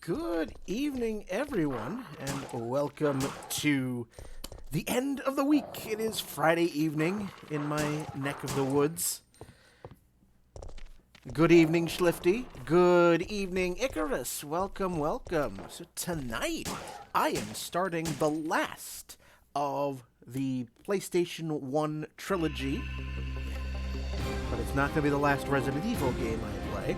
Good evening, everyone, and welcome to the end of the week. It is Friday evening in my neck of the woods. Good evening, Schlifty. Good evening, Icarus. Welcome, welcome. So tonight, I am starting the last of the PlayStation 1 trilogy. But it's not going to be the last Resident Evil game I play.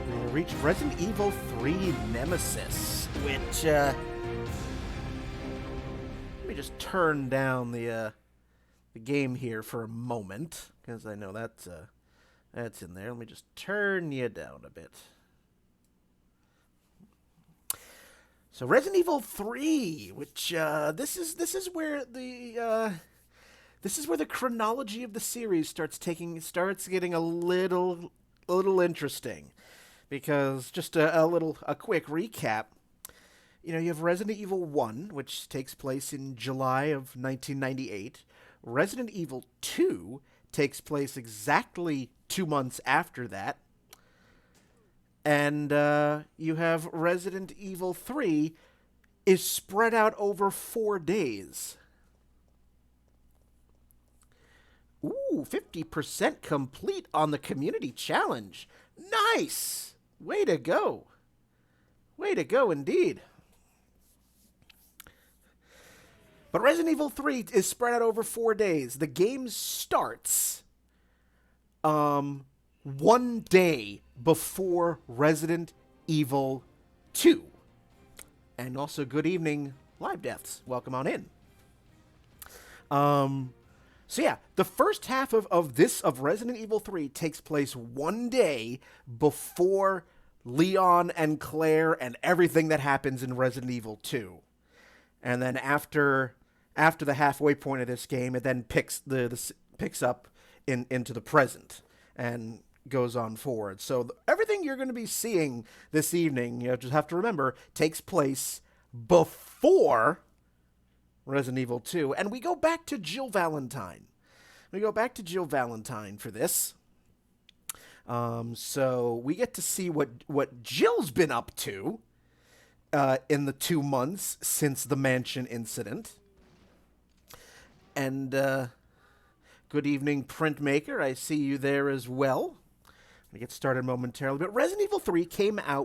We reached Resident Evil 3 Nemesis, which, let me just turn down the game here for a moment, because I know that's in there. Let me just turn you down a bit. So Resident Evil 3, which, this is where the chronology of the series starts getting a little interesting. Because, just a quick recap, you have Resident Evil 1, which takes place in July of 1998. Resident Evil 2 takes place exactly 2 months after that. And you have Resident Evil 3 is spread out over 4 days. Ooh, 50% complete on the community challenge. Nice! Way to go. Way to go, indeed. But Resident Evil 3 is spread out over 4 days. The game starts 1 day before Resident Evil 2. And also, good evening, Live Deaths. Welcome on in. So yeah, the first half of Resident Evil 3 takes place 1 day before Leon and Claire and everything that happens in Resident Evil 2. And then after the halfway point of this game, it then picks up into the present and goes on forward. So everything you're going to be seeing this evening, you just have to remember, takes place before Resident Evil 2, and we go back to Jill Valentine. For this. So we get to see what Jill's been up to in the 2 months since the mansion incident. And good evening, Printmaker. I see you there as well. I'm going to get started momentarily. But Resident Evil 3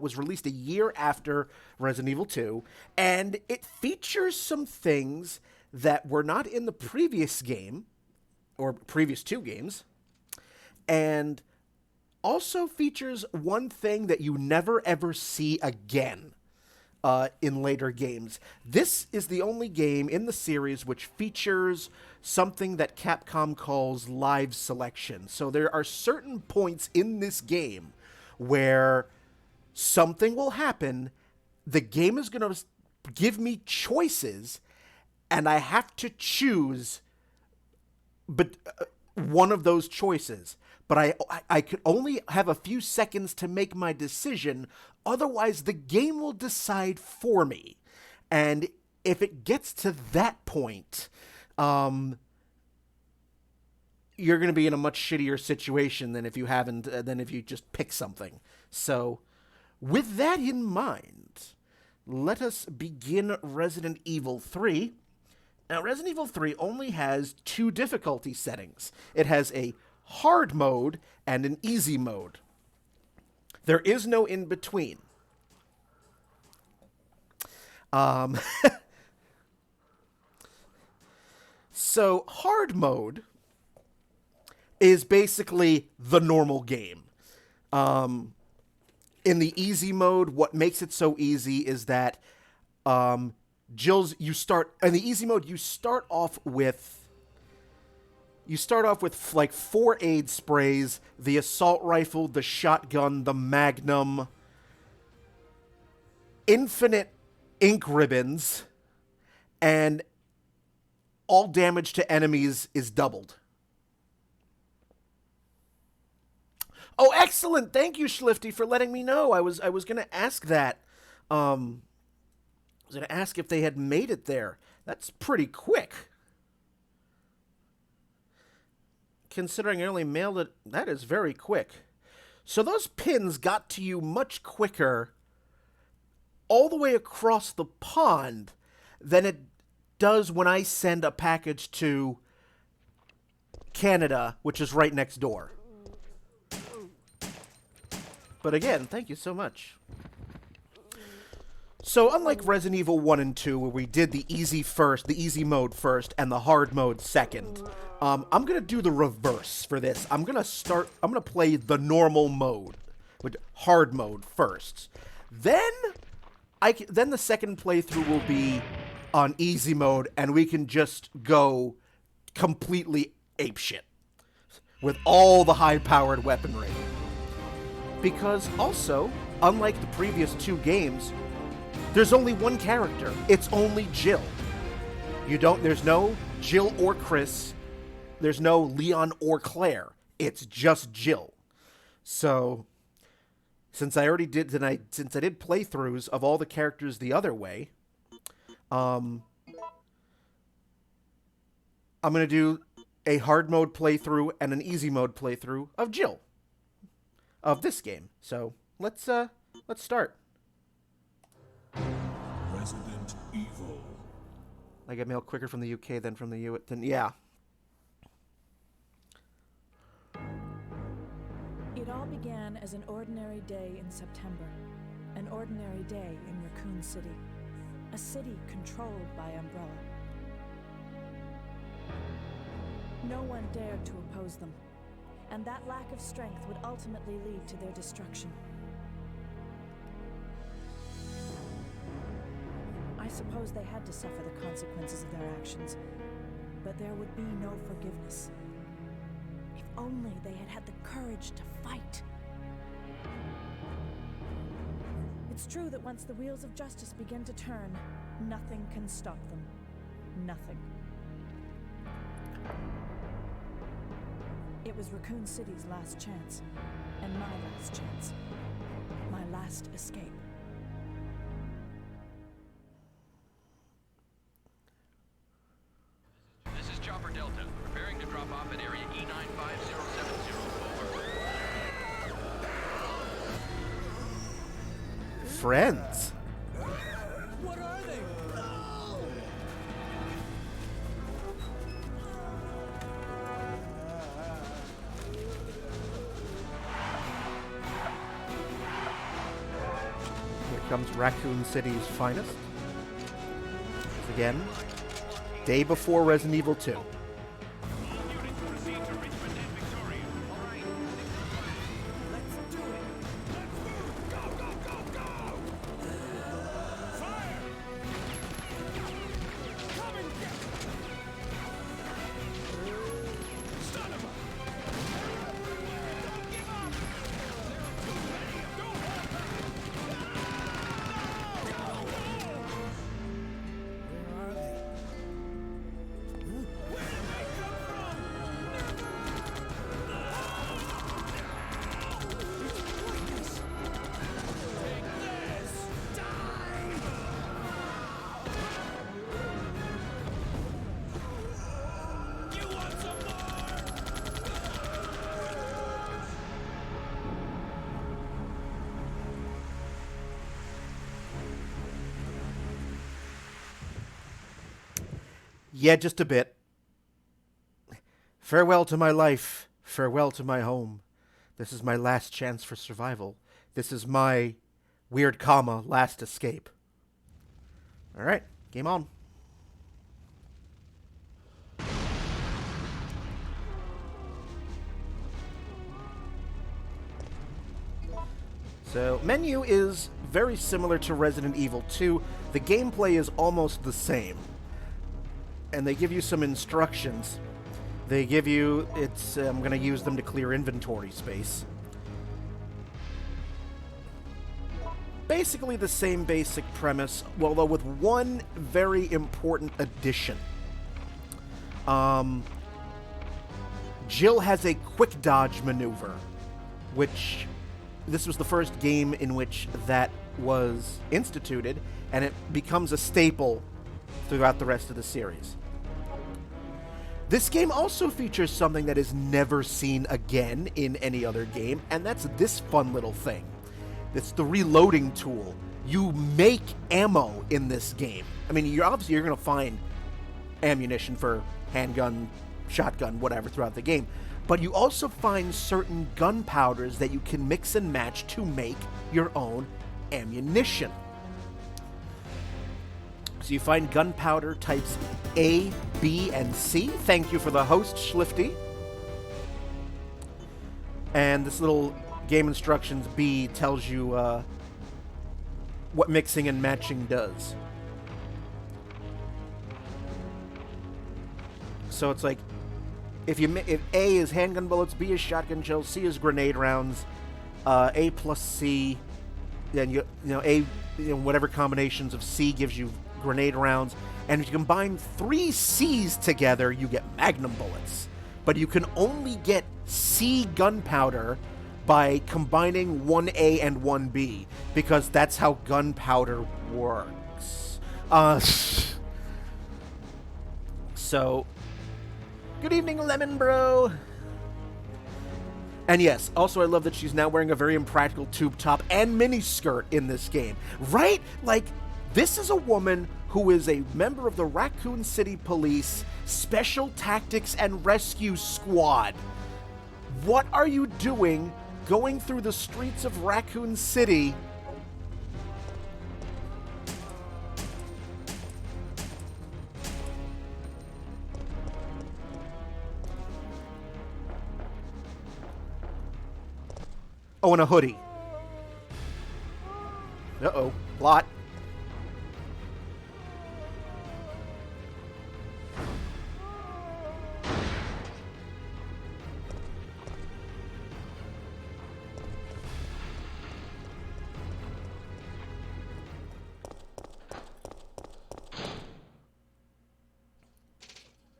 was released a year after Resident Evil 2, and it features some things that were not in the previous game, or previous 2 games, and also features one thing that you never ever see again in later games. This is the only game in the series which features something that Capcom calls live selection. So there are certain points in this game where something will happen, the game is going to give me choices, and I have to choose one of those choices. But I could only have a few seconds to make my decision, otherwise the game will decide for me. And if it gets to that point, you're going to be in a much shittier situation than if you just pick something. So, with that in mind, let us begin Resident Evil 3. Now, Resident Evil 3 only has 2 difficulty settings. It has a hard mode and an easy mode. There is no in between. So, hard mode is basically the normal game. In the easy mode, what makes it so easy is that in the easy mode, you start off with like 4 aid sprays, the assault rifle, the shotgun, the magnum, infinite ink ribbons, and all damage to enemies is doubled. Oh, excellent! Thank you, Schlifty, for letting me know. I was going to ask that. I was going to ask if they had made it there. That's pretty quick. Considering I only mailed it, that is very quick. So those pins got to you much quicker all the way across the pond than it does when I send a package to Canada, which is right next door. But again, thank you so much. So unlike Resident Evil 1 and 2, where we did the easy mode first, and the hard mode second, I'm going to do the reverse for this. I'm going to play the normal mode, with hard mode first. Then the second playthrough will be on easy mode, and we can just go completely apeshit with all the high-powered weaponry. Because also, unlike the previous 2 games, there's only one character. It's only Jill. There's no Jill or Chris. There's no Leon or Claire. It's just Jill. So, since I did playthroughs of all the characters the other way, I'm going to do a hard mode playthrough and an easy mode playthrough of Jill of this game. So, let's start. Resident Evil. I get mail quicker from the UK than from the US. Yeah. It all began as an ordinary day in September. An ordinary day in Raccoon City. A city controlled by Umbrella. No one dared to oppose them, and that lack of strength would ultimately lead to their destruction. I suppose they had to suffer the consequences of their actions, but there would be no forgiveness. If only they had had the courage to fight. It's true that once the wheels of justice begin to turn, nothing can stop them. Nothing. It was Raccoon City's last chance, and my last chance. My last escape. Delta, preparing to drop off at area E95070. Over. Friends. What are they? Here comes Raccoon City's finest. Again, day before Resident Evil 2. Yeah, just a bit. Farewell to my life. Farewell to my home. This is my last chance for survival. This is my weird comma last escape. All right, game on. So, menu is very similar to Resident Evil 2. The gameplay is almost the same. And they give you some instructions. They give you, I'm going to use them to clear inventory space. Basically the same basic premise, although with one very important addition. Jill has a quick dodge maneuver, which this was the first game in which that was instituted, and it becomes a staple throughout the rest of the series. This game also features something that is never seen again in any other game, and that's this fun little thing. It's the reloading tool. You make ammo in this game. I mean, you're going to find ammunition for handgun, shotgun, whatever throughout the game. But you also find certain gunpowders that you can mix and match to make your own ammunition. So you find gunpowder types A, B, and C. Thank you for the host, Schlifty. And this little game instructions B tells you what mixing and matching does. So it's like, if A is handgun bullets, B is shotgun shells, C is grenade rounds, A plus C, then you know A, whatever combinations of C gives you grenade rounds, and if you combine 3 C's together, you get magnum bullets. But you can only get C gunpowder by combining 1A and 1B, because that's how gunpowder works. So, good evening, Lemon Bro. And yes, also I love that she's now wearing a very impractical tube top and mini skirt in this game. Right? Like, this is a woman who is a member of the Raccoon City Police Special Tactics and Rescue Squad. What are you doing going through the streets of Raccoon City? Oh, and a hoodie. Uh-oh. Lot.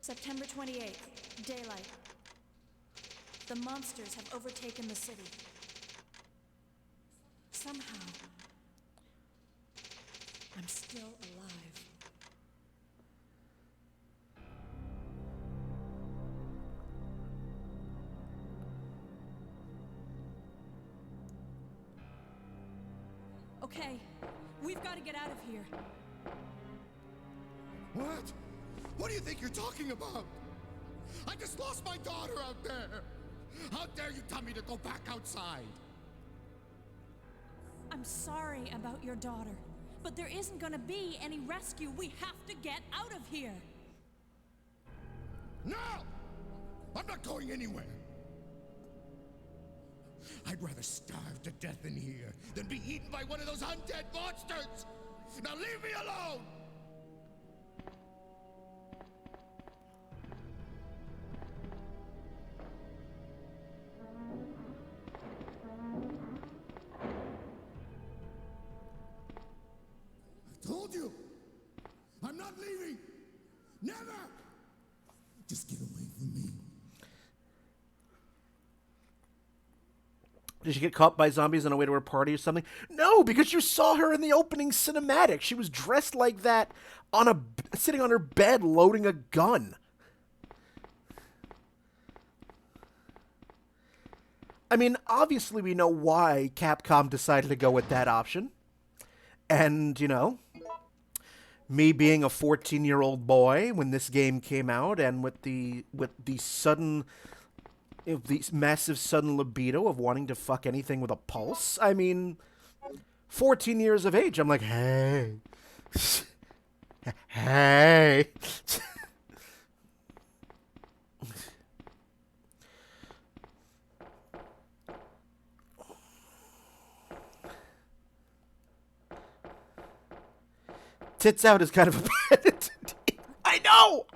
September 28th, daylight. The monsters have overtaken the city. Somehow, I'm still alive. Okay, we've got to get out of here. What? What do you think you're talking about? I just lost my daughter out there. How dare you tell me to go back outside? I'm sorry about your daughter, but there isn't gonna be any rescue. We have to get out of here. No! I'm not going anywhere. I'd rather starve to death in here than be eaten by one of those undead monsters. Now leave me alone! Told you! I'm not leaving! Never! Just get away from me. Did she get caught by zombies on her way to her party or something? No, because you saw her in the opening cinematic. She was dressed like that, sitting on her bed loading a gun. I mean, obviously we know why Capcom decided to go with that option. And, me being a 14-year-old boy when this game came out, and with the sudden, the massive sudden libido of wanting to fuck anything with a pulse. I mean, 14 years of age, I'm like, hey, hey. Tits out is kind of a bad. I know!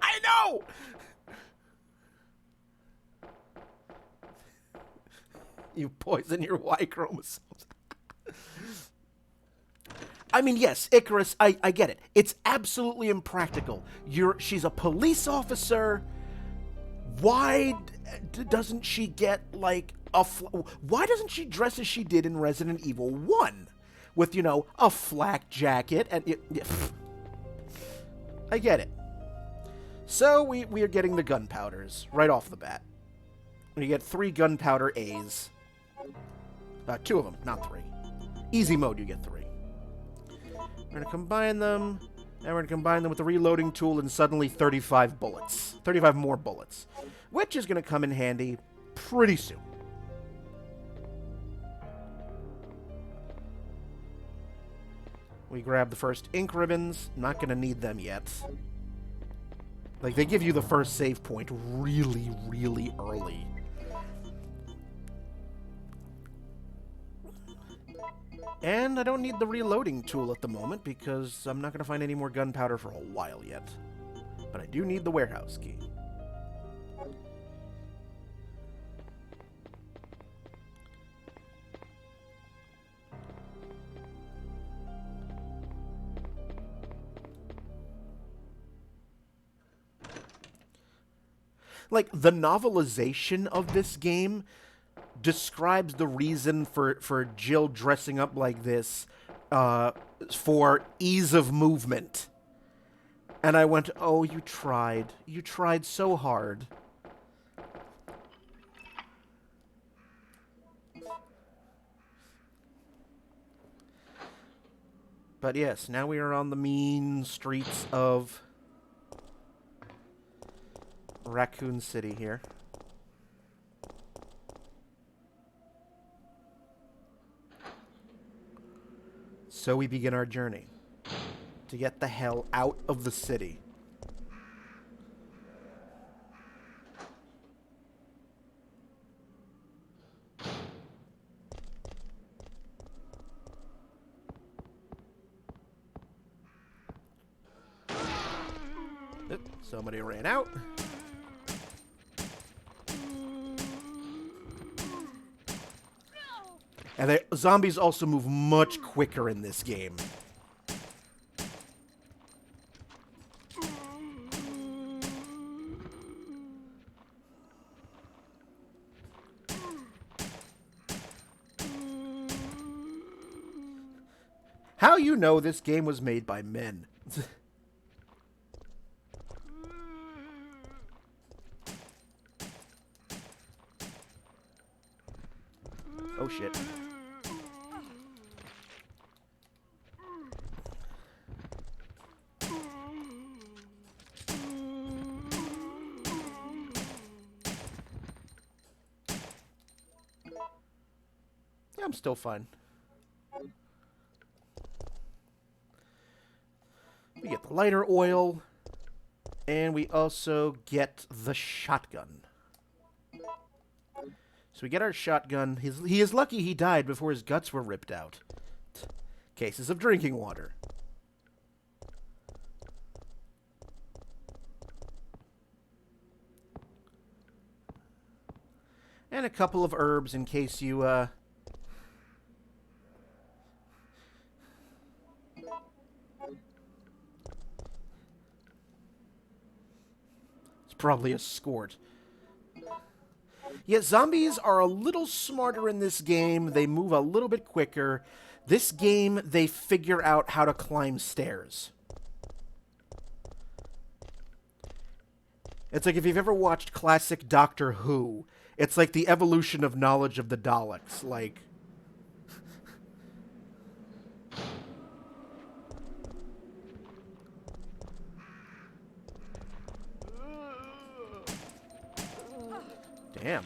You poison your Y chromosomes. I mean, yes, Icarus, I get it. It's absolutely impractical. She's a police officer. Why doesn't she get, like, why doesn't she dress as she did in Resident Evil 1? With, a flak jacket and... I get it. So, we are getting the gunpowders right off the bat. You get 3 gunpowder A's. 2 of them, not 3. Easy mode, you get 3. We're going to combine them, and we're going to combine them with the reloading tool, and suddenly 35 bullets. 35 more bullets, which is going to come in handy pretty soon. We grab the first ink ribbons. Not going to need them yet. Like, they give you the first save point really, really early. And I don't need the reloading tool at the moment because I'm not going to find any more gunpowder for a while yet. But I do need the warehouse key. Like, the novelization of this game describes the reason for Jill dressing up like this for ease of movement. And I went, oh, you tried. You tried so hard. But yes, now we are on the mean streets of Raccoon City here. So we begin our journey to get the hell out of the city. Oop, somebody ran out. And the zombies also move much quicker in this game. How you know this game was made by men? Oh shit. I'm still fine. We get the lighter oil, and we also get the shotgun. So we get our shotgun. He is lucky he died before his guts were ripped out. Cases of drinking water. And a couple of herbs in case you, It's probably a skort. Yet zombies are a little smarter in this game. They move a little bit quicker. This game, they figure out how to climb stairs. It's like if you've ever watched classic Doctor Who, it's like the evolution of knowledge of the Daleks. Like, damn.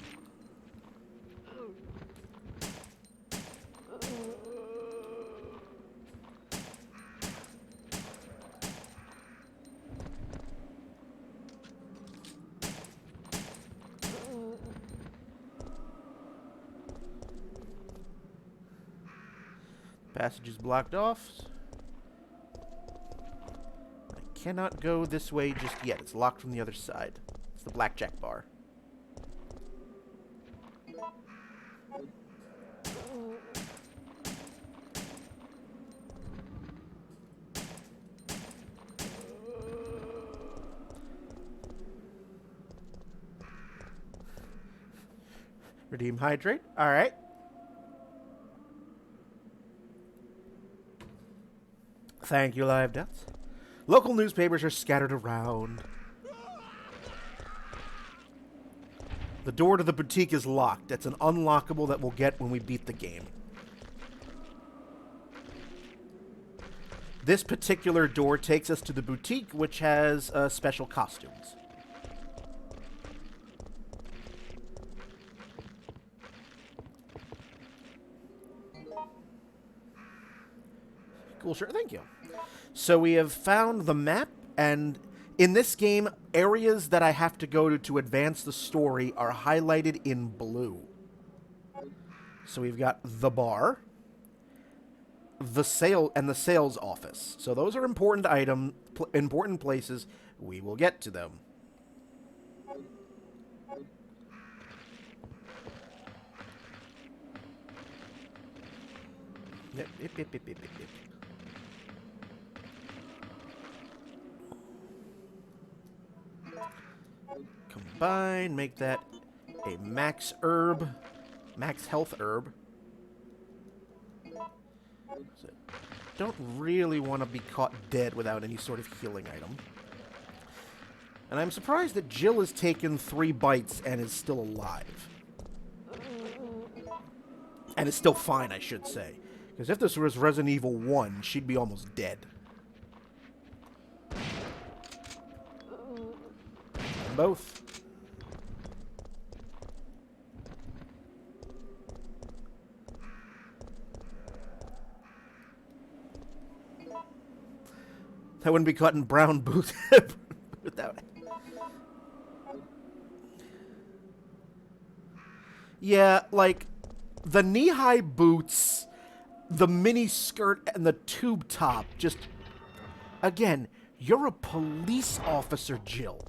Passage is blocked off. I cannot go this way just yet. It's locked from the other side. It's the blackjack bar. Redeem hydrate. All right. Thank you, Live Deaths. Local newspapers are scattered around. The door to the boutique is locked. That's an unlockable that we'll get when we beat the game. This particular door takes us to the boutique, which has special costumes. Cool, sure, thank you. So we have found the map, and in this game, areas that I have to go to advance the story are highlighted in blue. So we've got the bar, the sales office. So those are important important places. We will get to them. Yep. Combine, make that a max health herb. So don't really want to be caught dead without any sort of healing item. And I'm surprised that Jill has taken 3 bites and is still alive. And is still fine, I should say. Because if this was Resident Evil 1, she'd be almost dead. Both. I wouldn't be caught in brown boots without it. Yeah, like, the knee-high boots, the mini skirt, and the tube top, just... Again, you're a police officer, Jill.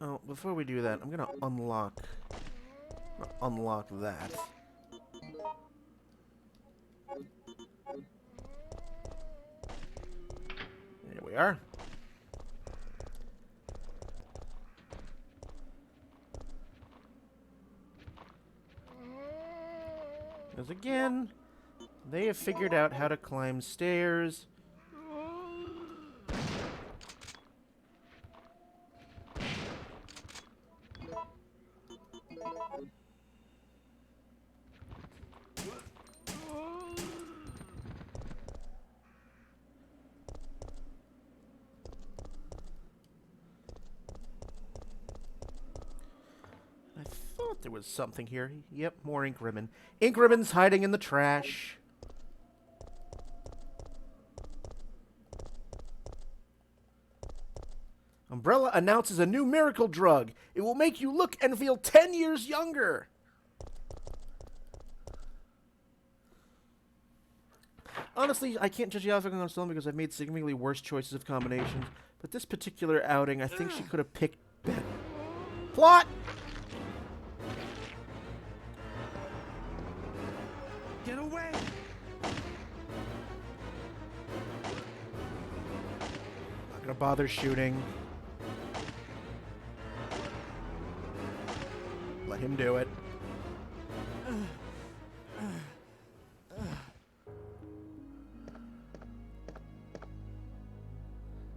Oh, before we do that, I'm gonna unlock that. There we are. Because again, they have figured out how to climb stairs. There was something here. Yep, more ink ribbon. Ink ribbons hiding in the trash. Umbrella announces a new miracle drug. It will make you look and feel 10 years younger. Honestly, I can't judge the outfit on Stone because I've made significantly worse choices of combinations. But this particular outing, I think she could have picked better. Plot! Get away! Not gonna bother shooting. Let him do it.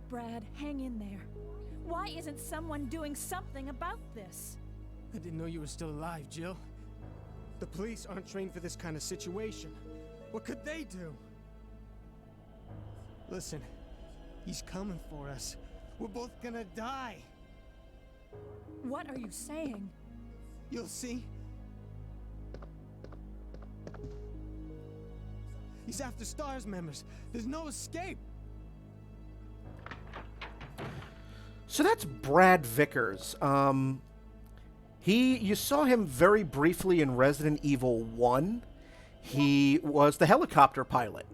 Brad, hang in there. Why isn't someone doing something about this? I didn't know you were still alive, Jill. The police aren't trained for this kind of situation. What could they do? Listen, he's coming for us. We're both gonna die. What are you saying? You'll see. He's after STARS members. There's no escape. So that's Brad Vickers. You saw him very briefly in Resident Evil 1. He was the helicopter pilot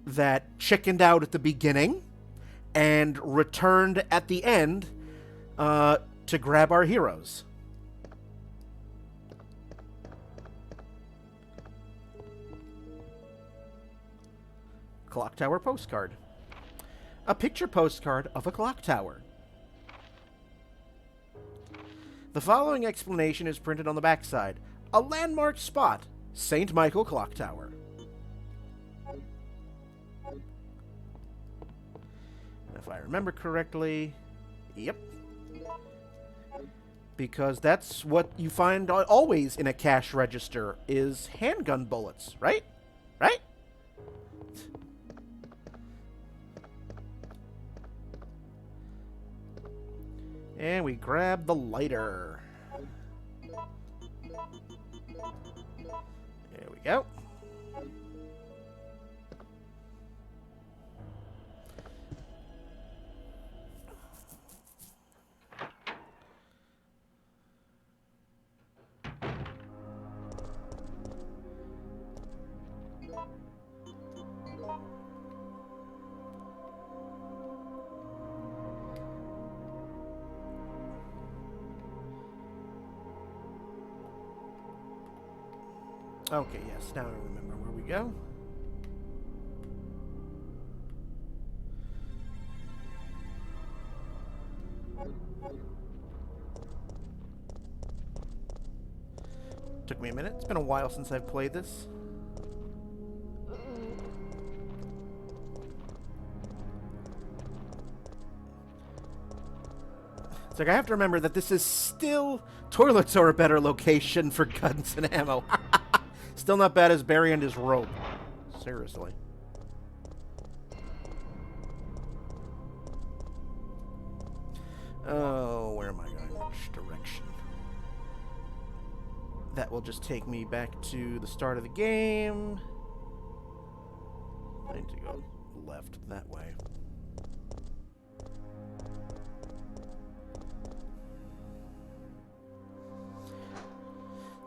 that chickened out at the beginning and returned at the end to grab our heroes. Clock tower postcard. A picture postcard of a clock tower. The following explanation is printed on the backside. A landmark spot, St. Michael Clock Tower. If I remember correctly, Yep. Because that's what you find always in a cash register is handgun bullets, right? Right? And we grab the lighter. There we go. Okay, yes, now I remember where we go. Took me a minute. It's been a while since I've played this. It's like I have to remember that this is still... Toilets are a better location for guns and ammo. Still not bad as Barry and his rope. Seriously. Oh, where am I going? Which direction? That will just take me back to the start of the game. I need to go left that way.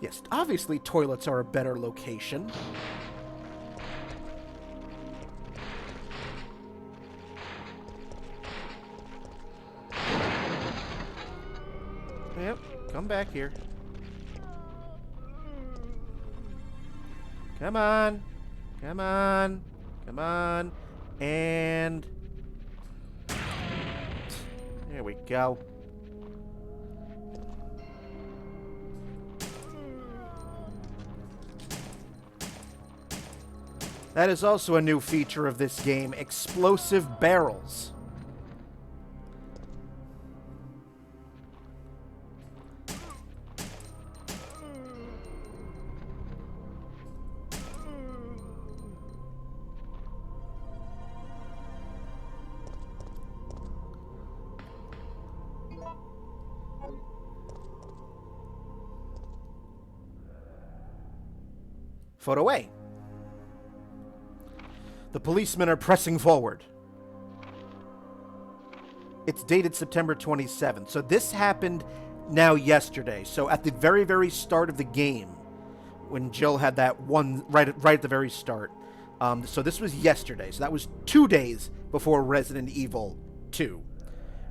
Yes, obviously toilets are a better location. Yep, come back here. Come on. Come on. Come on. And... there we go. That is also a new feature of this game, explosive barrels. Photo A. The policemen are pressing forward. It's dated September 27th. So this happened now yesterday. So at the very, very start of the game, when Jill had that one right at the very start. So this was yesterday. So that was 2 days before Resident Evil 2.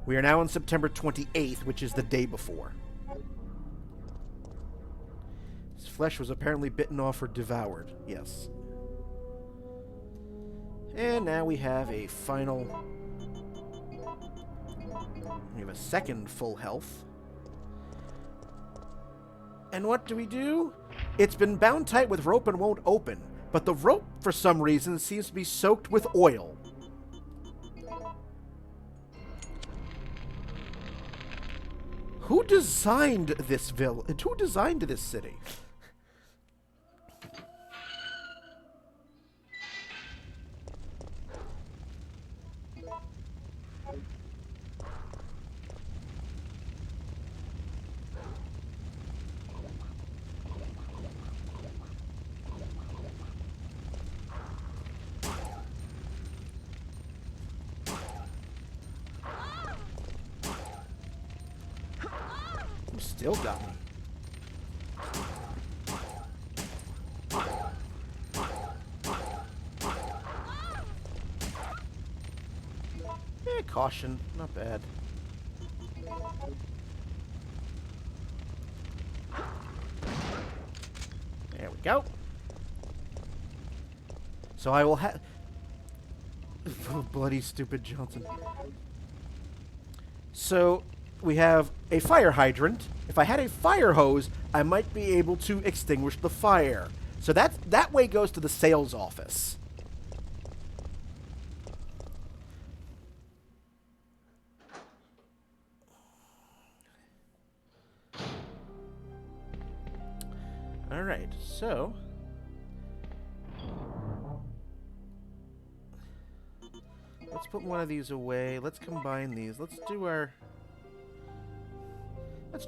We are now on September 28th, which is the day before. His flesh was apparently bitten off or devoured. Yes. And now we have a final... we have a second full health. And what do? It's been bound tight with rope and won't open. But the rope, for some reason, seems to be soaked with oil. Who designed this village? Who designed this city? Still got me. Caution, not bad. There we go. So I will have... oh, bloody stupid Johnson. So we have a fire hydrant. If I had a fire hose, I might be able to extinguish the fire. So that way goes to the sales office. Alright, so... let's put one of these away. Let's combine these. Let's do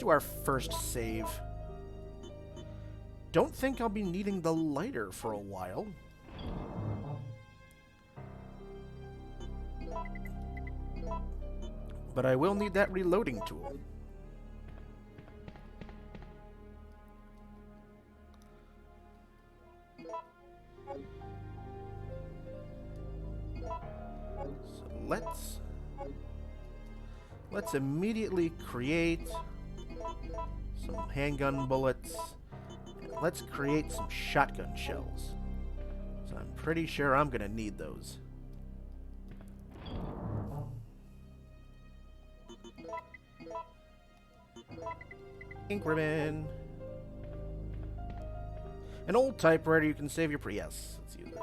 our first save. Don't think I'll be needing the lighter for a while. But I will need that reloading tool. So let's immediately create some handgun bullets. And let's create some shotgun shells. So I'm pretty sure I'm gonna need those. Ink ribbon. An old typewriter you can save your yes, let's use it.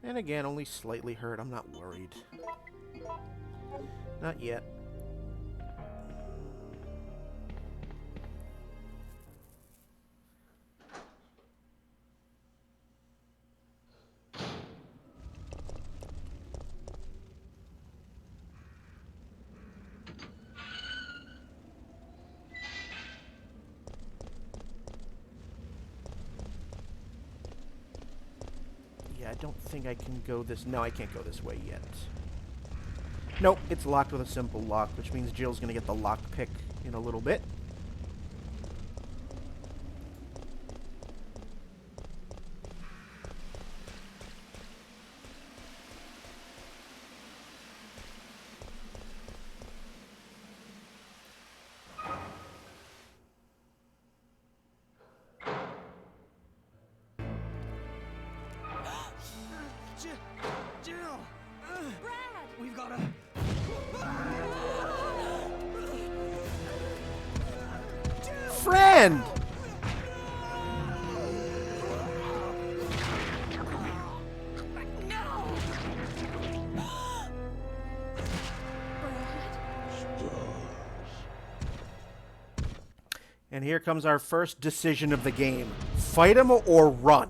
And again, only slightly hurt. I'm not worried. Not yet. I don't think I can go this... No, I can't go this way yet. Nope, it's locked with a simple lock, which means Jill's going to get the lock pick in a little bit. Jill! Brad! We've got to... Friend! And here comes our first decision of the game. Fight him or run.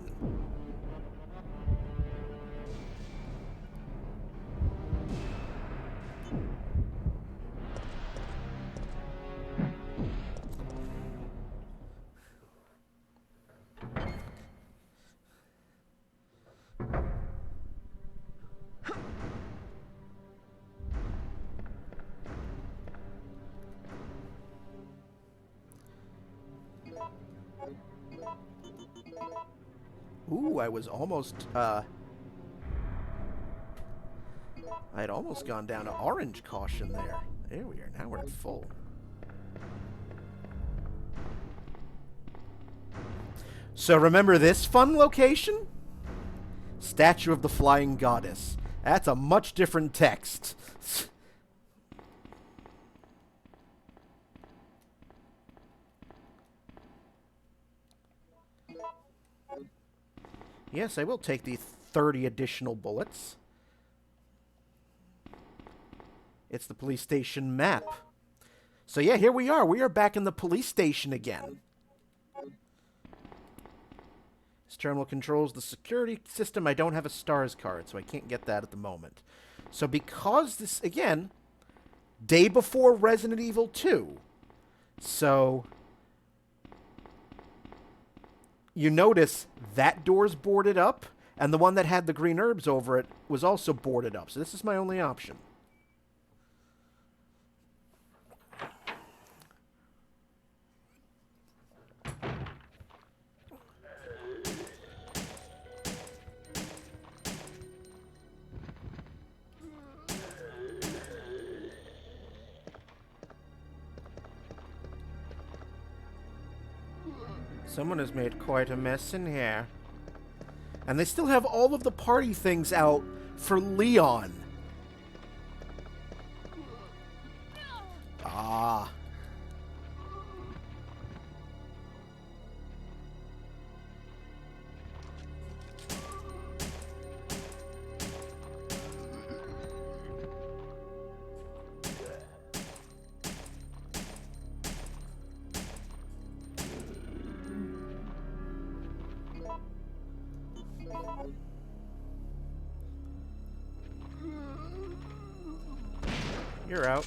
Ooh, I was almost, I'd almost gone down to orange caution there. There we are. Now we're at full. So remember this fun location? Statue of the Flying Goddess. That's a much different text. Yes, I will take the 30 additional bullets. It's the police station map. So yeah, here we are. We are back in the police station again. This terminal controls the security system. I don't have a STARS card, so I can't get that at the moment. So because this, again, day before Resident Evil 2. So... you notice that door's boarded up, and the one that had the green herbs over it was also boarded up. So this is my only option. Someone has made quite a mess in here. And they still have all of the party things out for Leon. Ah. You're out.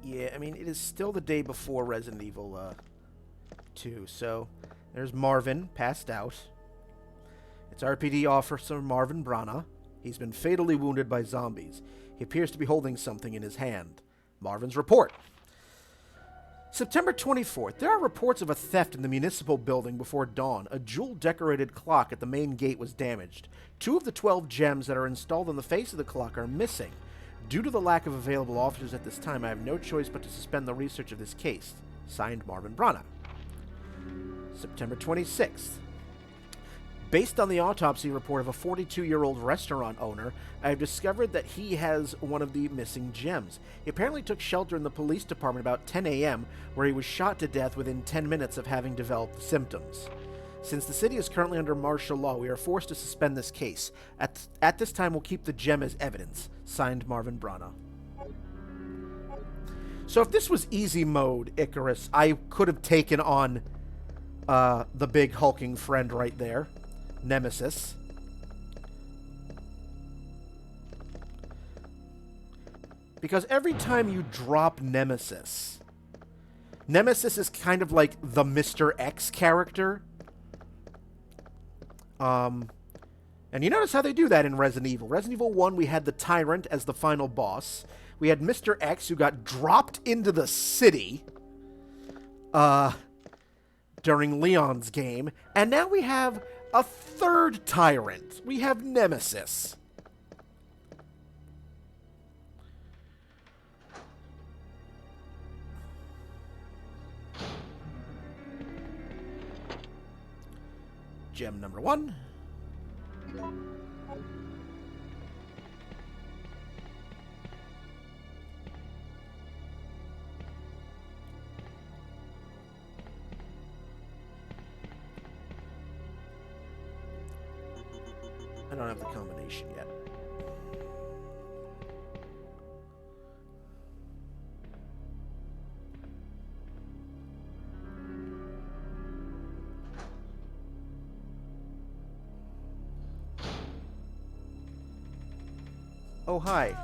Yeah, I mean, it is still the day before Resident Evil 2, so there's Marvin, passed out. It's RPD Officer Marvin Brana. He's been fatally wounded by zombies. He appears to be holding something in his hand. Marvin's report. September 24th. There are reports of a theft in the municipal building before dawn. A jewel-decorated clock at the main gate was damaged. 2 of the 12 gems that are installed on the face of the clock are missing. Due to the lack of available officers at this time, I have no choice but to suspend the research of this case. Signed, Marvin Brana. September 26th. Based on the autopsy report of a 42-year-old restaurant owner, I have discovered that he has one of the missing gems. He apparently took shelter in the police department about 10 a.m., where he was shot to death within 10 minutes of having developed symptoms. Since the city is currently under martial law, we are forced to suspend this case. At this time, we'll keep the gem as evidence. Signed, Marvin Brana. So if this was easy mode, Icarus, I could have taken on the big hulking friend right there. Nemesis. Because every time you drop Nemesis is kind of like the Mr. X character. And you notice how they do that in Resident Evil. Resident Evil 1, we had the Tyrant as the final boss. We had Mr. X, who got dropped into the city during Leon's game. And now we have a third Tyrant. We have Nemesis. Gem number 1. I don't have the combination yet. Oh, hi.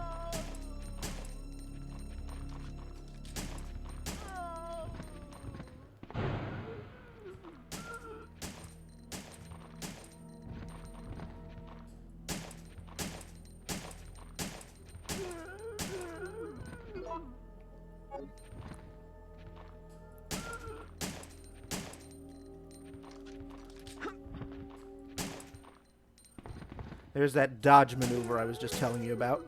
There's that dodge maneuver I was just telling you about.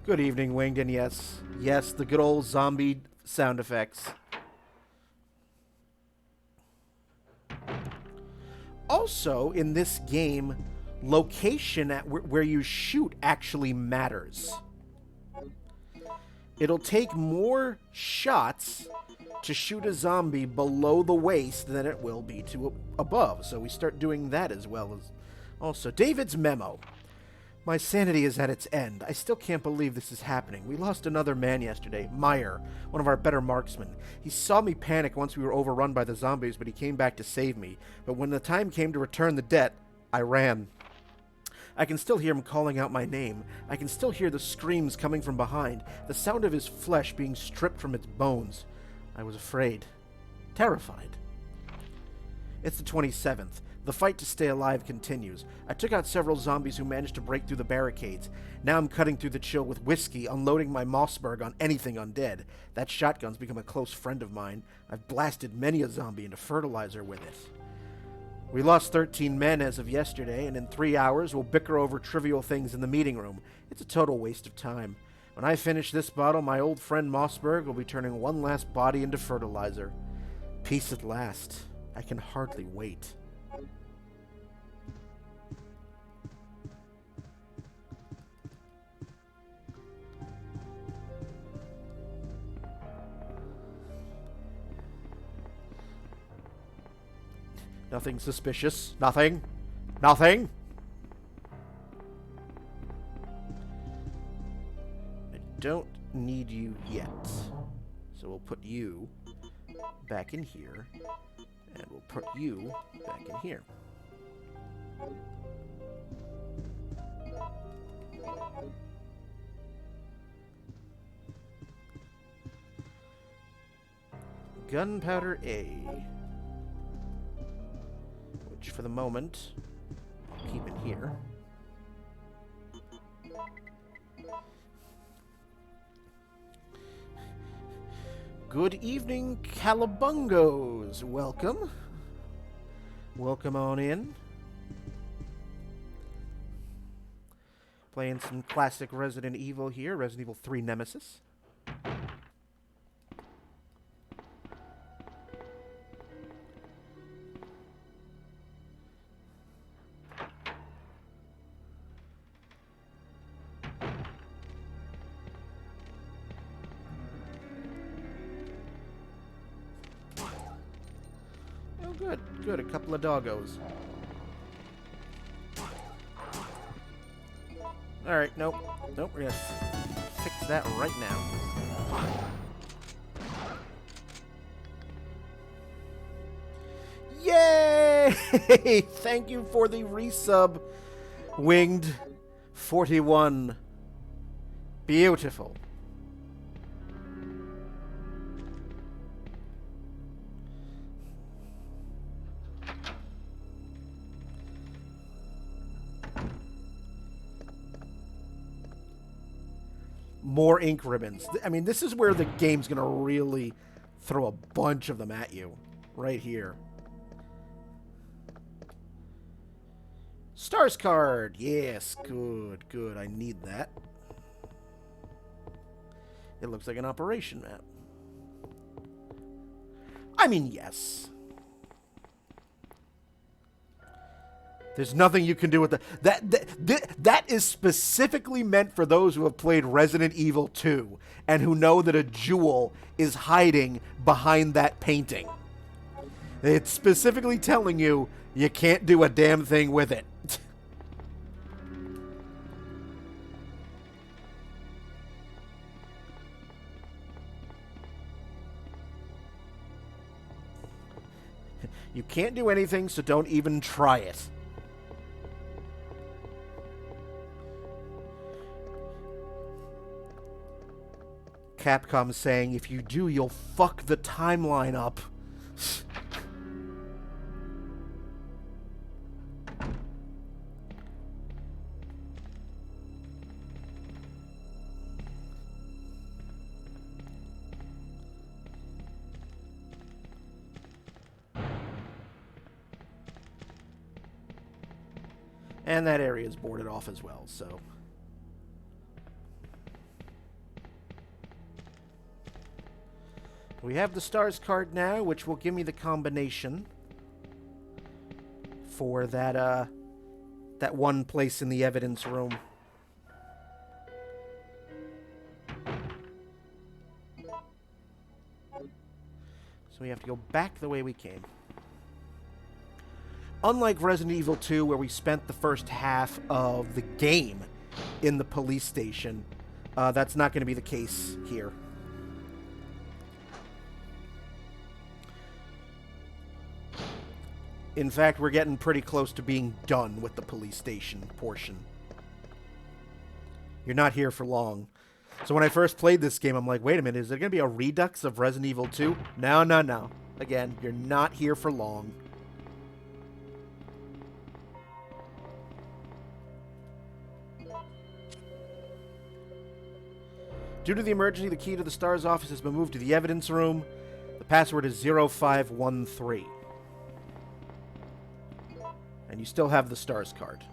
Good evening, Winged, and yes, the good old zombie sound effects. Also, in this game, location at where you shoot actually matters. It'll take more shots to shoot a zombie below the waist than it will be to above, so we start doing that as well. As also, David's memo. My sanity is at its end. I still can't believe this is happening. We lost another man yesterday, Meyer, one of our better marksmen. He saw me panic once we were overrun by the zombies, but he came back to save me. But when the time came to return the debt, I ran. I can still hear him calling out my name. I can still hear the screams coming from behind, the sound of his flesh being stripped from its bones. I was afraid. Terrified. It's the 27th. The fight to stay alive continues. I took out several zombies who managed to break through the barricades. Now I'm cutting through the chill with whiskey, unloading my Mossberg on anything undead. That shotgun's become a close friend of mine. I've blasted many a zombie into fertilizer with it. We lost 13 men as of yesterday, and in 3 hours we'll bicker over trivial things in the meeting room. It's a total waste of time. When I finish this bottle, my old friend Mossberg will be turning one last body into fertilizer. Peace at last. I can hardly wait. Nothing suspicious. Nothing. Nothing. I don't need you yet. So we'll put you back in here. And we'll put you back in here. Gunpowder A. Which, for the moment, I'll keep in here. Good evening, Calabungos. Welcome. Welcome on in. Playing some classic Resident Evil here. Resident Evil 3 Nemesis. Good, good. A couple of doggos. Alright, nope. Nope, we're gonna fix that right now. Yay! Thank you for the resub, Winged 41. Beautiful. More ink ribbons. I mean, this is where the game's going to really throw a bunch of them at you. Right here. Stars card. Yes, good, good. I need that. It looks like an operation map. I mean, yes. There's nothing you can do with that is specifically meant for those who have played Resident Evil 2 and who know that a jewel is hiding behind that painting. It's specifically telling you you can't do a damn thing with it. You can't do anything, so don't even try it. Capcom saying, if you do, you'll fuck the timeline up. And that area is boarded off as well, so... We have the stars card now, which will give me the combination for that that one place in the evidence room. So we have to go back the way we came. Unlike Resident Evil 2, where we spent the first half of the game in the police station, that's not going to be the case here. In fact, we're getting pretty close to being done with the police station portion. You're not here for long. So when I first played this game, I'm like, wait a minute, is there going to be a redux of Resident Evil 2? No, no, no. Again, you're not here for long. Due to the emergency, the key to the STARS office has been moved to the evidence room. The password is 0513. And you still have the STARS card.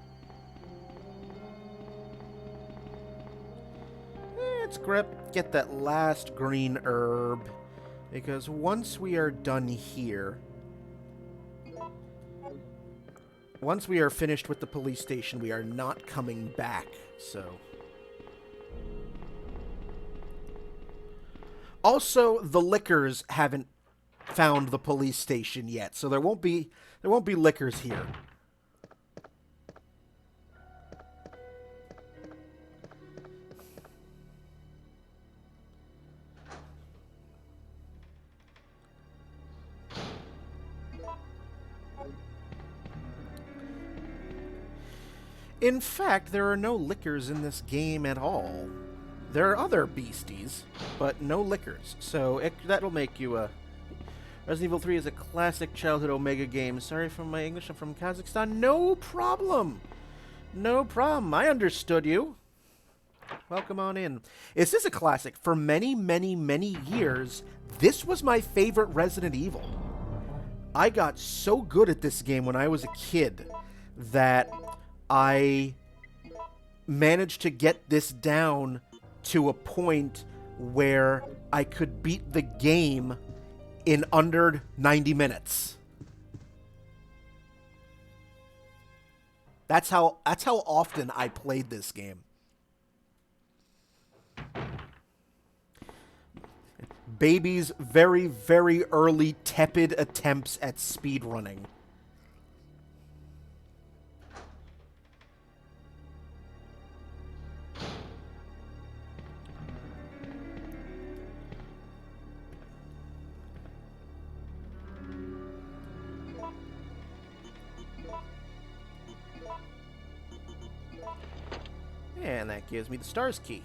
Let's get that last green herb. Because once we are done here... Once we are finished with the police station, we are not coming back, so... Also, the liquors haven't found the police station yet, so there won't be lickers here. In fact, there are no lickers in this game at all. There are other beasties, but no lickers. So that'll make you a... Resident Evil 3 is a classic childhood Omega game. Sorry for my English, I'm from Kazakhstan. No problem. No problem. I understood you. Welcome on in. This is a classic. For many, many, many years, this was my favorite Resident Evil. I got so good at this game when I was a kid that I managed to get this down to a point where I could beat the game in under 90 minutes. That's how often I played this game. Baby's very, very early tepid attempts at speedrunning. And that gives me the STARS key.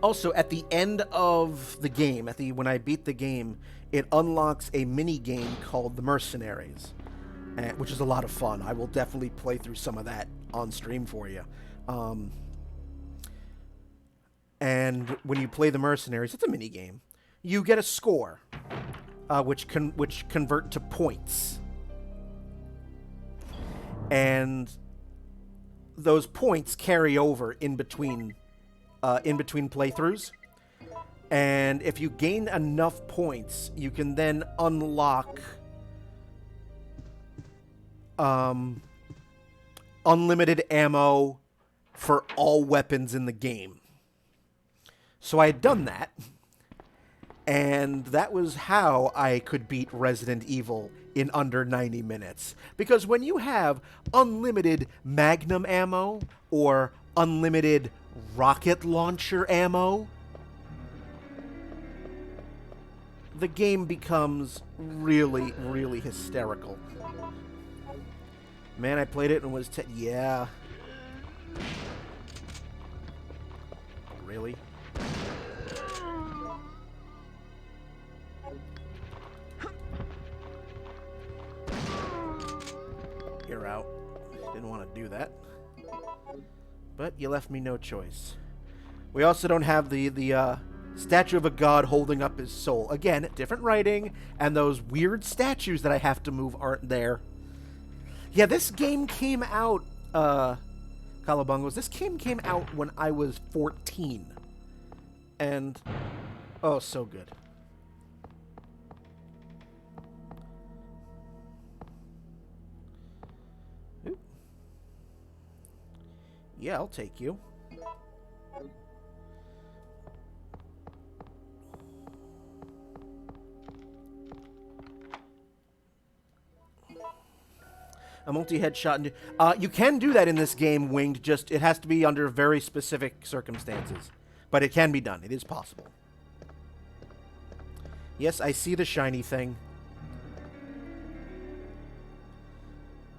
Also, at the end of the game, when I beat the game, it unlocks a mini game called The Mercenaries, which is a lot of fun. I will definitely play through some of that on stream for you. And when you play The Mercenaries, it's a mini game. You get a score, which convert to points, and those points carry over in between playthroughs. And if you gain enough points, you can then unlock unlimited ammo for all weapons in the game. So I had done that, and that was how I could beat Resident Evil in under 90 minutes. Because when you have unlimited Magnum ammo or unlimited rocket launcher ammo, the game becomes really, really hysterical. Man, I played it and was yeah. Really? You're out. Didn't want to do that. But you left me no choice. We also don't have the statue of a god holding up his soul. Again, different writing, and those weird statues that I have to move aren't there. Yeah, this game came out, Calabungos, this game came out when I was 14. And, oh, so good. Oop. Yeah, I'll take you. A multi-headshot. You can do that in this game, Winged. Just it has to be under very specific circumstances, but it can be done. It is possible. Yes, I see the shiny thing.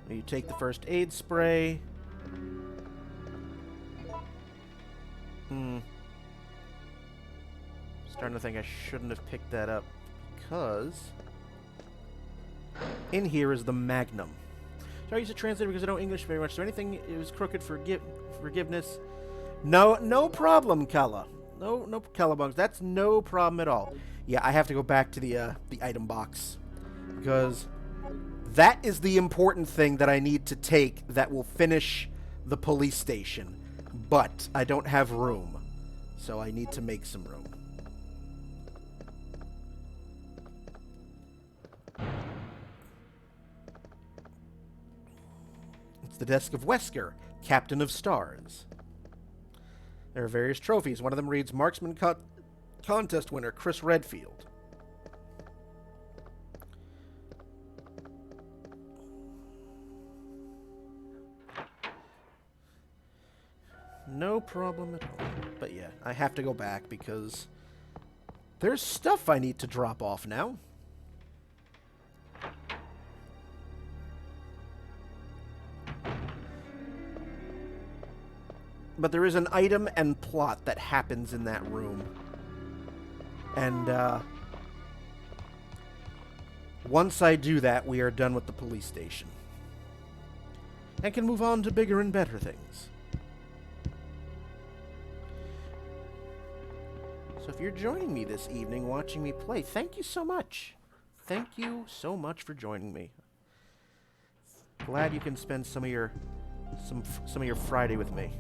You take the first aid spray. Starting to think I shouldn't have picked that up because in here is the Magnum. So I used to translate because I know English very much. So anything it was crooked, forgiveness. No problem, Kala. No Calabungs. That's no problem at all. Yeah, I have to go back to the item box because that is the important thing that I need to take that will finish the police station. But I don't have room, so I need to make some room. the desk of Wesker, Captain of Stars. There are various trophies. One of them reads Marksman Contest winner Chris Redfield. No problem at all. But yeah, I have to go back because there's stuff I need to drop off now. But there is an item and plot that happens in that room. And, once I do that, we are done with the police station. And can move on to bigger and better things. So if you're joining me this evening, watching me play, thank you so much. Thank you so much for joining me. Glad you can spend some of your Friday with me.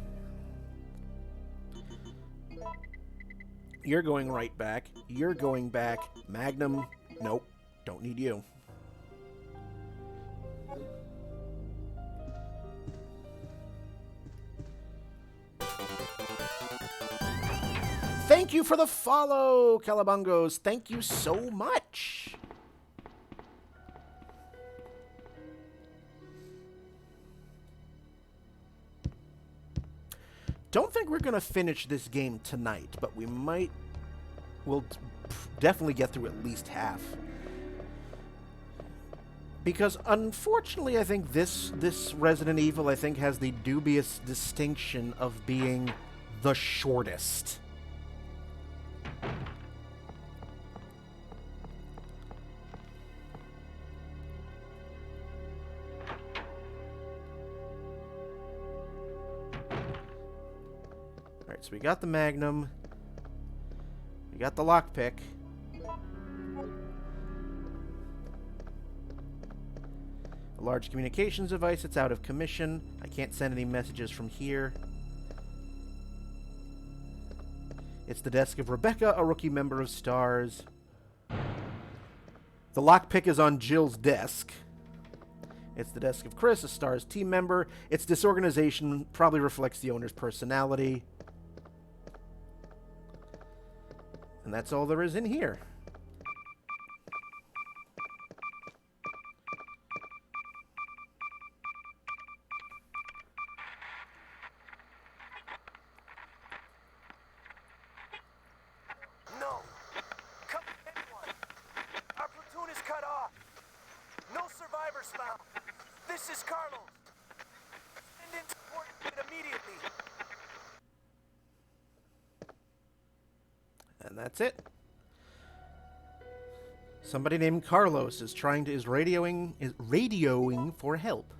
You're going right back. You're going back. Magnum, nope. Don't need you. Thank you for the follow, Calabungos. Thank you so much. Don't think we're going to finish this game tonight, but we'll definitely get through at least half. Because unfortunately, I think this Resident Evil, I think, has the dubious distinction of being the shortest. Alright, so we got the Magnum. We got the lockpick. A large communications device. It's out of commission. I can't send any messages from here. It's the desk of Rebecca, a rookie member of STARS. The lockpick is on Jill's desk. It's the desk of Chris, a STARS team member. Its disorganization probably reflects the owner's personality. And that's all there is in here. No. Come anyone. Our platoon is cut off. No survivors found. This is Carlos. Send in support immediately. And that's it. Somebody named Carlos is radioing for help.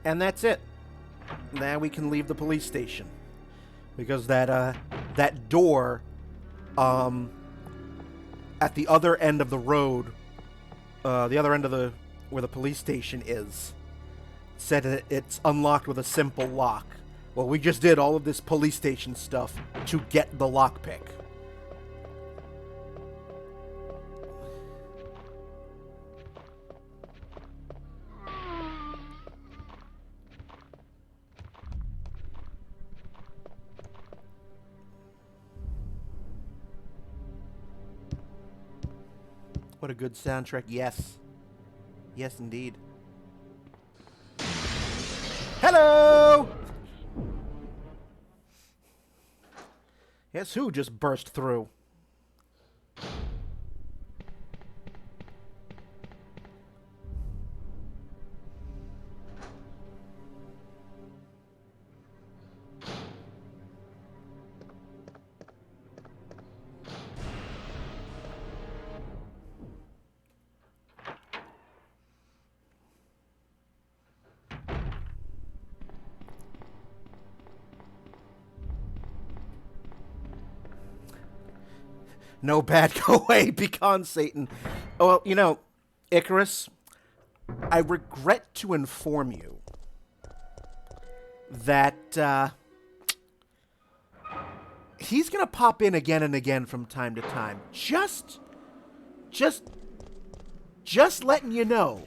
And that's it. Now we can leave the police station. Because that door at the other end of the road, the other end of where the police station is, said that it's unlocked with a simple lock. Well, we just did all of this police station stuff to get the lockpick. What a good soundtrack. Yes. Yes, indeed. Hello! Guess who just burst through? No bad, go away, pecan Satan. Oh, well, you know, Icarus, I regret to inform you that he's going to pop in again and again from time to time. Just Just letting you know.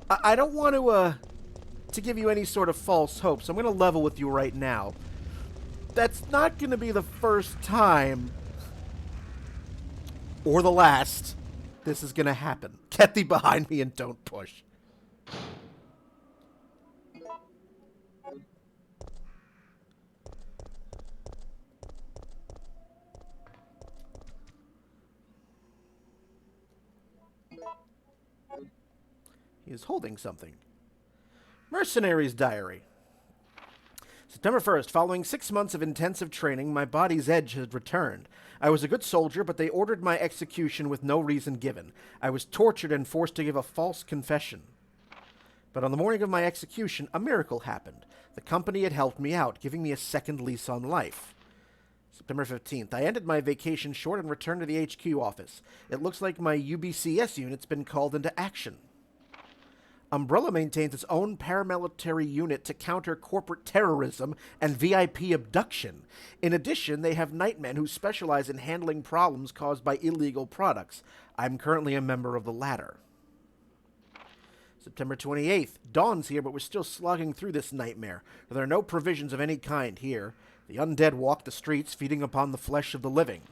I don't want to give you any sort of false hope, so I'm going to level with you right now. That's not going to be the first time, or the last, this is going to happen. Get thee behind me and don't push. He is holding something. Mercenary's Diary. September 1st, following 6 months of intensive training, my body's edge had returned. I was a good soldier, but they ordered my execution with no reason given. I was tortured and forced to give a false confession. But on the morning of my execution, a miracle happened. The company had helped me out, giving me a second lease on life. September 15th, I ended my vacation short and returned to the HQ office. It looks like my UBCS unit's been called into action. Umbrella maintains its own paramilitary unit to counter corporate terrorism and VIP abduction. In addition, they have nightmen who specialize in handling problems caused by illegal products. I'm currently a member of the latter. September 28th. Dawn's here, but we're still slogging through this nightmare. There are no provisions of any kind here. The undead walk the streets, feeding upon the flesh of the living.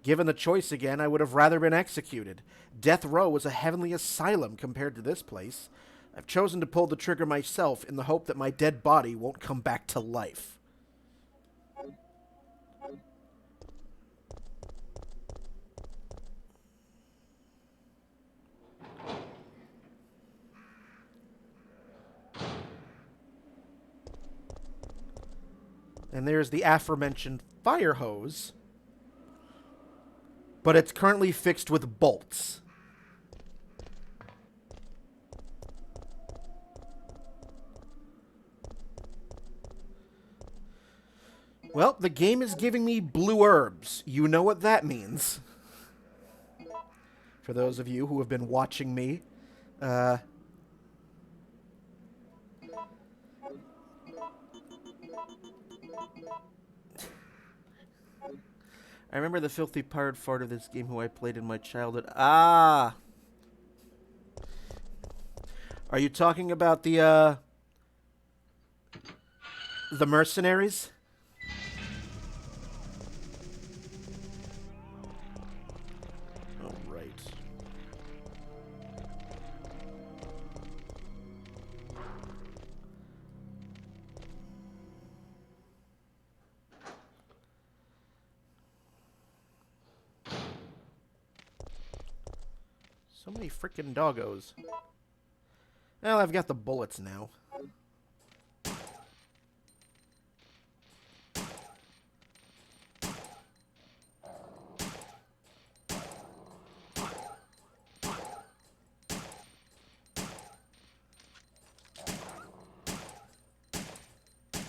Given the choice again, I would have rather been executed. Death Row was a heavenly asylum compared to this place. I've chosen to pull the trigger myself in the hope that my dead body won't come back to life. And there's the aforementioned fire hose, but it's currently fixed with bolts. Well, the game is giving me blue herbs. You know what that means. For those of you who have been watching me, I remember the filthy pirate fart of this game who I played in my childhood. Ah! Are you talking about the mercenaries? So many frickin' doggos. Well, I've got the bullets now.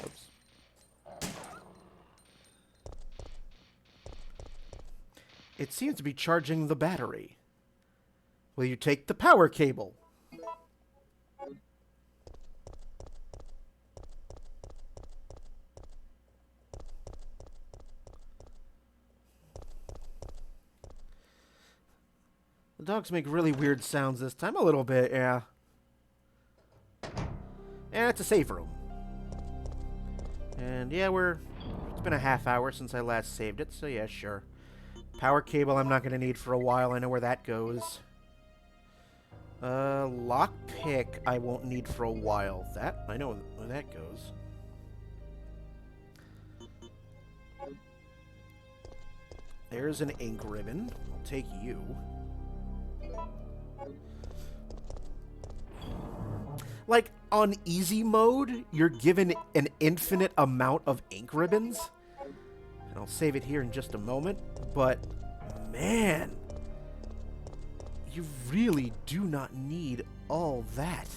Oops. It seems to be charging the battery. Will you take the power cable? The dogs make really weird sounds this time. A little bit, yeah. And it's a save room. And yeah, it's been a half hour since I last saved it, so yeah, sure. Power cable I'm not going to need for a while. I know where that goes. Lockpick I won't need for a while. That, I know where that goes. There's an ink ribbon. I'll take you. Like, on easy mode, you're given an infinite amount of ink ribbons. And I'll save it here in just a moment. But, man, you really do not need all that.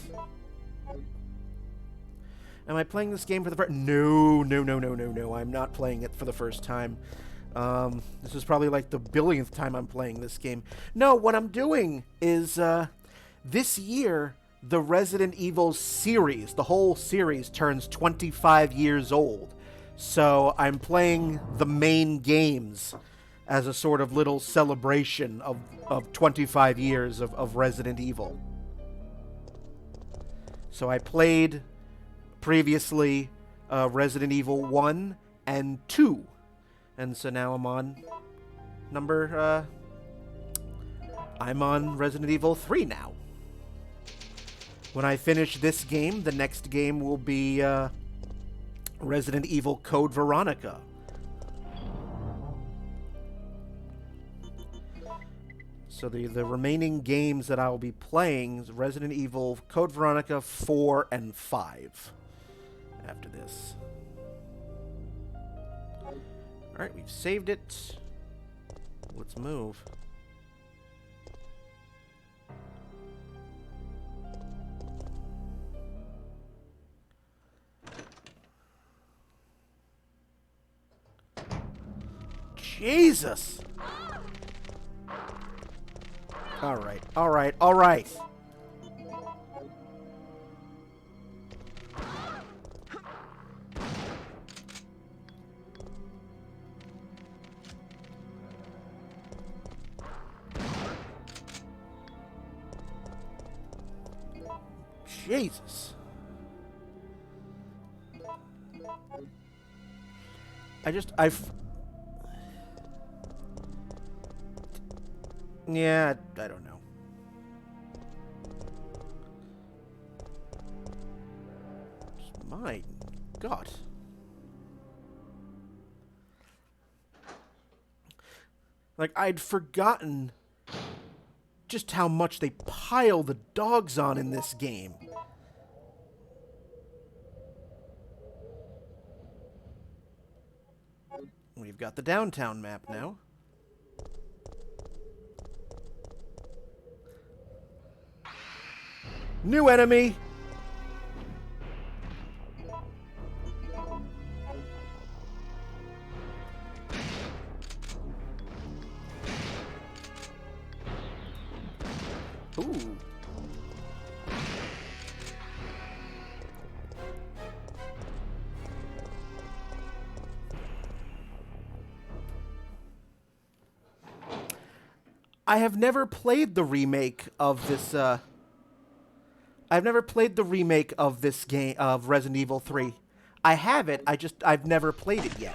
Am I playing this game for the first... No. I'm not playing it for the first time. This is probably like the billionth time I'm playing this game. No, what I'm doing is, this year, the Resident Evil series, the whole series, turns 25 years old. So I'm playing the main games as a sort of little celebration of 25 years of Resident Evil. So I played previously Resident Evil 1 and 2. And so now I'm on I'm on Resident Evil 3 now. When I finish this game, the next game will be Resident Evil Code Veronica. So the remaining games that I'll be playing is Resident Evil Code Veronica 4 and 5 after this. Alright, we've saved it. Let's move. Jesus! Alright, alright, alright! Jesus. Yeah, I don't know. My God. Like, I'd forgotten just how much they pile the dogs on in this game. We've got the downtown map now. New enemy! Ooh. I have never played the remake of this, I've never played the remake of this game, of Resident Evil 3. I have it, I've never played it yet.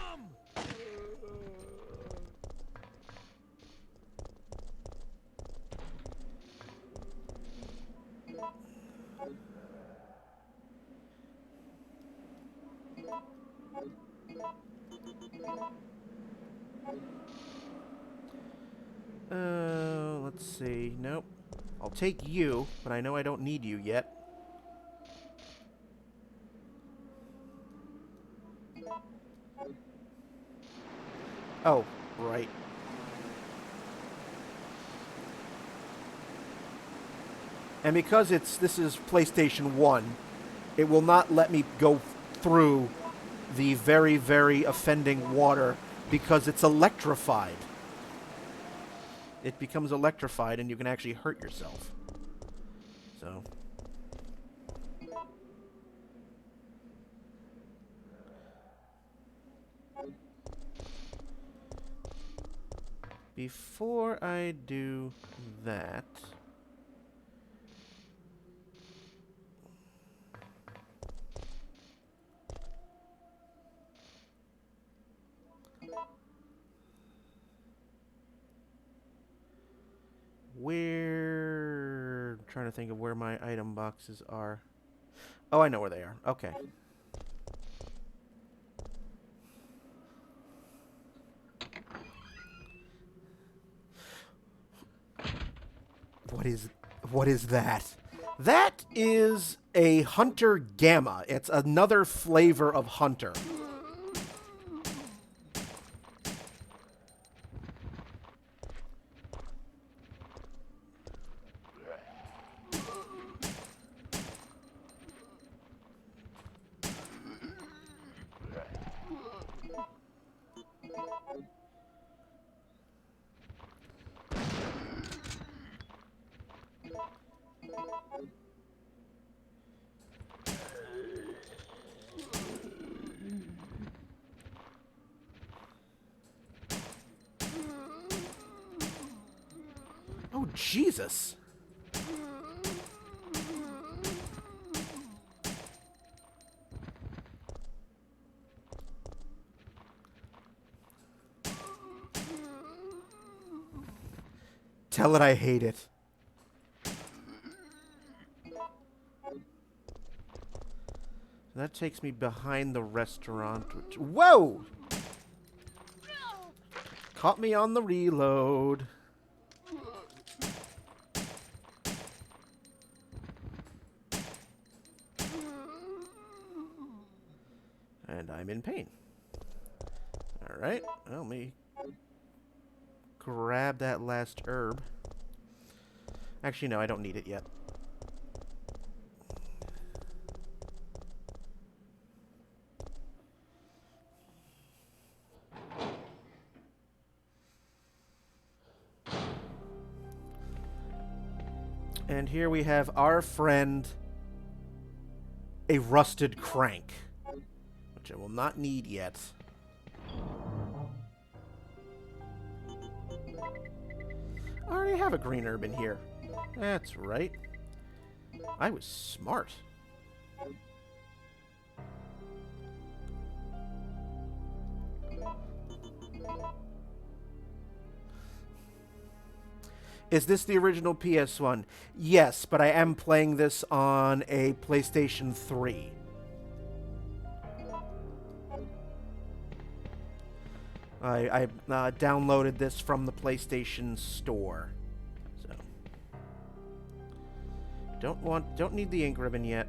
Let's see. Nope. I'll take you, but I know I don't need you yet. Oh, right. And because this is PlayStation 1, it will not let me go through the very, very offending water because it's electrified. It becomes electrified and you can actually hurt yourself. So. Before I do that, I'm trying to think of where my item boxes are. Oh, I know where they are. Okay. What is that? That is a Hunter Gamma. It's another flavor of Hunter. Oh, Jesus. Tell it I hate it. That takes me behind the restaurant. Which, whoa! Caught me on the reload. And I'm in pain. Alright, well, let me grab that last herb. Actually, no, I don't need it yet. And here we have our friend, a rusted crank, which I will not need yet. I already have a green herb in here. That's right. I was smart. Is this the original PS1? Yes, but I am playing this on a PlayStation 3. I downloaded this from the PlayStation Store. So don't need the ink ribbon yet,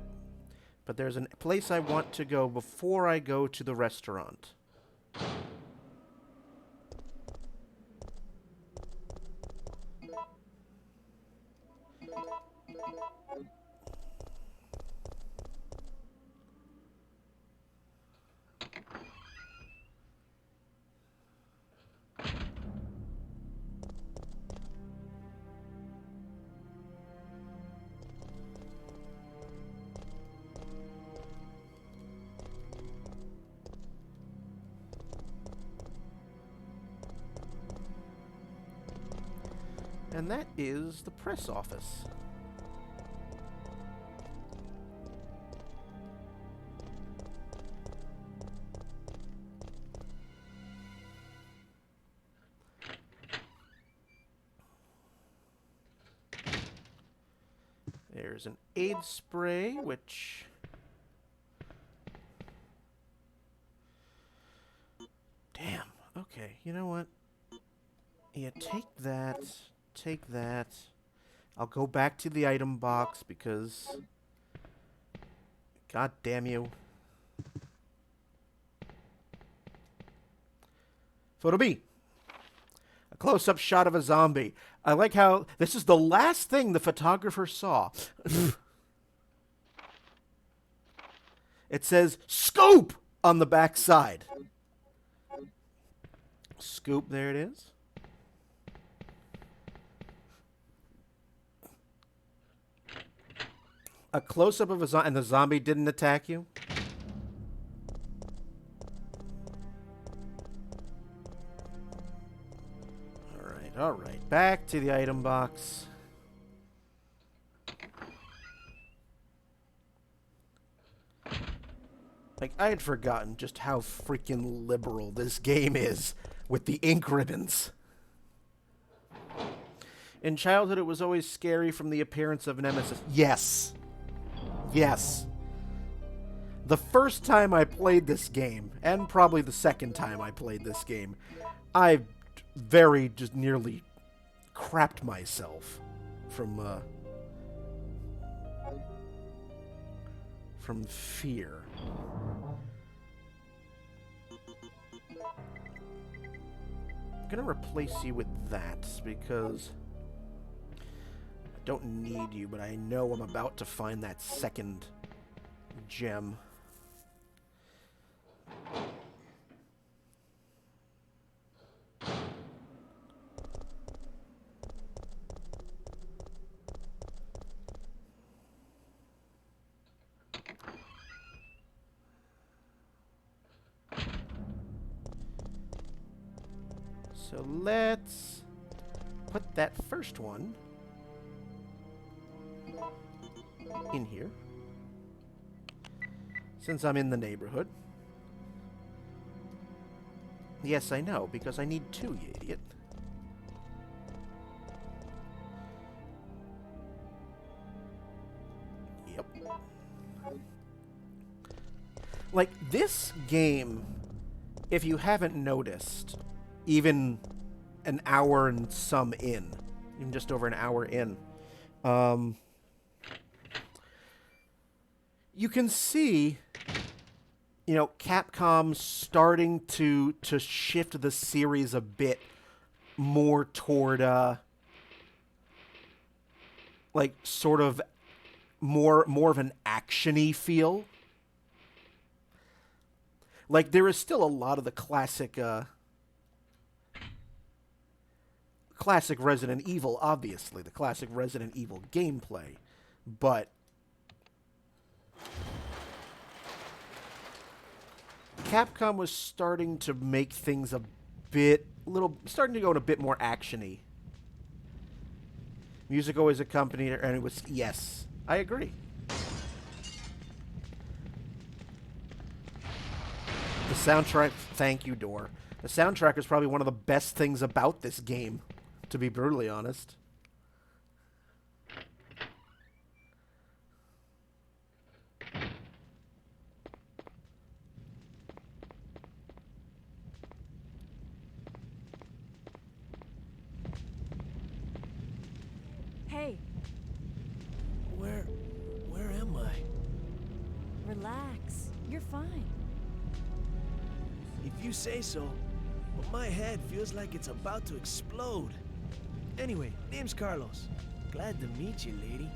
but there's a place I want to go before I go to the restaurant. And that is the press office. There's an aid spray, which... Damn. Okay, you know what? Yeah, take that. Take that. I'll go back to the item box because... God damn you. Photo B. A close-up shot of a zombie. I like how this is the last thing the photographer saw. It says, "Scoop!" on the back side. Scoop, there it is. A close-up of a zombie, and the zombie didn't attack you? Alright. Back to the item box. Like, I had forgotten just how freaking liberal this game is with the ink ribbons. In childhood, it was always scary from the appearance of Nemesis. Yes. Yes. The first time I played this game, and probably the second time I played this game, I very just nearly crapped myself from fear. I'm gonna replace you with that because I don't need you, but I know I'm about to find that second gem. So let's put that first one in here. Since I'm in the neighborhood. Yes, I know, because I need 2, you idiot. Yep. Like, this game, if you haven't noticed, even an hour and some in, even just over an hour in, you can see, you know, Capcom starting to shift the series a bit more toward, like, sort of more of an action-y feel. Like, there is still a lot of the classic Resident Evil, obviously, the classic Resident Evil gameplay, but Capcom was starting to make things starting to go in a bit more action-y. Music always accompanied it, and it was, yes, I agree. The soundtrack, thank you, Door. The soundtrack is probably one of the best things about this game, to be brutally honest. Hey, Where am I? relax. You're fine. If you say so, but my head feels like it's about to explode. Anyway, name's Carlos. Glad to meet you, lady.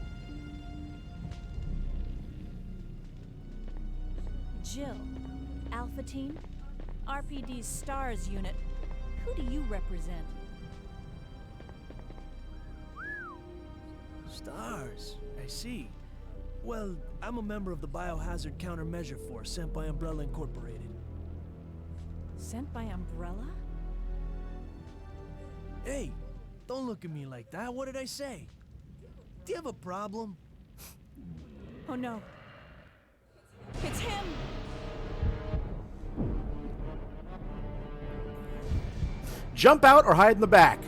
Jill, Alpha Team, RPD's STARS unit. Who do you represent? Stars, I see. Well, I'm a member of the Biohazard Countermeasure Force sent by Umbrella Incorporated. Sent by Umbrella? Hey, don't look at me like that. What did I say? Do you have a problem? Oh no. It's him! Jump out or hide in the back.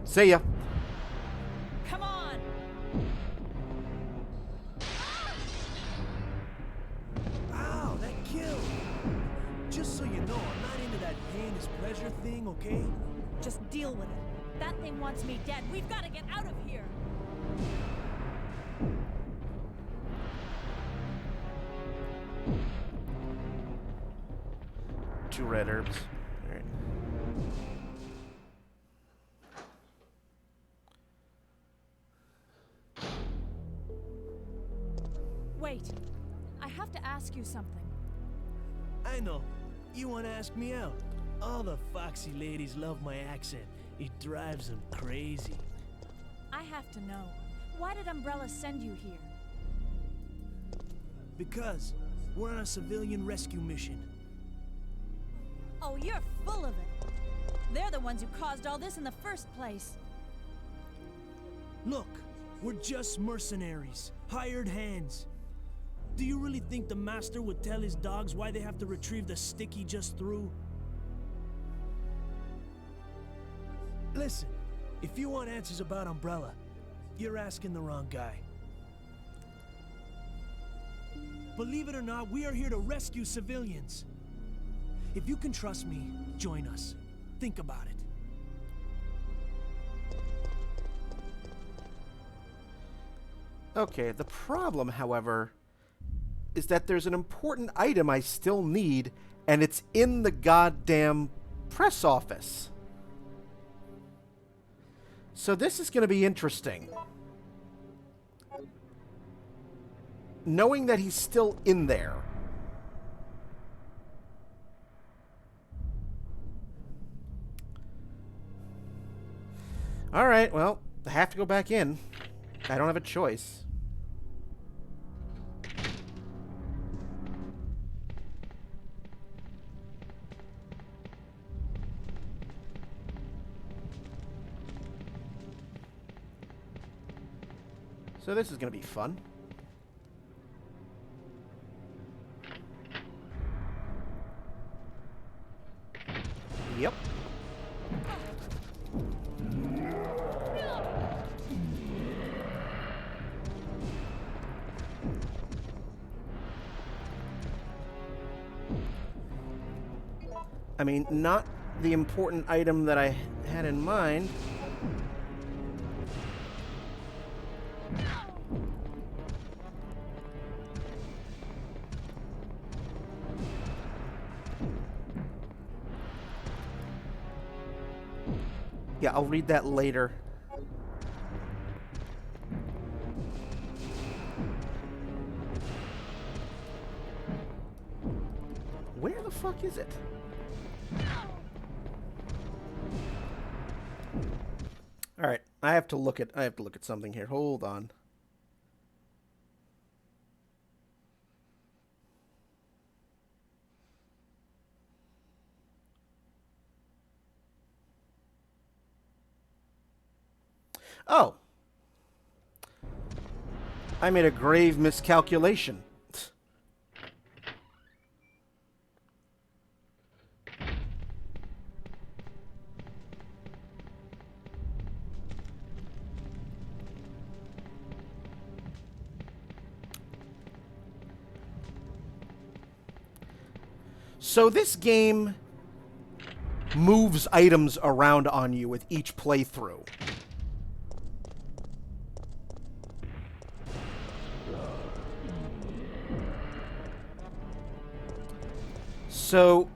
See ya. Come on! Ow, that killed. Just so you know, I'm not into that pain is pleasure thing, okay? Just deal with it. That thing wants me dead. We've got to get out of here! Two red herbs. All right. Wait. I have to ask you something. I know. You want to ask me out? All the foxy ladies love my accent. It drives them crazy. I have to know. Why did Umbrella send you here? Because we're on a civilian rescue mission. Oh, you're full of it. They're the ones who caused all this in the first place. Look, we're just mercenaries, hired hands. Do you really think the master would tell his dogs why they have to retrieve the stick he just threw? Listen, if you want answers about Umbrella, you're asking the wrong guy. Believe it or not, we are here to rescue civilians. If you can trust me, join us. Think about it. Okay, the problem, however, is that there's an important item I still need, and it's in the goddamn press office. So this is going to be interesting. Knowing that he's still in there. Alright, well, I have to go back in. I don't have a choice. So this is going to be fun. Yep. I mean, not the important item that I had in mind. Yeah, I'll read that later. Where the fuck is it? All right, I have to look at something here. Hold on. Oh. I made a grave miscalculation. So this game moves items around on you with each playthrough. So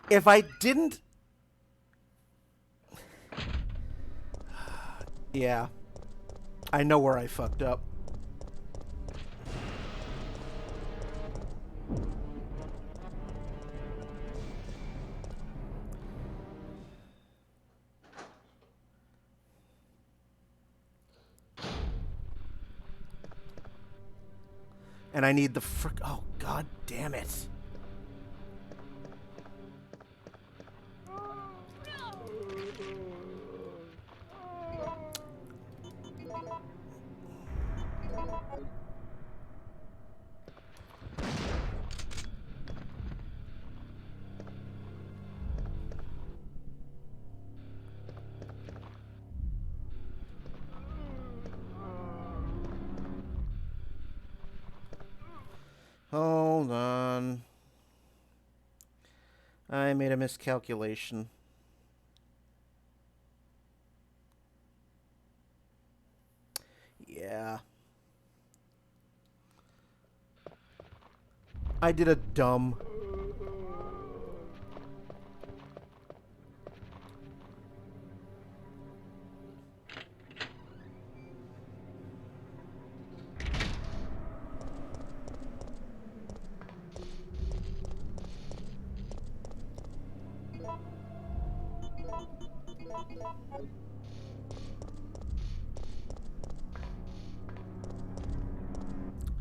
if I didn't... Yeah. I know where I fucked up. And I need the frick... Oh, god damn it. Hold on. I made a miscalculation. Yeah. I did a dumb.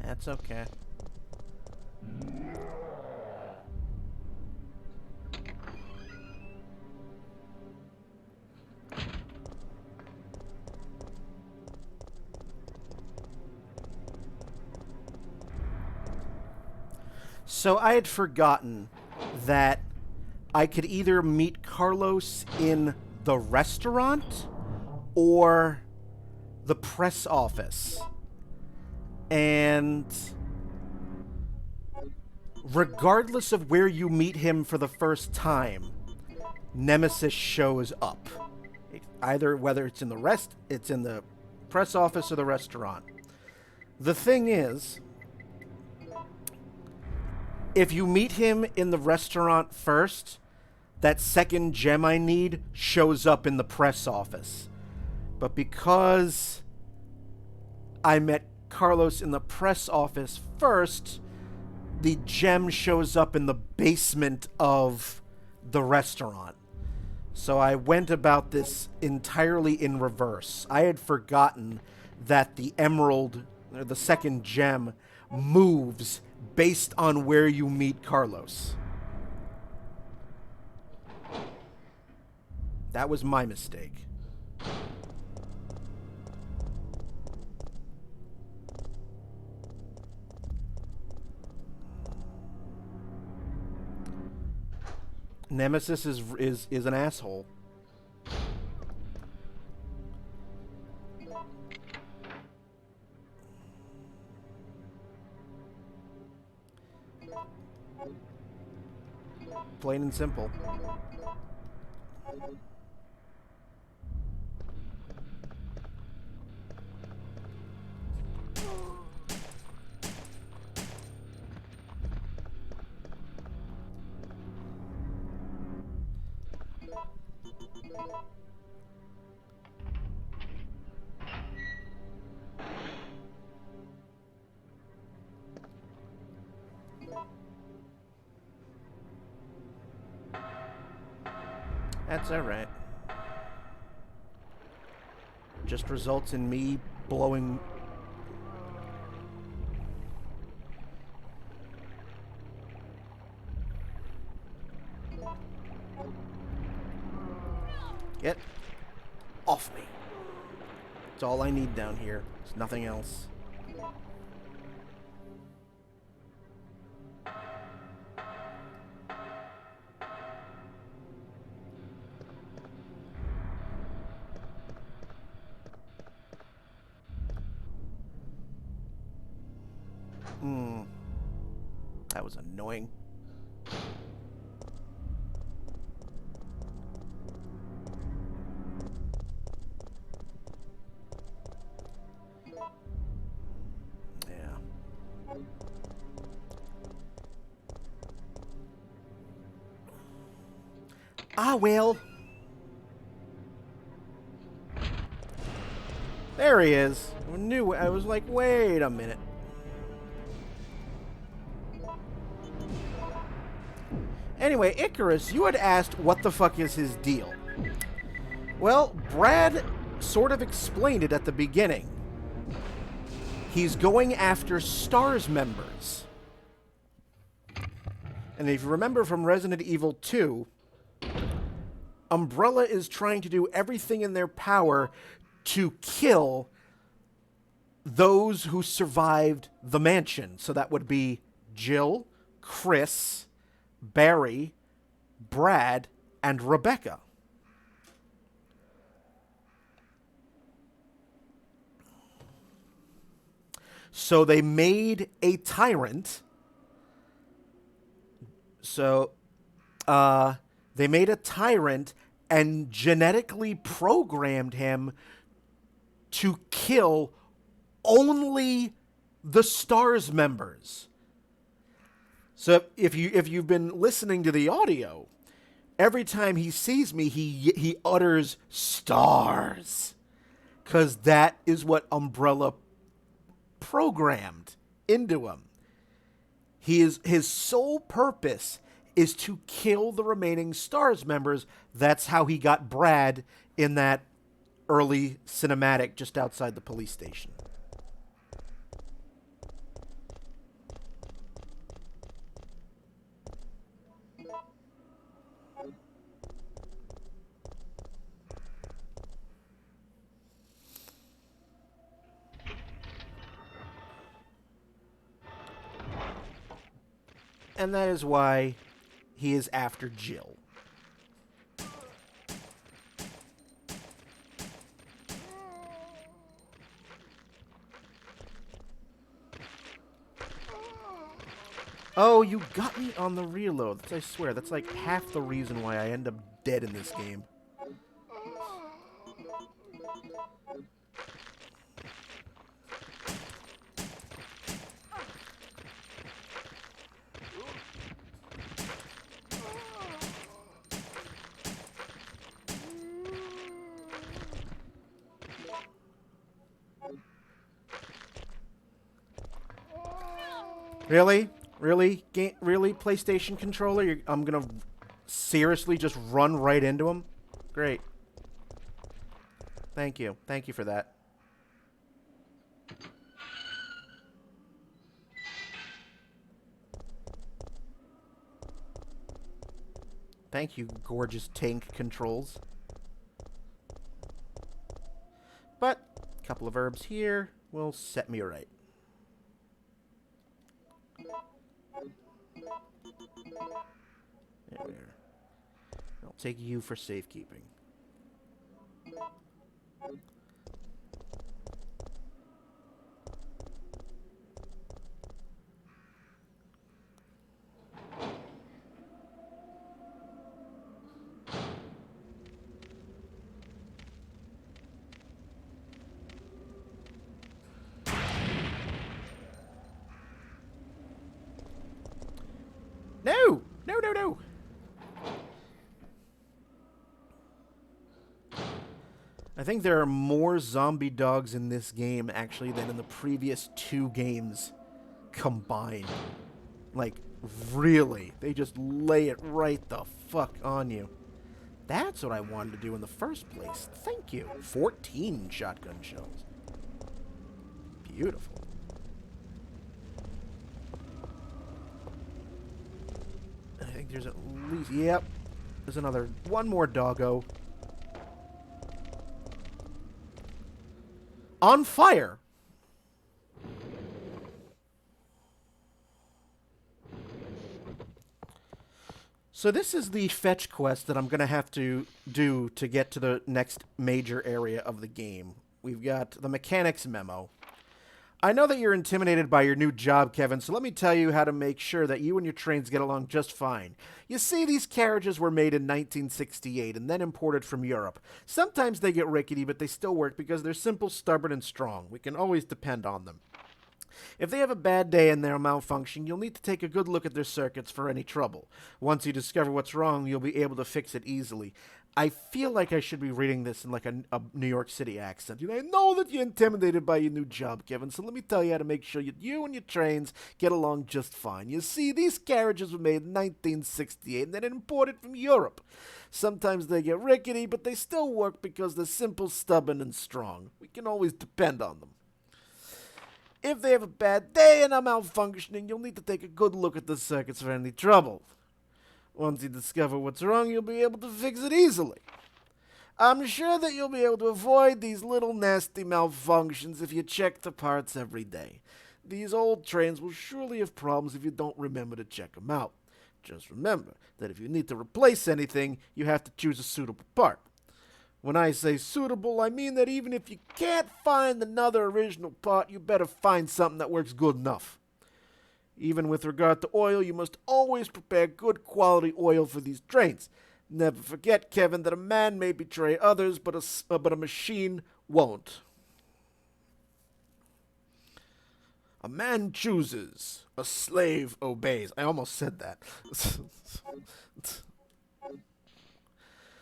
That's okay. So I had forgotten that I could either meet Carlos in the restaurant or the press office. And regardless of where you meet him for the first time, Nemesis shows up. Either whether it's in the press office or the restaurant. The thing is, if you meet him in the restaurant first, that second gem I need shows up in the press office. But because I met Carlos in the press office first, the gem shows up in the basement of the restaurant. So I went about this entirely in reverse. I had forgotten that the emerald, or the second gem, moves based on where you meet Carlos. That was my mistake. Nemesis is an asshole. Plain and simple. That's alright. Just results in me blowing... Get off me. That's all I need down here. There's nothing else. That was annoying. Yeah. Ah, well. There he is. I was like, wait a minute. Anyway, Icarus, you had asked what the fuck is his deal. Well, Brad sort of explained it at the beginning. He's going after STARS members. And if you remember from Resident Evil 2, Umbrella is trying to do everything in their power to kill those who survived the mansion. So that would be Jill, Chris, Barry, Brad, and Rebecca. So they made a tyrant. They made a tyrant and genetically programmed him to kill only the STARS members. So if you've been listening to the audio, every time he sees me, he utters STARS, because that is what Umbrella programmed into him. His sole purpose is to kill the remaining STARS members. That's how he got Brad in that early cinematic just outside the police station. And that is why he is after Jill. Oh, you got me on the reload. I swear, that's like half the reason why I end up dead in this game. Really? Really? Really, PlayStation controller? I'm gonna seriously just run right into him? Great. Thank you. Thank you for that. Thank you, gorgeous tank controls. But a couple of herbs here will set me right. There we are. I'll take you for safekeeping. No! No, no, no! I think there are more zombie dogs in this game, actually, than in the previous 2 games combined. Like, really. They just lay it right the fuck on you. That's what I wanted to do in the first place. Thank you. 14 shotgun shells. Beautiful. I think there's at least... Yep. There's another... One more doggo. On fire! So this is the fetch quest that I'm going to have to do to get to the next major area of the game. We've got the mechanics memo. I know that you're intimidated by your new job, Kevin, so let me tell you how to make sure that you and your trains get along just fine. You see, these carriages were made in 1968 and then imported from Europe. Sometimes they get rickety, but they still work because they're simple, stubborn, and strong. We can always depend on them. If they have a bad day and they're malfunctioning, you'll need to take a good look at their circuits for any trouble. Once you discover what's wrong, you'll be able to fix it easily. I feel like I should be reading this in like a New York City accent. I know that you're intimidated by your new job, Kevin, so let me tell you how to make sure you and your trains get along just fine. You see, these carriages were made in 1968 and then imported from Europe. Sometimes they get rickety, but they still work because they're simple, stubborn, and strong. We can always depend on them. If they have a bad day and are malfunctioning, you'll need to take a good look at the circuits for any trouble. Once you discover what's wrong, you'll be able to fix it easily. I'm sure that you'll be able to avoid these little nasty malfunctions if you check the parts every day. These old trains will surely have problems if you don't remember to check them out. Just remember that if you need to replace anything, you have to choose a suitable part. When I say suitable, I mean that even if you can't find another original part, you better find something that works good enough. Even with regard to oil, you must always prepare good quality oil for these trains. Never forget, Kevin, that a man may betray others, but a machine won't. A man chooses, a slave obeys. I almost said that.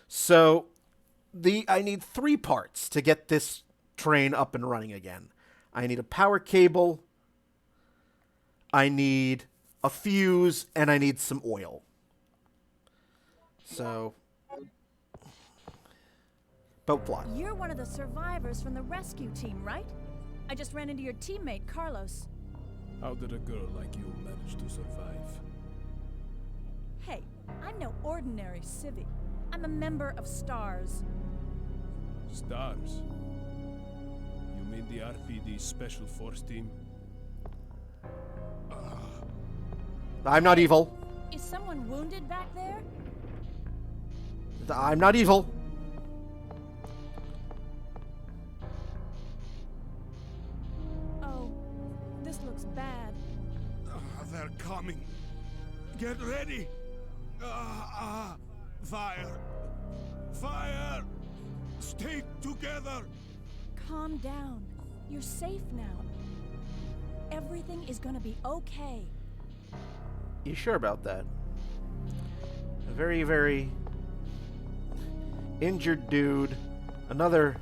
So, I need 3 parts to get this train up and running again. I need a power cable, I need a fuse, and I need some oil. So, boat plot. You're one of the survivors from the rescue team, right? I just ran into your teammate, Carlos. How did a girl like you manage to survive? Hey, I'm no ordinary civvy. I'm a member of STARS. Stars? You mean the RPD Special Force Team? I'm not evil. Is someone wounded back there? I'm not evil. Oh, this looks bad. They're coming. Get ready. Fire. Fire. Stay together. Calm down. You're safe now. Everything is gonna be okay. You sure about that? A very, very injured dude. Another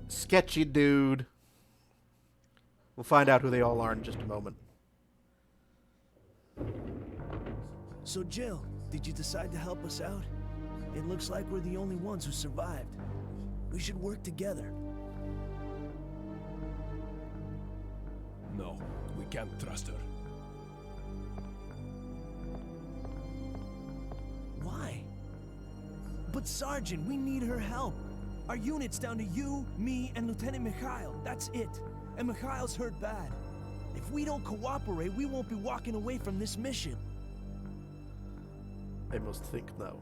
sketchy dude. We'll find out who they all are in just a moment. So, Jill, did you decide to help us out? It looks like we're the only ones who survived. We should work together. No, we can't trust her. Why? But Sergeant, we need her help. Our unit's down to you, me, and Lieutenant Mikhail. That's it. And Mikhail's hurt bad. If we don't cooperate, we won't be walking away from this mission. They must think no.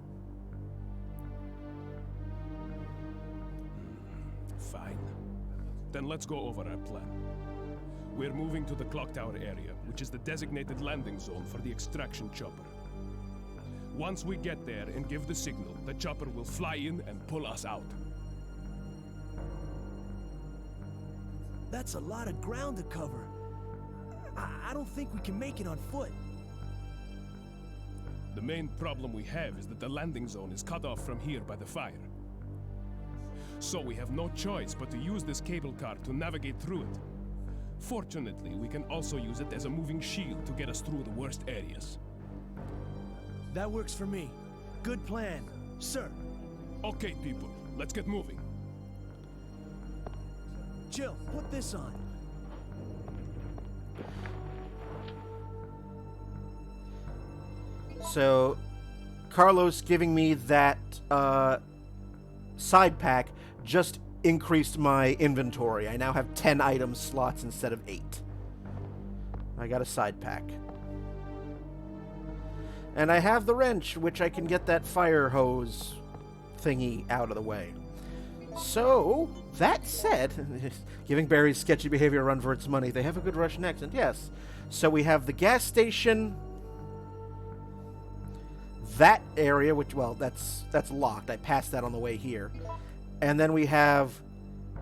Fine. Then let's go over our plan. We're moving to the clock tower area, which is the designated landing zone for the extraction chopper. Once we get there and give the signal, the chopper will fly in and pull us out. That's a lot of ground to cover. I don't think we can make it on foot. The main problem we have is that the landing zone is cut off from here by the fire. So we have no choice but to use this cable car to navigate through it. Fortunately, we can also use it as a moving shield to get us through the worst areas. That works for me. Good plan, sir. Okay, people, let's get moving. Jill, put this on. So, Carlos giving me that side pack just increased my inventory. I now have 10 item slots instead of 8. I got a side pack. And I have the wrench, which I can get that fire hose thingy out of the way. So, that said, giving Barry's sketchy behavior a run for its money, they have a good Russian accent, yes. So we have the gas station, that area, which, well, that's locked. I passed that on the way here. And then we have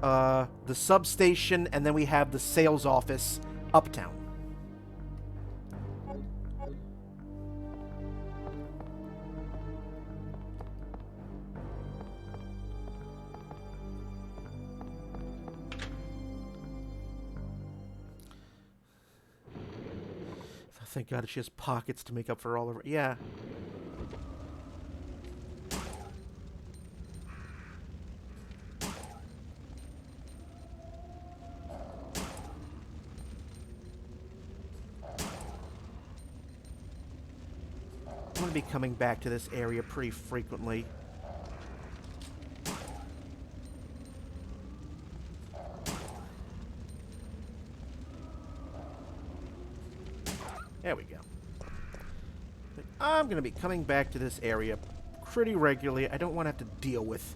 the substation, and then we have the sales office uptown. Thank God she has pockets to make up for all of her. Yeah. I'm going to be coming back to this area pretty frequently. There we go. I'm going to be coming back to this area pretty regularly. I don't want to have to deal with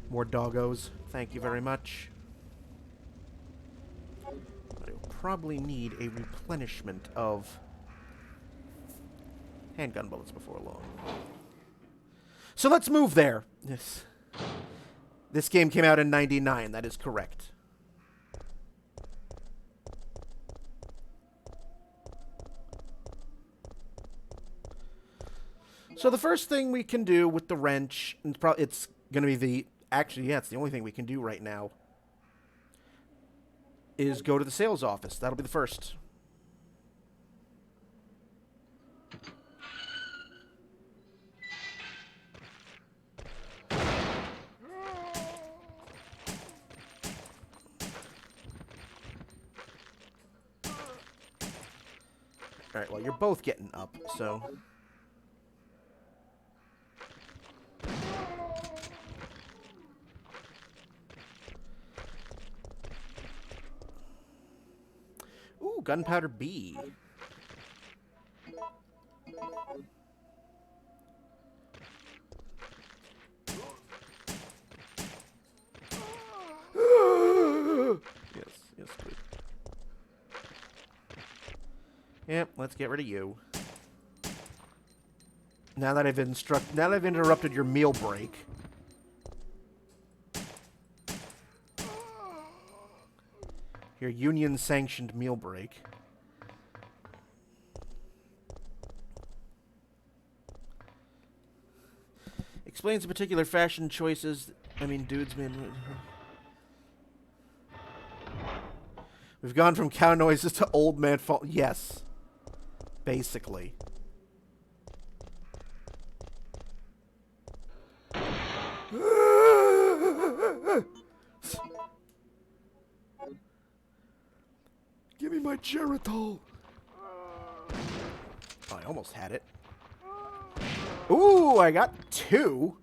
more doggos. Thank you very much. But I will probably need a replenishment of handgun bullets before long. So let's move there. This game came out in '99. That is correct. So the first thing we can do with the wrench, and it's going to be the... Actually, yeah, it's the only thing we can do right now, is go to the sales office. That'll be the first. Alright, well, you're both getting up, so... Ooh, gunpowder B. Yes, please. Yep, let's get rid of you. Now that I've interrupted your meal break. Your union-sanctioned meal break. Explains the particular fashion choices. I mean, dudes, man. We've gone from cow noises to old man fall. Yes. Basically. Give me my Geritol. Oh, I almost had it. Ooh, I got 2.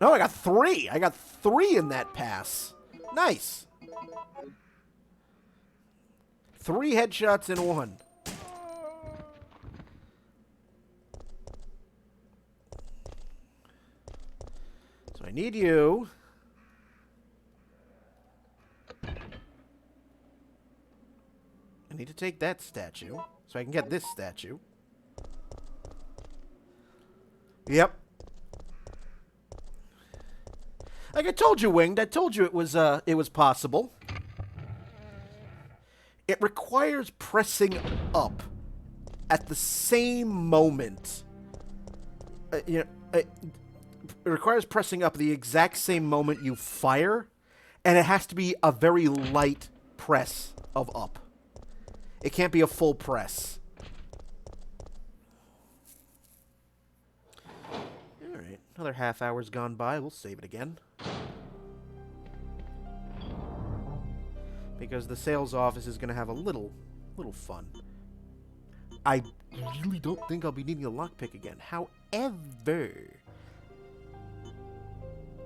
No, I got 3. I got 3 in that pass. Nice. 3 headshots in 1. So I need you. need to take that statue so I can get this statue. Yep. Like I told you, Winged. I told you it was possible. It requires pressing up at the same moment. It requires pressing up the exact same moment you fire, and it has to be a very light press of up. It can't be a full press. Alright, another half hour's gone by. We'll save it again. Because the sales office is going to have a little fun. I really don't think I'll be needing a lockpick again. However,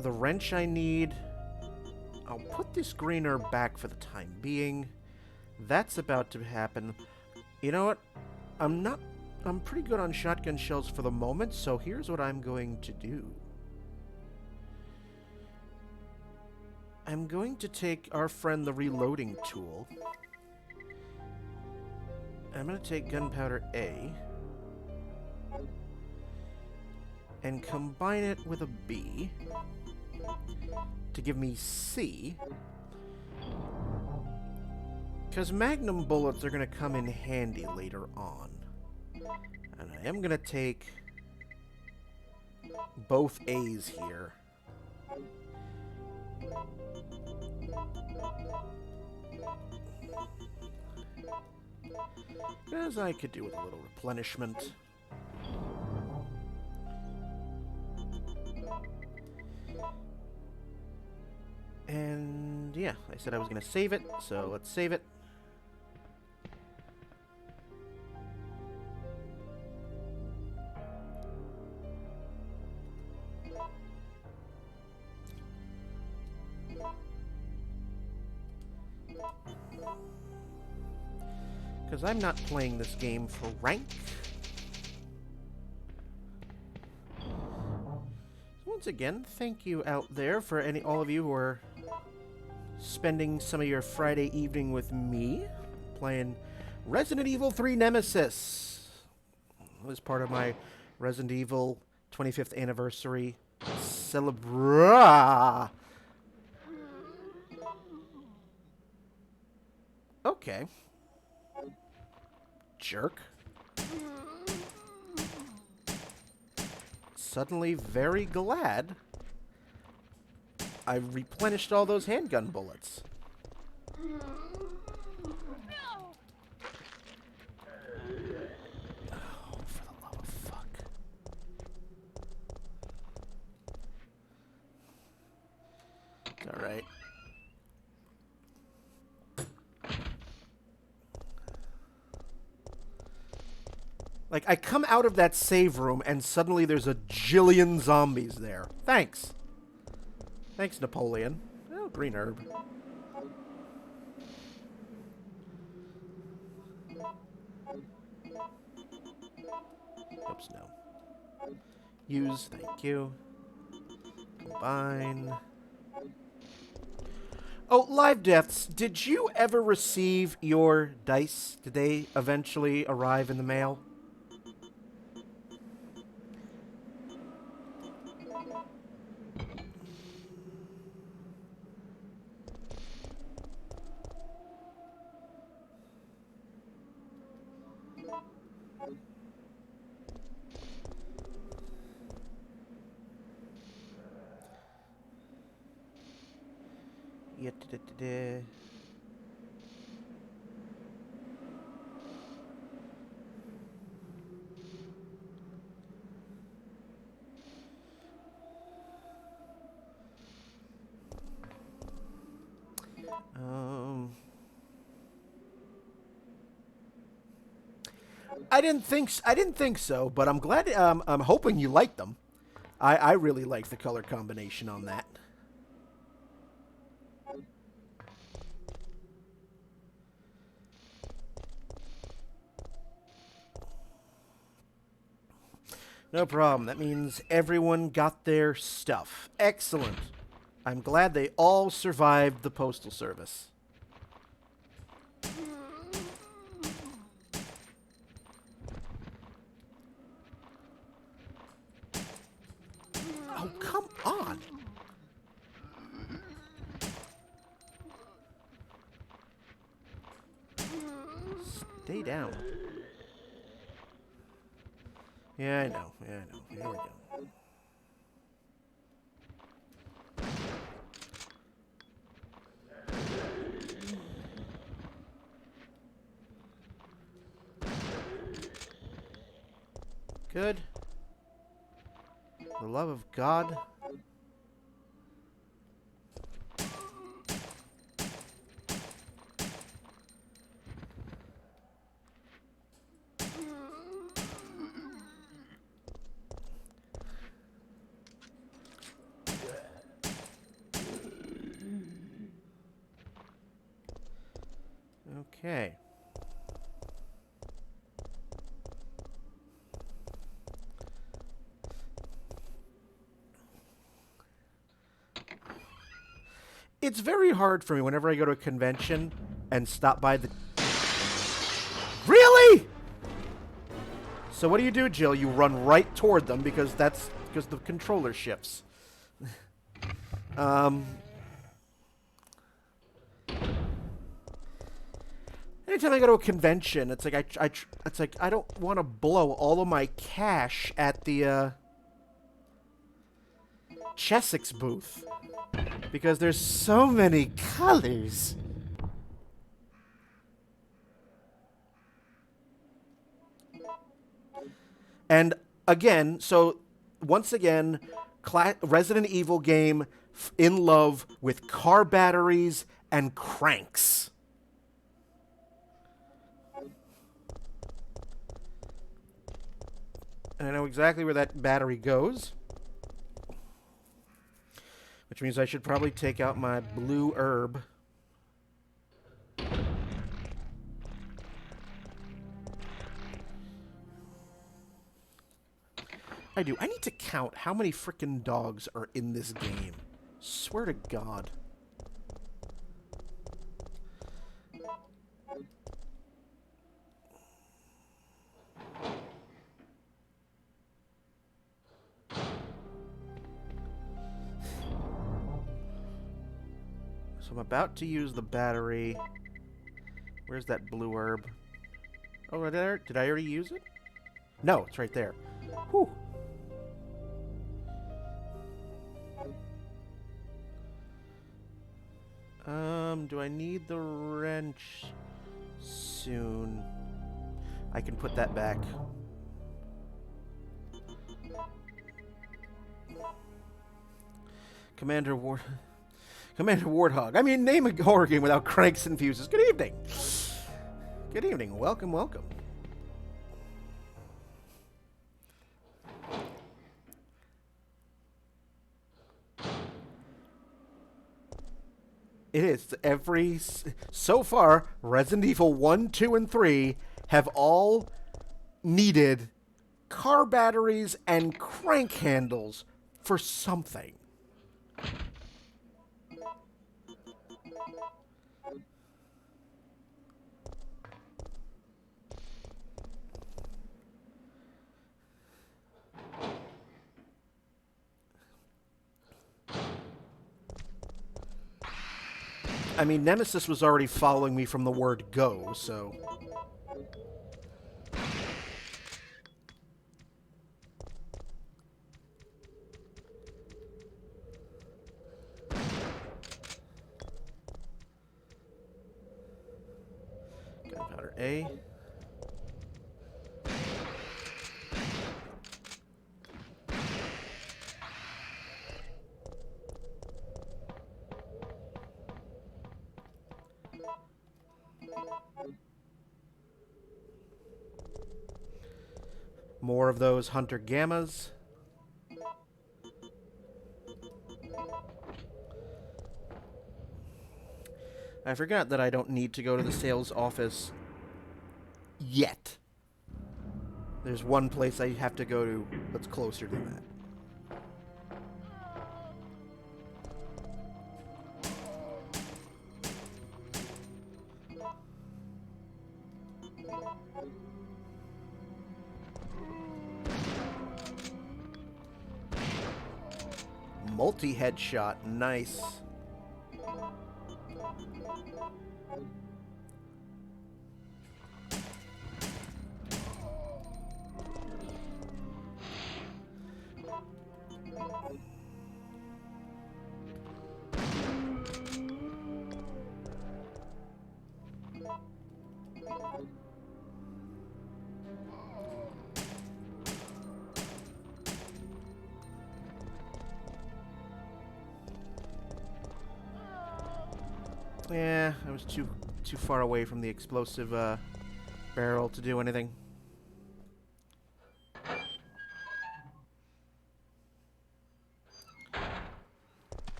the wrench I need, I'll put this green herb back for the time being. That's about to happen. You know what? I'm pretty good on shotgun shells for the moment, so here's what I'm going to do. I'm going to take our friend the reloading tool. I'm going to take gunpowder A and combine it with a B to give me C, because magnum bullets are going to come in handy later on. And I am going to take both A's here. As I could do with a little replenishment. And yeah, I said I was going to save it, so let's save it. Because I'm not playing this game for rank. Once again, thank you out there for all of you who are spending some of your Friday evening with me, playing Resident Evil 3 Nemesis. It was part of my Resident Evil 25th anniversary celebra. Okay. Jerk. Suddenly very glad I replenished all those handgun bullets. Oh, for the love of fuck. It's alright. Like, I come out of that save room, and suddenly there's a jillion zombies there. Thanks. Thanks, Napoleon. Oh, green herb. Oops, no. Use, thank you. Combine. Oh, live deaths. Did you ever receive your dice? Did they eventually arrive in the mail? I didn't think so, but I'm glad. I'm hoping you like them. I really like the color combination on that. No problem. That means everyone got their stuff. Excellent. I'm glad they all survived the Postal Service. Oh, come on. Stay down. Yeah, I know. Yeah, I know. Here we go. Good. The love of God. Okay. It's very hard for me whenever I go to a convention and stop by the... Really? So what do, Jill? You run right toward them because the controller shifts. Anytime I go to a convention, it's like I don't want to blow all of my cash at the Chessex booth because there's so many colors. And again, so once again, Resident Evil game in love with car batteries and cranks. And I know exactly where that battery goes. Which means I should probably take out my blue herb. I do. I need to count how many frickin' dogs are in this game. Swear to God. So I'm about to use the battery. Where's that blue herb? Oh, did I already use it? No, it's right there. Whew. Do I need the wrench soon? I can put that back. Commander Warthog. I mean, name a horror game without cranks and fuses. Good evening. Good evening. Welcome, welcome. It is. So far, Resident Evil 1, 2, and 3 have all needed car batteries and crank handles for something. I mean, Nemesis was already following me from the word go, so... Gunpowder A. More of those Hunter Gammas. I forgot that I don't need to go to the sales office yet. There's one place I have to go to that's closer to that. Multi-headshot. Nice. Yeah, I was too far away from the explosive barrel to do anything.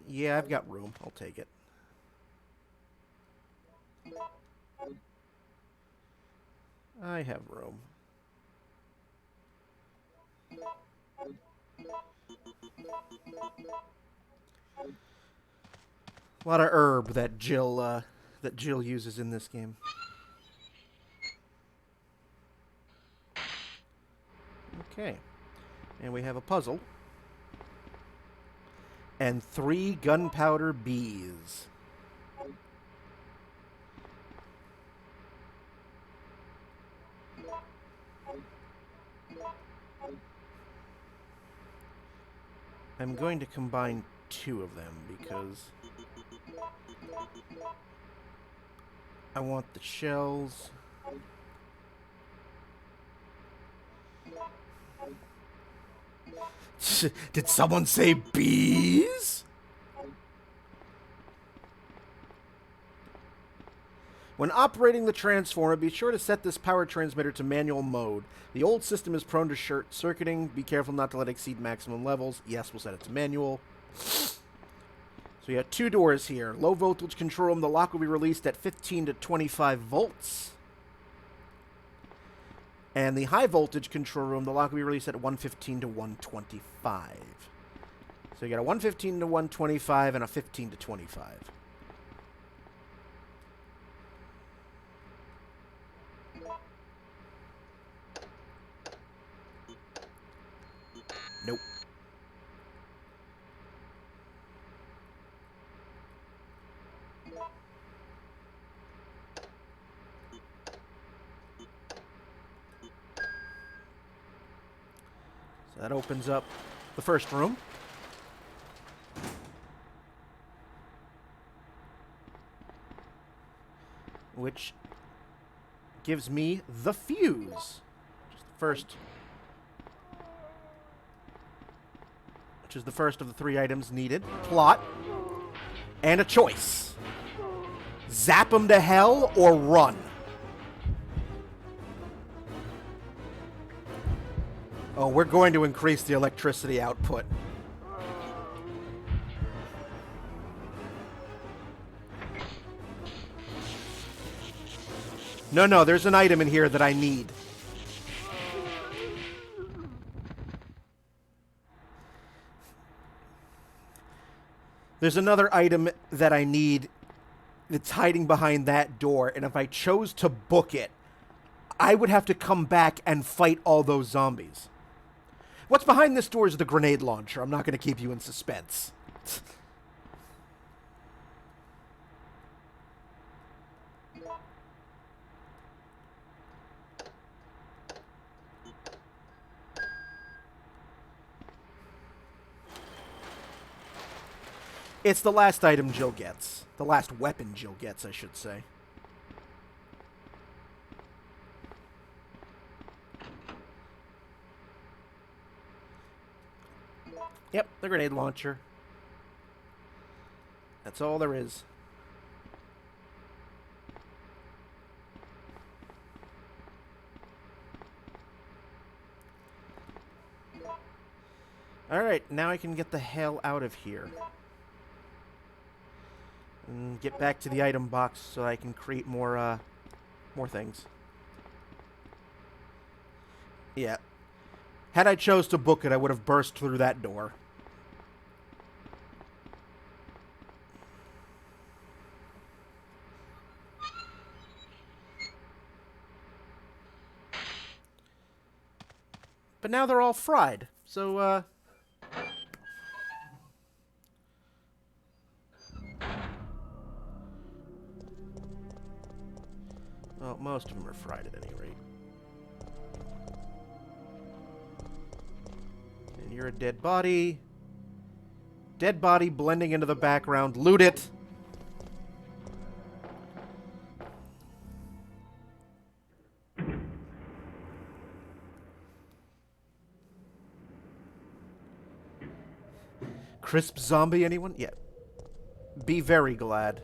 Yeah, I've got room. I'll take it. I have room. A lot of herb that Jill uses in this game. Okay, and we have a puzzle and 3 gunpowder bees. I'm going to combine 2 of them because I want the shells. Did someone say bees? When operating the transformer, be sure to set this power transmitter to manual mode. The old system is prone to short circuiting. Be careful not to let it exceed maximum levels. Yes, we'll set it to manual. So we got 2 doors here. Low voltage control room. The lock will be released at 15 to 25 volts. And the high voltage control room, the lock will be released at 115 to 125. So you got a 115 to 125 and a 15 to 25. Nope. So that opens up the first room. Which gives me the fuse. Just the first. Which is the first of the 3 items needed. Plot. And a choice. Zap them to hell or run. Oh, we're going to increase the electricity output. No, there's an item in here that I need. There's another item that I need that's hiding behind that door, and if I chose to book it, I would have to come back and fight all those zombies. What's behind this door is the grenade launcher. I'm not going to keep you in suspense. It's the last item Jill gets. The last weapon Jill gets, I should say. Yep, the grenade launcher. That's all there is. Alright, now I can get the hell out of here. And get back to the item box so I can create more things. Yeah. Had I chose to book it, I would have burst through that door. But now they're all fried. So, well, most of them are fried at any rate. And you're a dead body. Dead body blending into the background. Loot it! Crisp zombie, anyone? Yeah. Be very glad.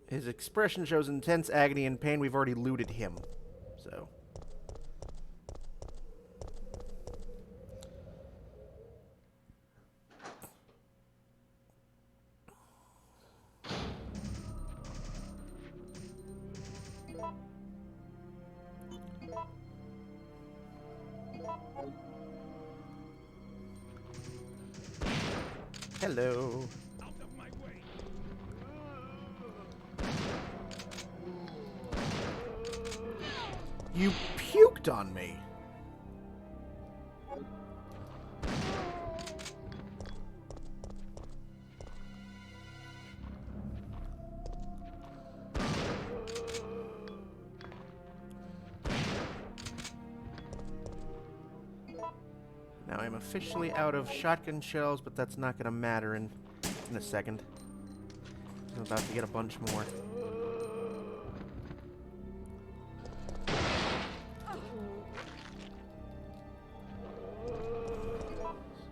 His expression shows intense agony and pain. We've already looted him. So. Hello. Out of my way. You puked on me. Now I'm officially out of shotgun shells, but that's not going to matter in a second. I'm about to get a bunch more.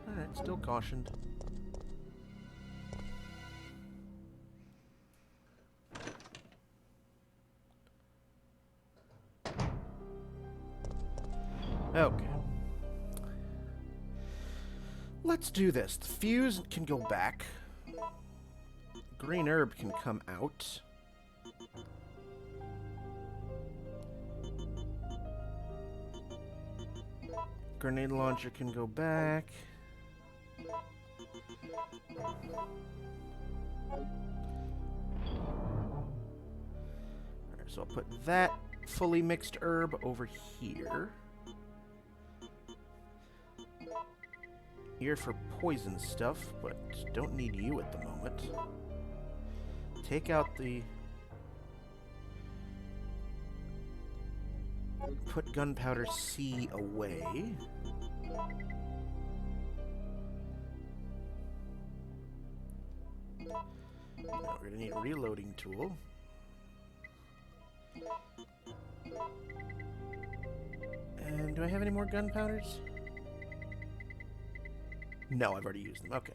Alright, still cautioned. Okay. Let's do this. The fuse can go back. Green herb can come out. Grenade launcher can go back. Alright, so I'll put that fully mixed herb over here. Here for poison stuff, but don't need you at the moment. Take out the... Put gunpowder C away. Now we're gonna need a reloading tool. And do I have any more gunpowders? No, I've already used them. Okay.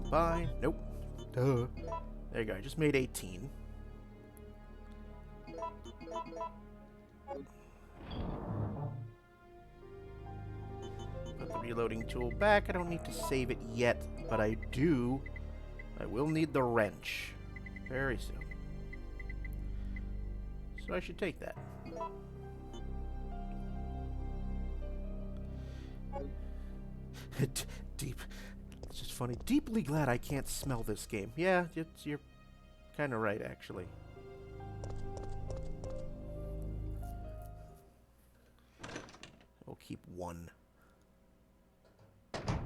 Combine. Nope. Duh. There you go. I just made 18. Put the reloading tool back. I don't need to save it yet, but I do. I will need the wrench very soon. So I should take that. Deep. It's just funny. Deeply glad I can't smell this game. Yeah, you're kind of right, actually. We'll keep one. Because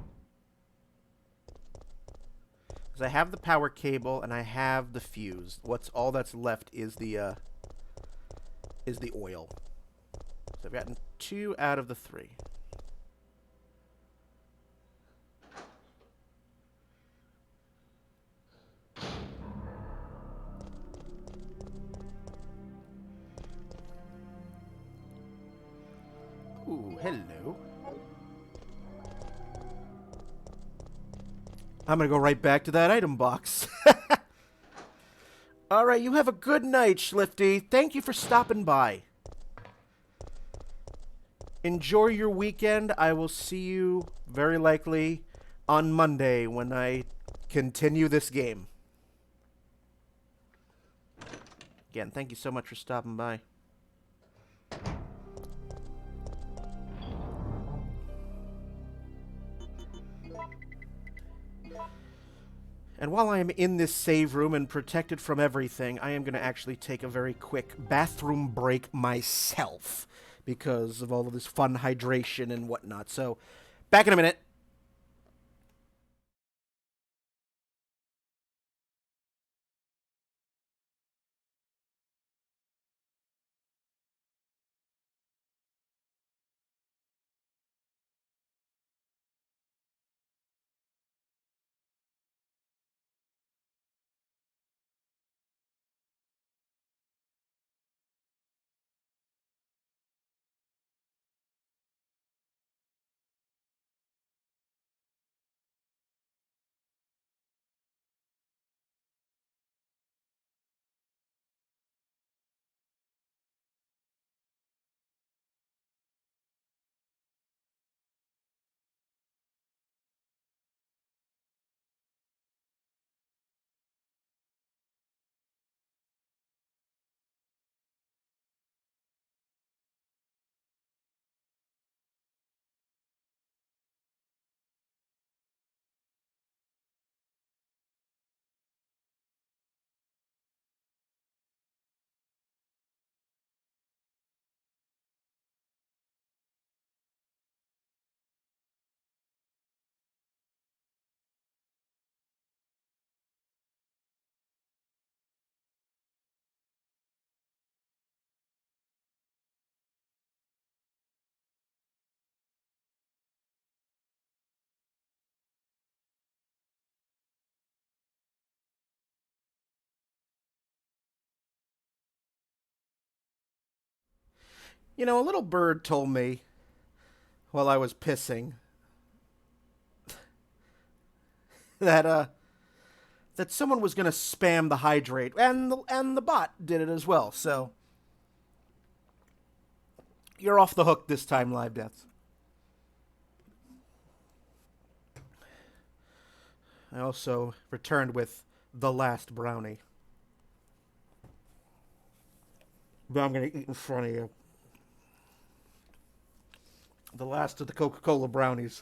I have the power cable and I have the fuse. All that's left is the oil. So I've gotten 2 out of the 3. Ooh, hello. I'm gonna go right back to that item box. Alright, you have a good night, Schlifty. Thank you for stopping by. Enjoy your weekend. I will see you, very likely, on Monday when I continue this game. Again, thank you so much for stopping by. And while I am in this save room and protected from everything, I am going to actually take a very quick bathroom break myself because of all of this fun hydration and whatnot. So, back in a minute. You know, a little bird told me while I was pissing that that someone was going to spam the hydrate, and the bot did it as well. So you're off the hook this time, Live Deaths. I also returned with the last brownie. But I'm going to eat in front of you. The last of the Coca-Cola brownies.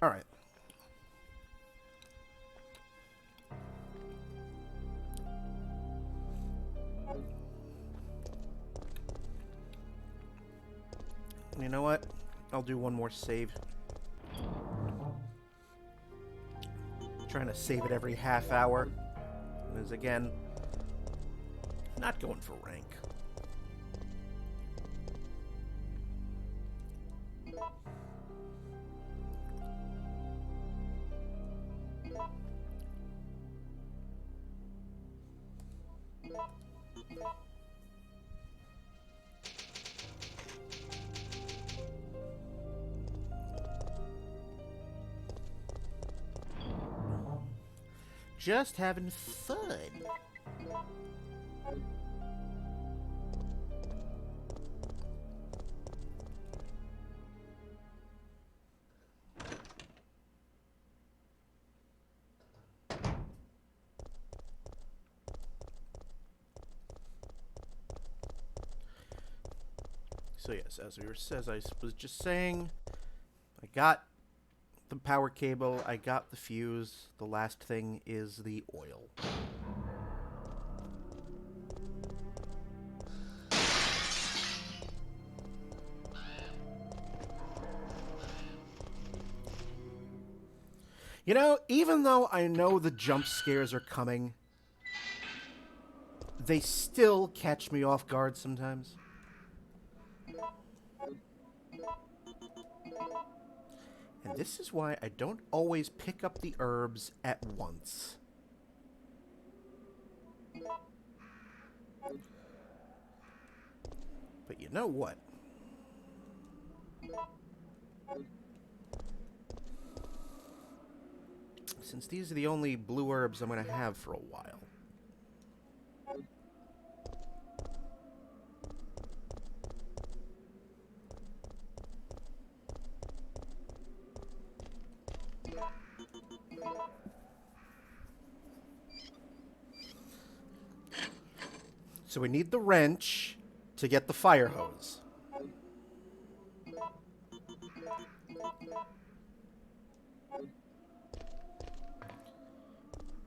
All right. You know what? I'll do one more save. Trying to save it every half hour. Because again, not going for rank. Just having fun. So yes, as I was just saying, I got the power cable, I got the fuse. The last thing is the oil. You know, even though I know the jump scares are coming, they still catch me off guard sometimes. And this is why I don't always pick up the herbs at once. But you know what? Since these are the only blue herbs I'm going to have for a while. So we need the wrench to get the fire hose.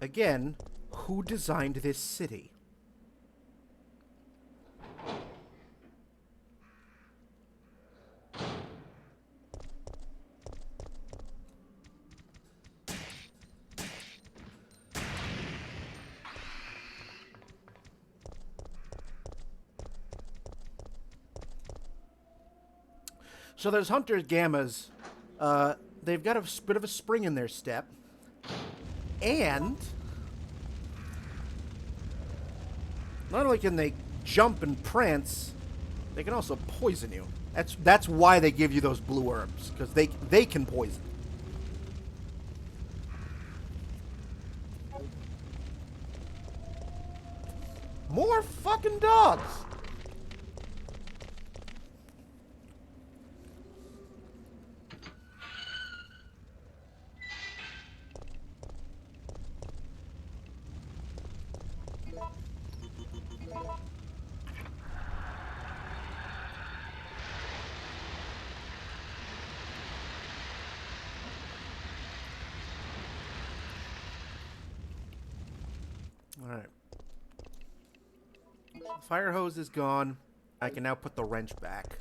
Again, who designed this city? So those Hunter Gammas, they've got a bit of a spring in their step. And not only can they jump and prance, they can also poison you. That's why they give you those blue herbs, because they can poison. More fucking dogs. Alright. Fire hose is gone. I can now put the wrench back.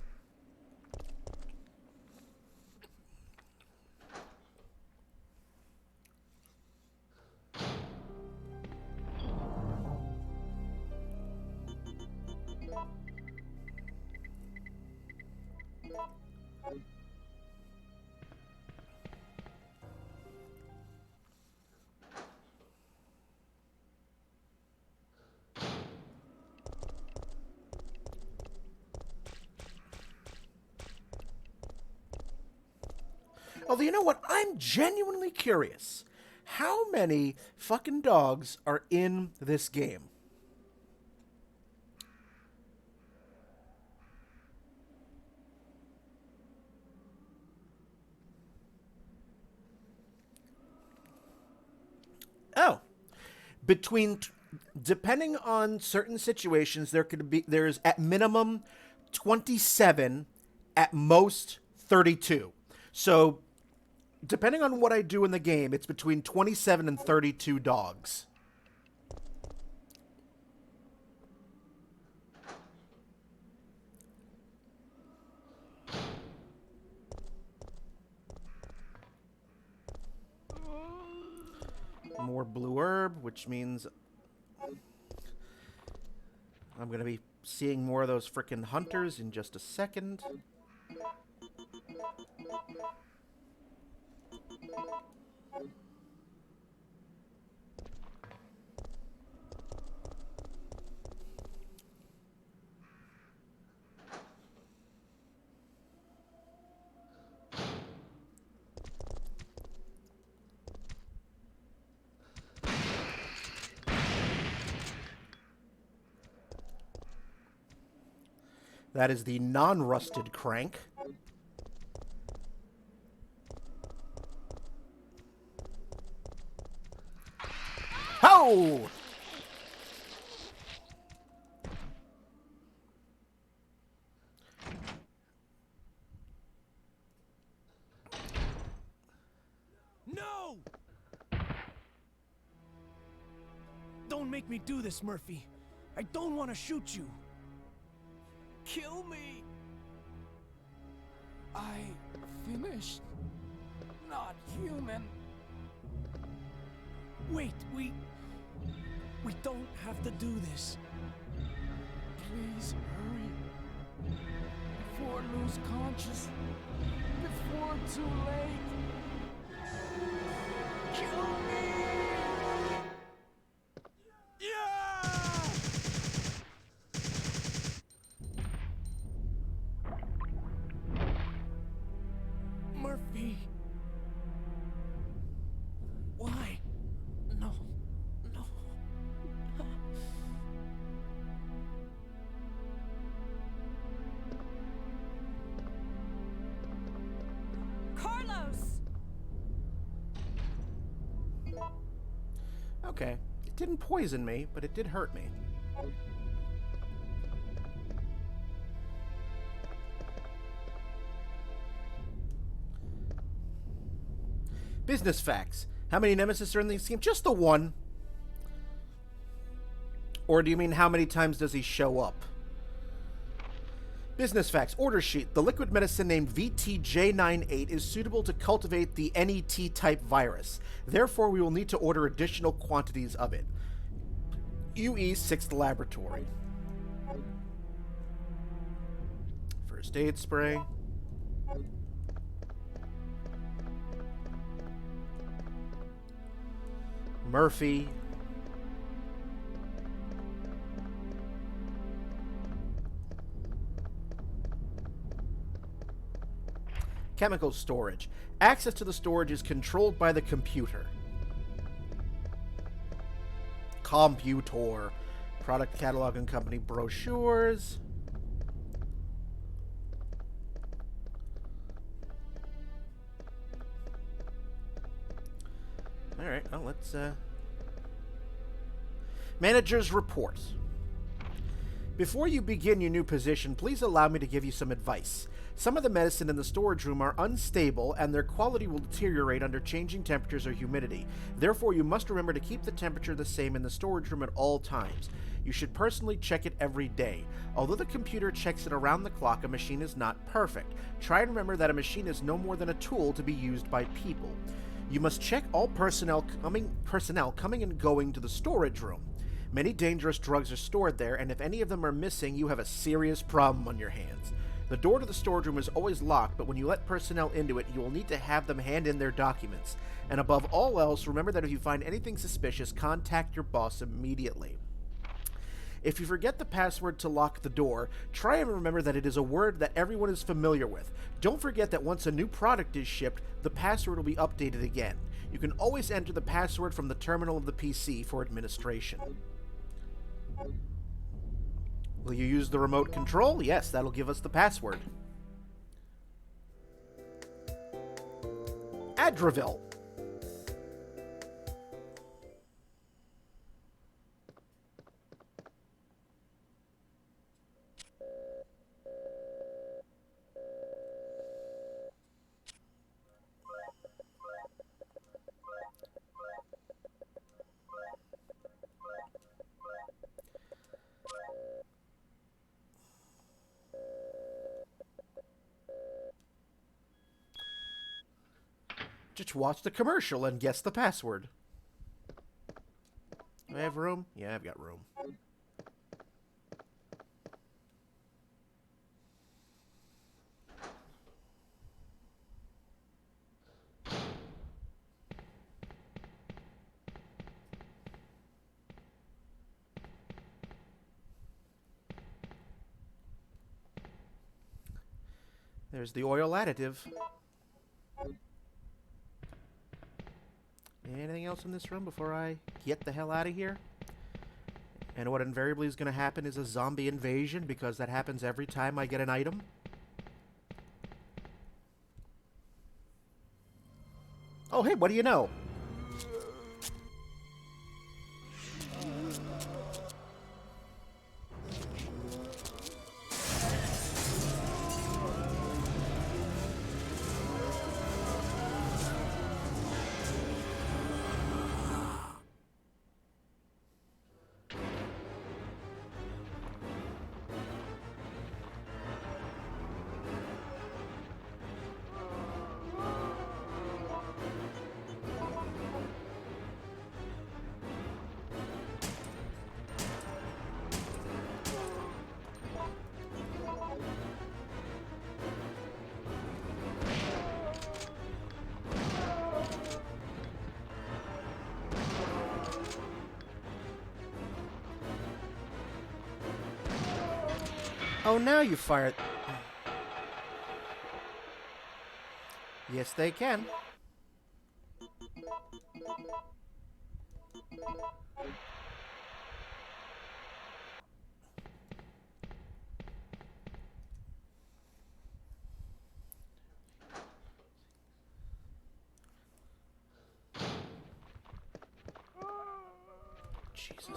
Although, you know what? I'm genuinely curious. How many fucking dogs are in this game? Oh. Depending on certain situations, there's at minimum 27, at most 32. So, depending on what I do in the game, it's between 27 and 32 dogs. More blue herb, which means I'm going to be seeing more of those frickin' hunters in just a second. That is the non-rusted crank. Ho! No! Don't make me do this, Murphy. I don't want to shoot you. Kill me. I finished. Not human. Wait, we don't have to do this. Please hurry. Before I lose conscious. Before too late. Kill me! Murphy. Why? No. No. Carlos! Okay. It didn't poison me, but it did hurt me. Business facts. How many Nemesis are in this game? Just the one. Or do you mean how many times does he show up? Business facts. Order sheet. The liquid medicine named VTJ98 is suitable to cultivate the NET-type virus. Therefore, we will need to order additional quantities of it. UE 6th Laboratory. First aid spray. Murphy. Chemical storage. Access to the storage is controlled by the computer. Computer. Product catalog and company brochures. Alright, well, let's, Manager's report. Before you begin your new position, please allow me to give you some advice. Some of the medicine in the storage room are unstable, and their quality will deteriorate under changing temperatures or humidity. Therefore, you must remember to keep the temperature the same in the storage room at all times. You should personally check it every day. Although the computer checks it around the clock, a machine is not perfect. Try and remember that a machine is no more than a tool to be used by people. You must check all personnel coming and going to the storage room. Many dangerous drugs are stored there, and if any of them are missing, you have a serious problem on your hands. The door to the storage room is always locked, but when you let personnel into it, you will need to have them hand in their documents. And above all else, remember that if you find anything suspicious, contact your boss immediately. If you forget the password to lock the door, try and remember that it is a word that everyone is familiar with. Don't forget that once a new product is shipped, the password will be updated again. You can always enter the password from the terminal of the PC for administration. Will you use the remote control? Yes, that'll give us the password. Adraville. Just watch the commercial and guess the password. Do I have room? Yeah, I've got room. There's the oil additive. Anything else in this room before I get the hell out of here? And what invariably is going to happen is a zombie invasion, because that happens every time I get an item. Oh, hey, what do you know? Oh, now you fire it. Yes, they can. Jesus.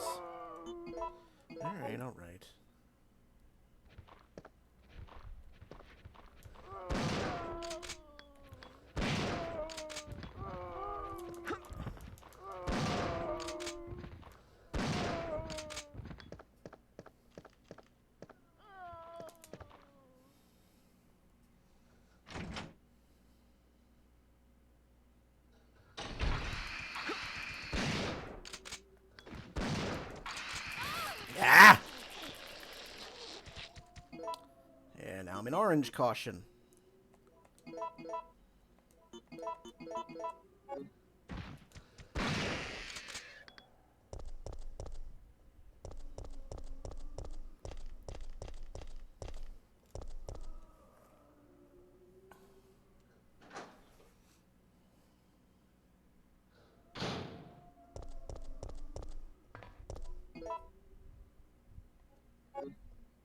All right, all right. an orange caution.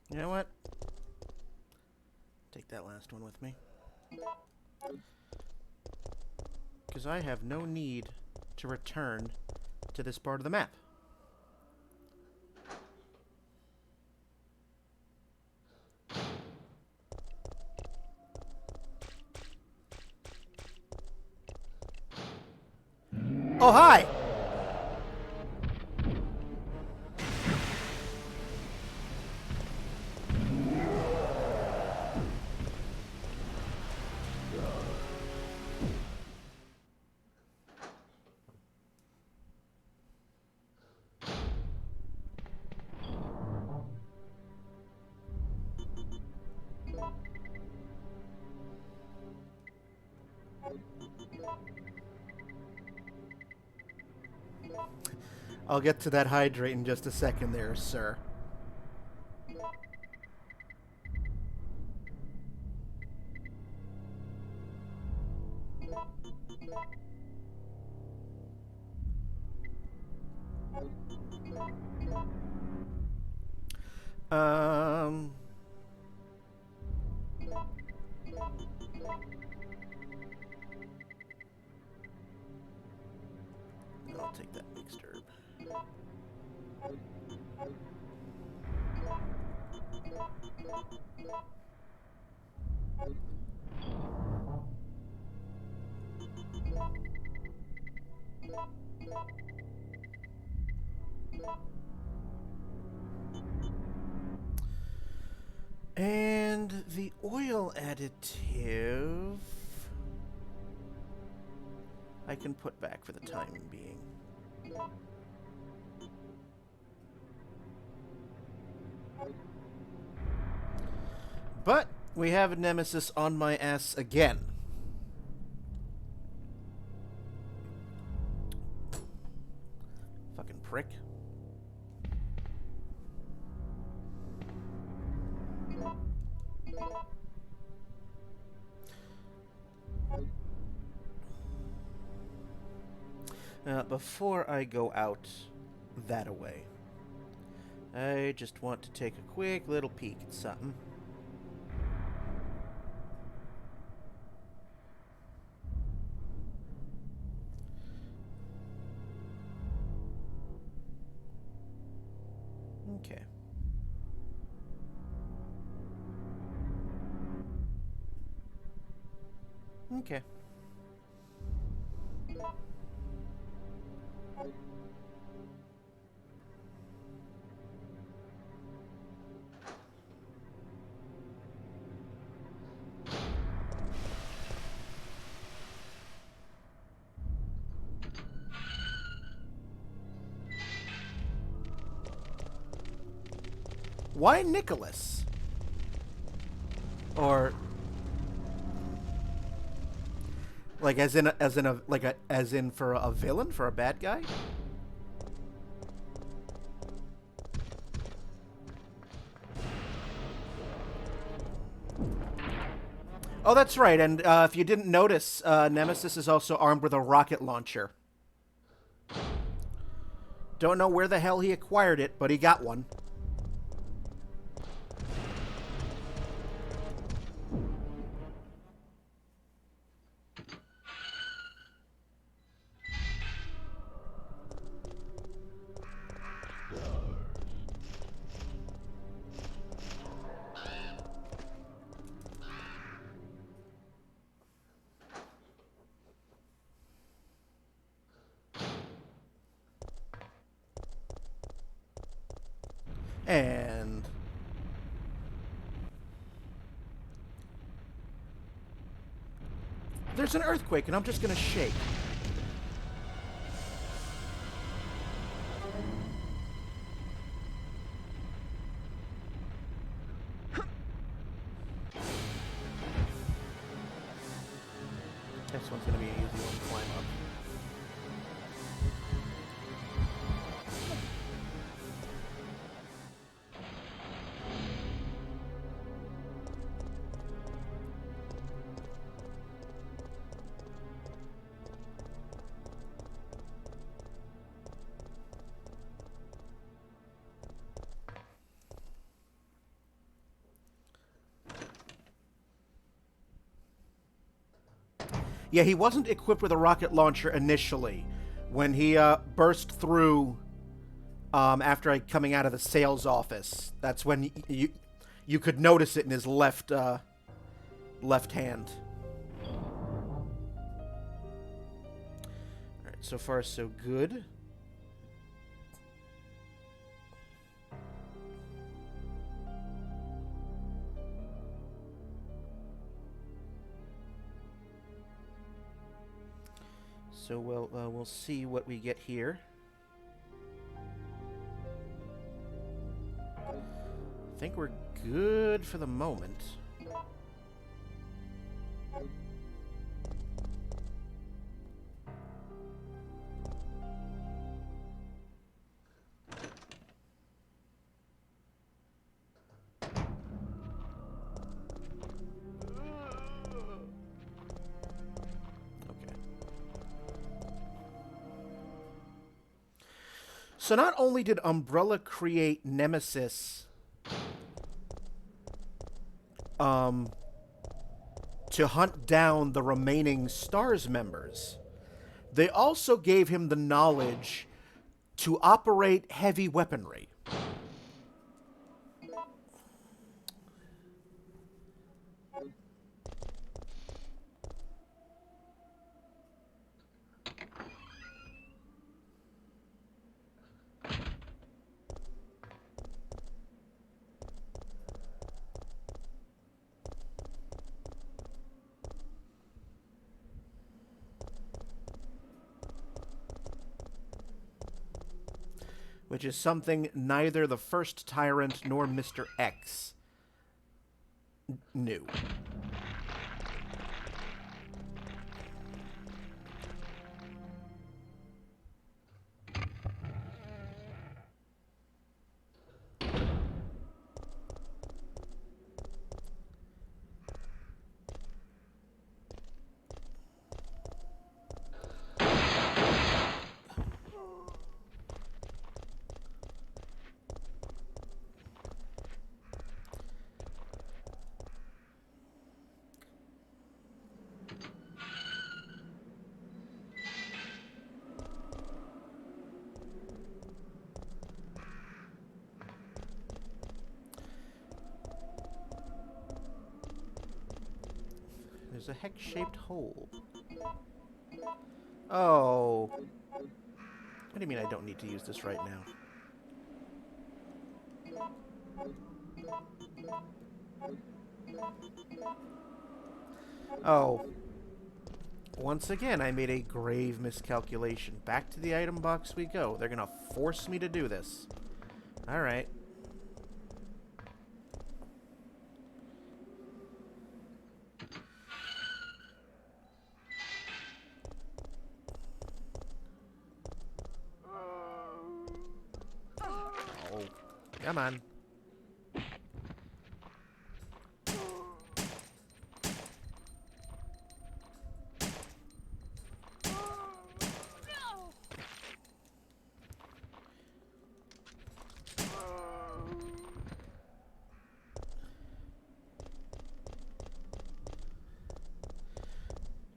You know what? Take that last one with me. Because I have no need to return to this part of the map. Oh, hi! I'll get to that hydrate in just a second there, sir. I'll take that mixed herb. And the oil additive I can put back for the time being. But we have a Nemesis on my ass again. Fucking prick. Before I go out that away, I just want to take a quick little peek at something. Okay. Okay. Why Nicholas? Or like as in for a villain, for a bad guy? Oh, that's right. And if you didn't notice, Nemesis is also armed with a rocket launcher. Don't know where the hell he acquired it, but he got one. And there's an earthquake, and I'm just gonna shake. This one's going to be an easy one to climb up. Yeah, he wasn't equipped with a rocket launcher initially. When he burst through after coming out of the sales office, that's when you could notice it in his left hand. All right, so far so good. So we'll see what we get here. I think we're good for the moment. So not only did Umbrella create Nemesis to hunt down the remaining STARS members, they also gave him the knowledge to operate heavy weaponry. Which is something neither the first Tyrant nor Mr. X knew. There's a hex-shaped hole. Oh. What do you mean I don't need to use this right now? Oh. Once again, I made a grave miscalculation. Back to the item box we go. They're gonna force me to do this. Alright. Come on.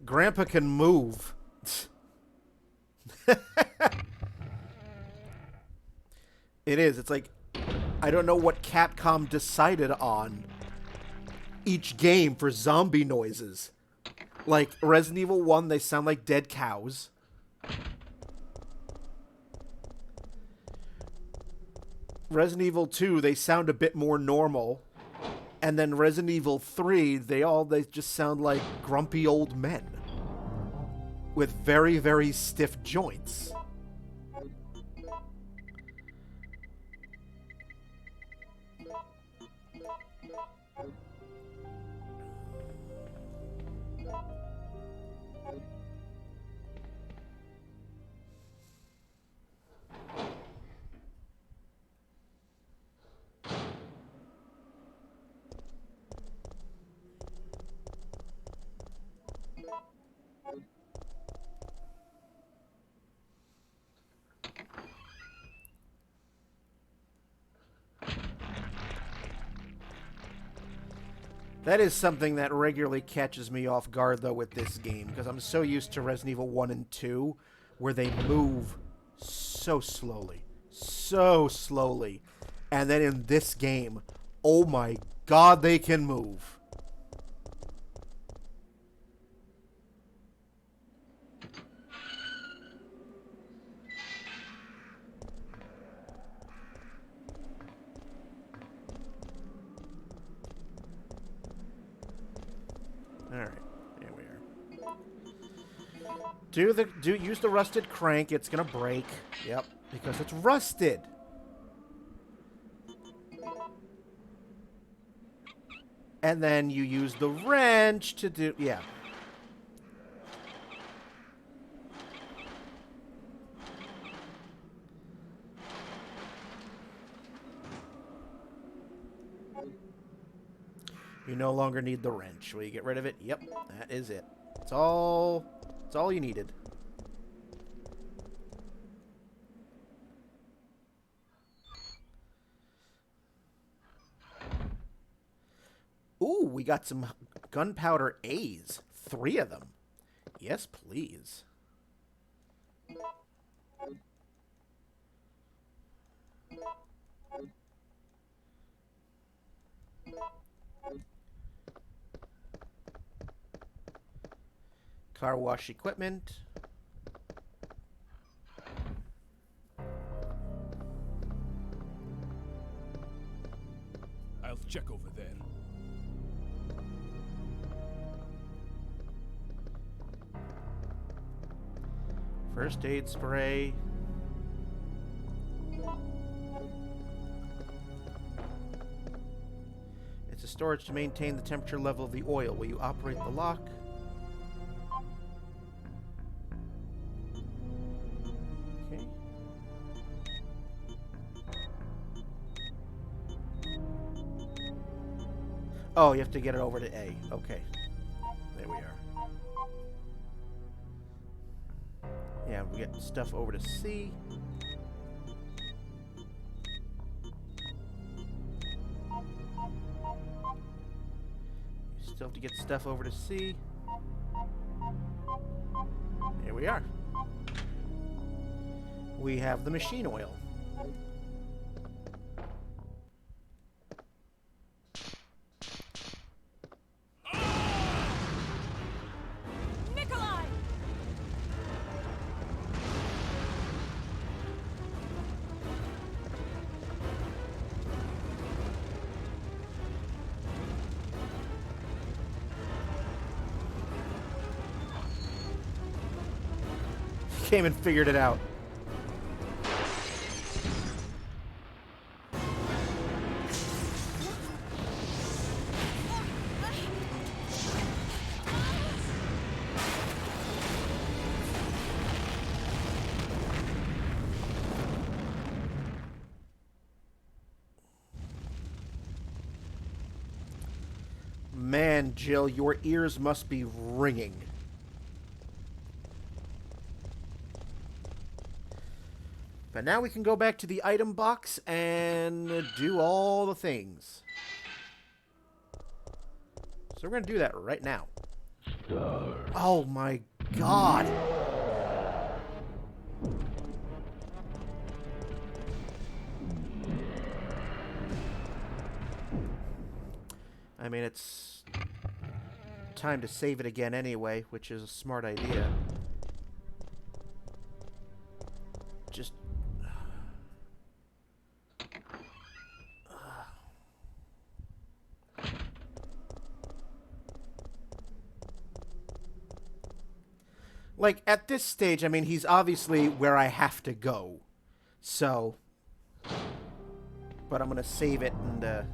Grandpa can move. It is. It's like, I don't know what Capcom decided on each game for zombie noises. Like, Resident Evil 1, they sound like dead cows. Resident Evil 2, they sound a bit more normal. And then Resident Evil 3, they just sound like grumpy old men. With very, very stiff joints. That is something that regularly catches me off guard, though, with this game, because I'm so used to Resident Evil 1 and 2, where they move so slowly. So slowly. And then in this game, oh my god, they can move. Alright, here we are. Use the rusted crank, it's gonna break. Yep, because it's rusted. And then you use the wrench to do, yeah. You no longer need the wrench. Will you get rid of it? Yep, that is it. It's all you needed. Ooh, we got some gunpowder A's. 3 of them. Yes, please. Car wash equipment. I'll check over there. First aid spray. It's a storage to maintain the temperature level of the oil. Will you operate the lock? Okay. Oh, you have to get it over to A. Okay. There we are. Yeah, we get stuff over to C. You still have to get stuff over to C. Here we are. We have the machine oil. Came and figured it out. Man, Jill, your ears must be ringing. But now we can go back to the item box and do all the things. So we're going to do that right now. Oh my god. I mean, it's time to save it again anyway, which is a smart idea. Just... like, at this stage, I mean, he's obviously where I have to go. So... but I'm going to save it and,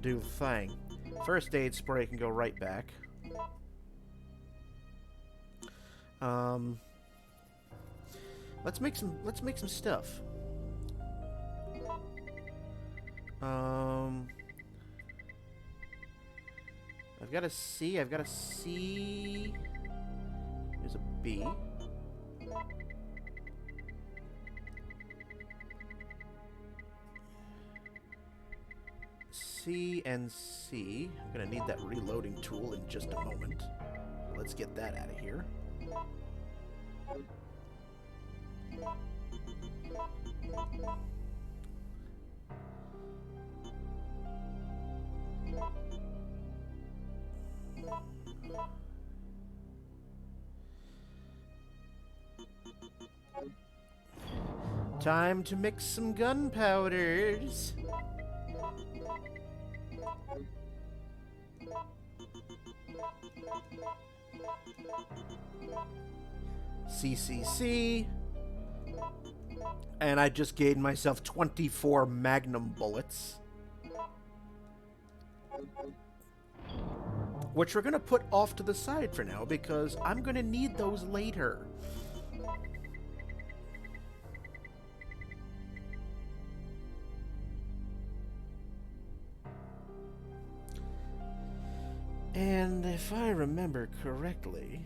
do the thing. First aid spray can go right back. Let's make some stuff. I've got a C. There's a B. C and C. I'm going to need that reloading tool in just a moment. Let's get that out of here. Time to mix some gunpowders. CCC. And I just gained myself 24 Magnum bullets. Which we're going to put off to the side for now because I'm going to need those later. And if I remember correctly...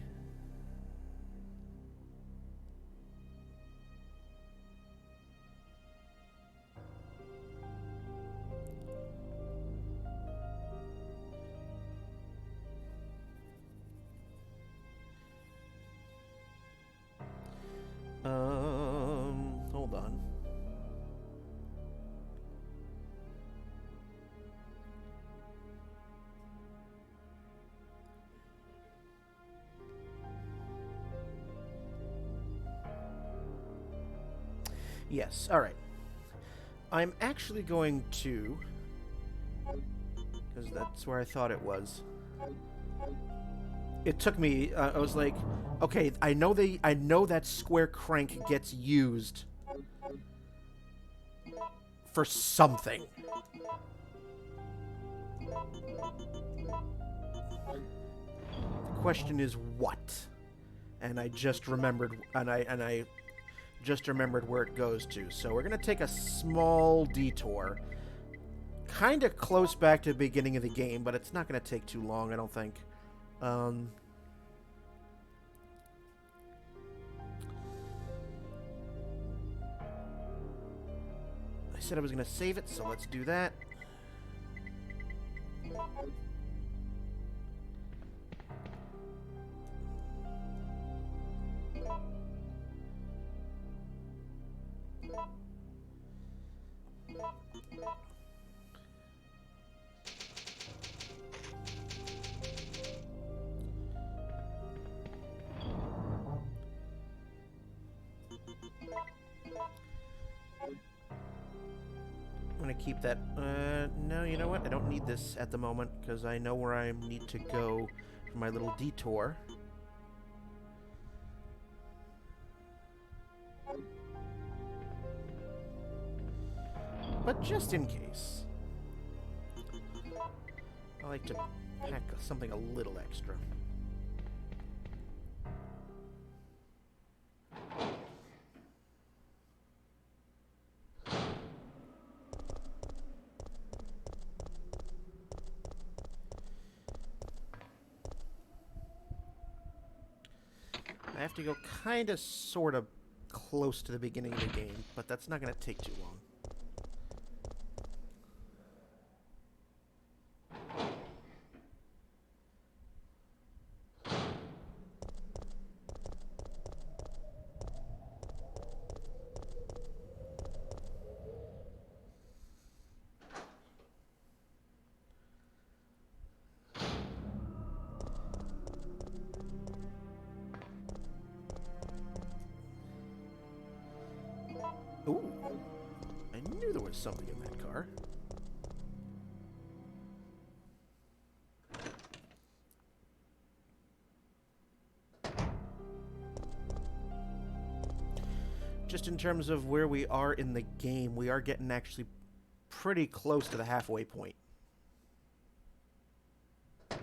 hold on. Yes, alright. I'm actually going to... because that's where I thought it was. It took me... I was like, okay, I know that square crank gets used for something. The question is what? And I just remembered, and I just remembered where it goes to. So we're gonna take a small detour, kind of close back to the beginning of the game, but it's not gonna take too long, I don't think. I said I was gonna save it, so let's do that. I'm gonna keep that. No, you know what? I don't need this at the moment because I know where I need to go for my little detour. But just in case, I like to pack something a little extra. I have to go kind of, sort of close to the beginning of the game, but that's not going to take too long. Ooh, I knew there was something in that car. Just in terms of where we are in the game, we are getting actually pretty close to the halfway point. I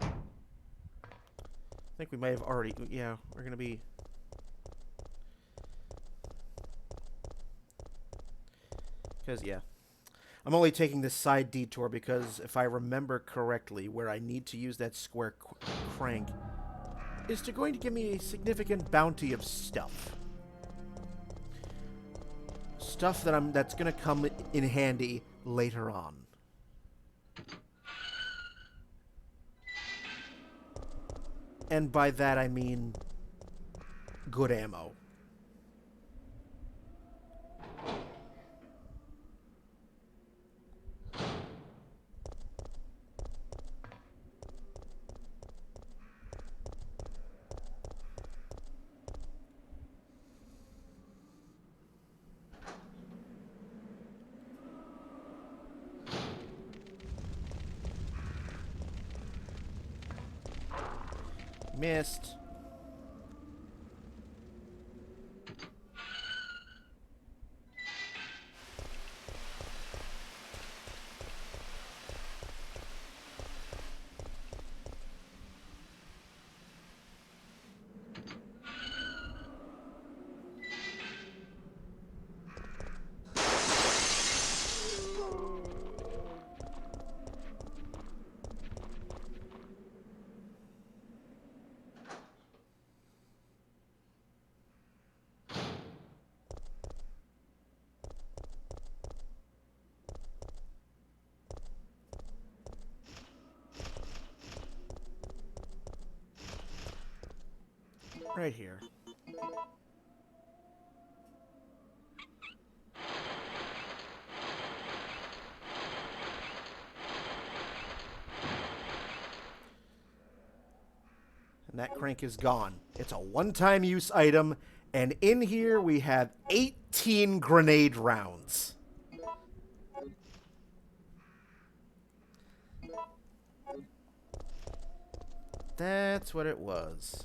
think we might have already... Yeah, we're going to be... Because, yeah. I'm only taking this side detour because if I remember correctly, where I need to use that square crank is going to give me a significant bounty of stuff. Stuff that's going to come in handy later on. And by that I mean good ammo. Missed. Right here. And that crank is gone. It's a one-time use item, and in here we have 18 grenade rounds. That's what it was.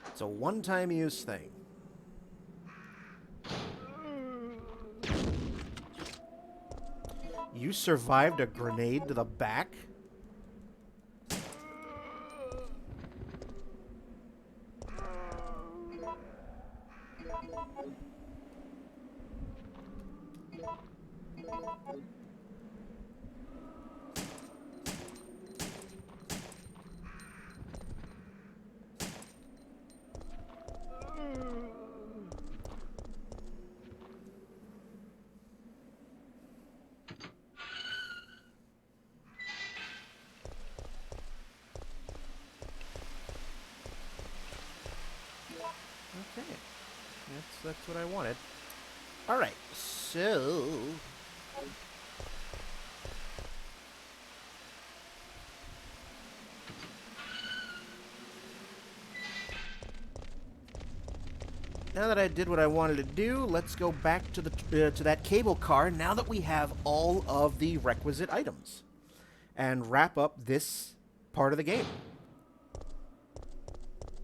It's a one-time use thing. You survived a grenade to the back? Okay. That's what I wanted. Alright, so... now that I did what I wanted to do, let's go back to the to that cable car now that we have all of the requisite items. And wrap up this part of the game.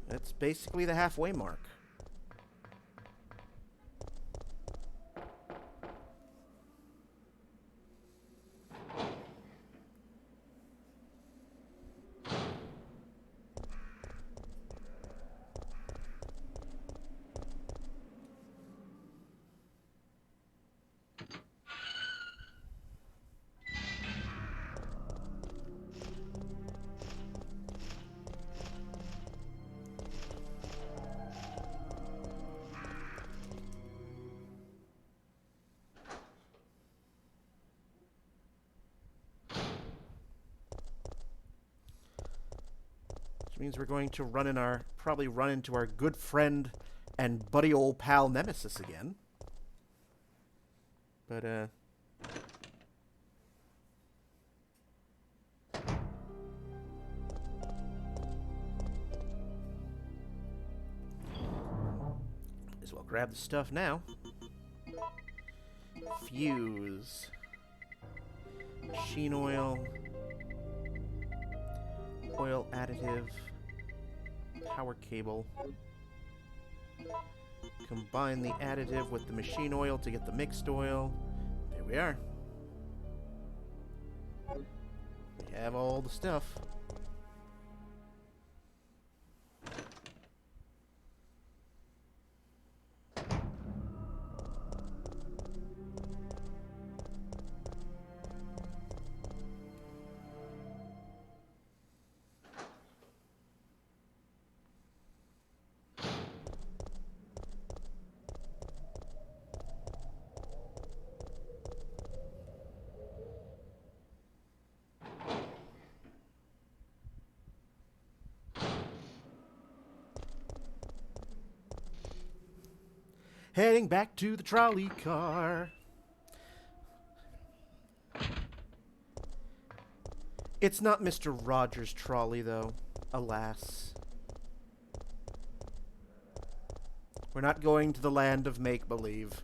That's basically the halfway mark. Which means we're going to probably run into our good friend and buddy old pal Nemesis again. But, as well grab the stuff now. Fuse. Machine oil. Oil additive. Power cable. Combine the additive with the machine oil to get the mixed oil. There we are. We have all the stuff. Heading back to the trolley car. It's not Mr. Rogers' trolley, though, alas. We're not going to the land of make-believe.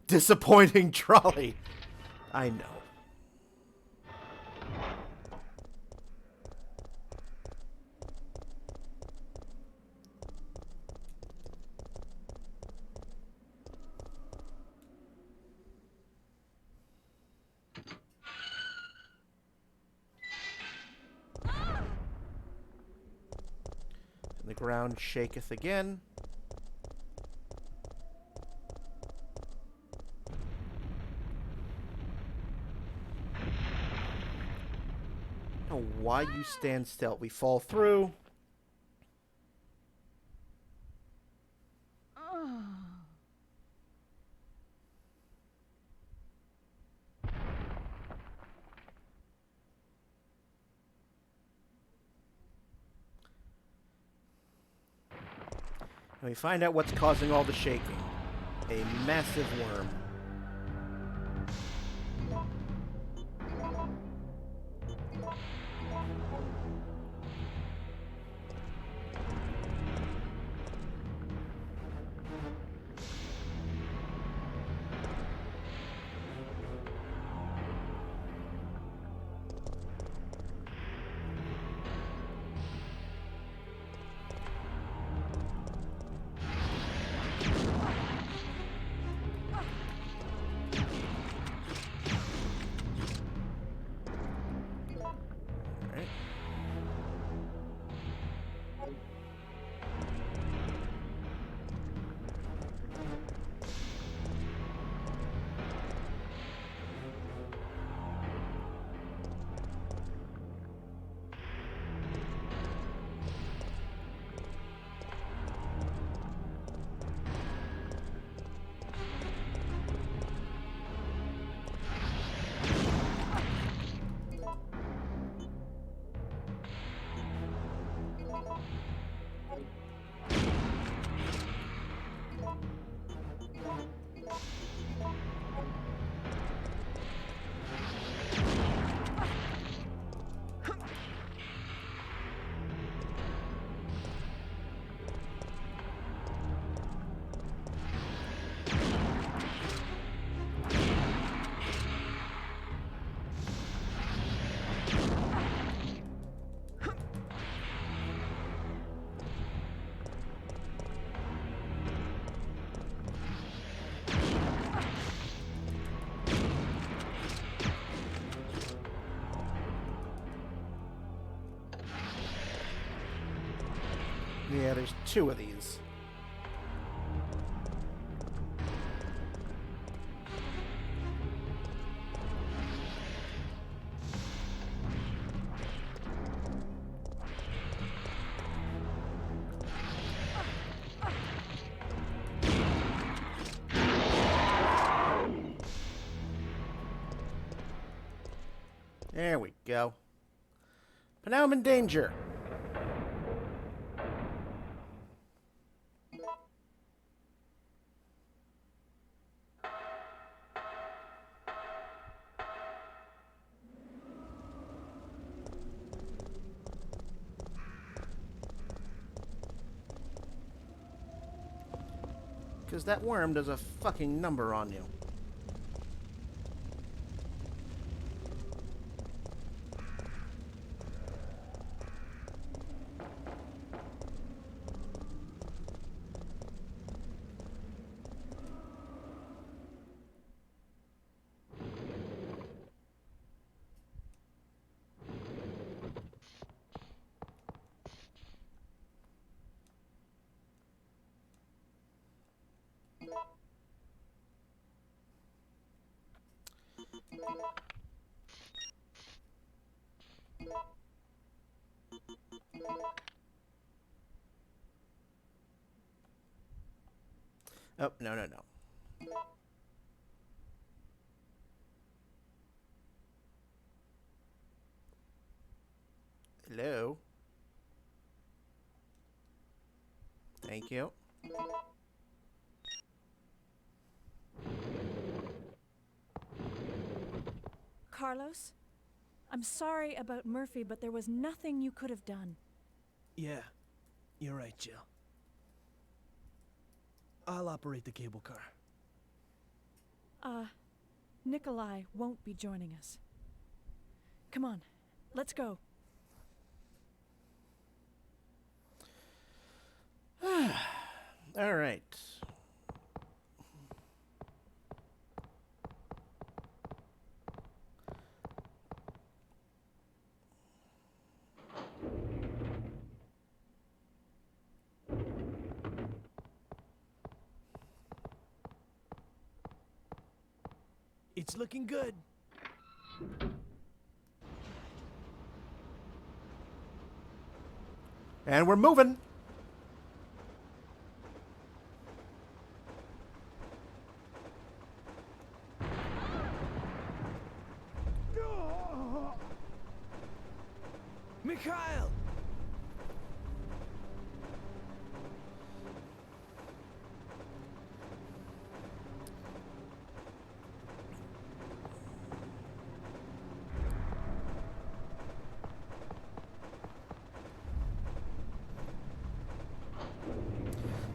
Disappointing trolley. I know. And the ground shaketh again. Why you stand still? We fall through. And we find out what's causing all the shaking. A massive worm. Yeah, there's two of these. There we go. But now I'm in danger. Because that worm does a fucking number on you. Oh, no, no, no. Hello? Thank you. Carlos? I'm sorry about Murphy, but there was nothing you could have done. Yeah, you're right, Jill. I'll operate the cable car. Nikolai won't be joining us. Come on, let's go. All right. It's looking good. And we're moving. Mikhail!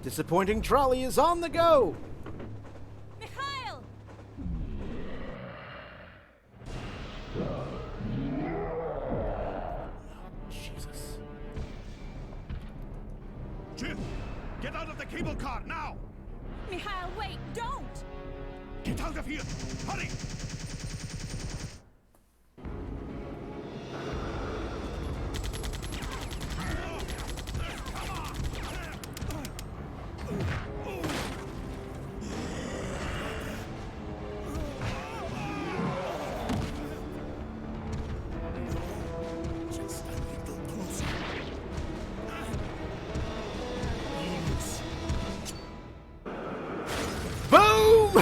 Disappointing trolley is on the go. Mikhail! Jesus. Jill, get out of the cable car now! Mikhail, wait, don't! Get out of here! Hurry! Just a little closer. Boom!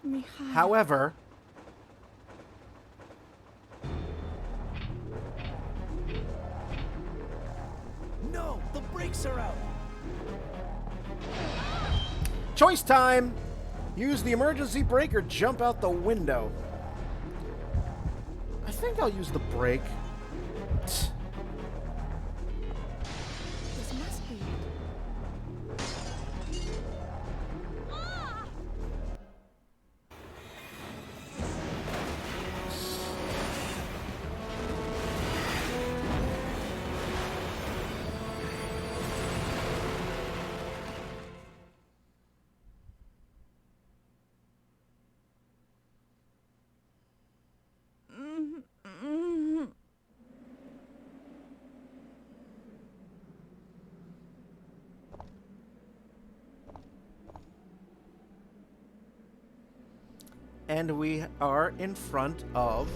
Mikhail. However, No, the brakes are out. choice time. Use the emergency brake or jump out the window. I think I'll use the brake. This must be it. Ah! And we are in front of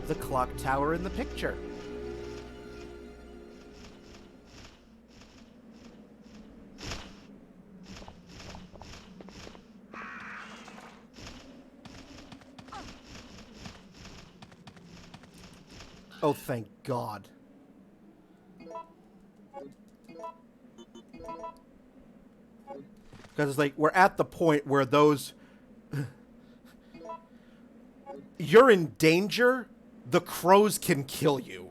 the clock tower in the picture. Oh, thank God. Because it's like, we're at the point where those... You're in danger, the crows can kill you.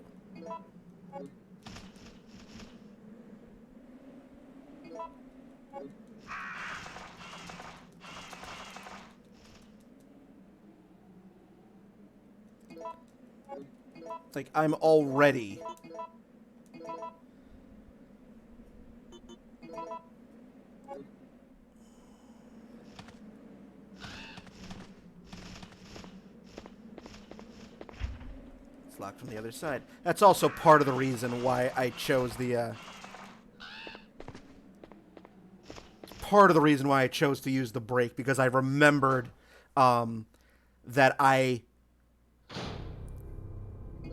It's like, I'm already... Locked from the other side. That's also part of the reason why I chose the part of the reason why I chose to use the brake, because I remembered that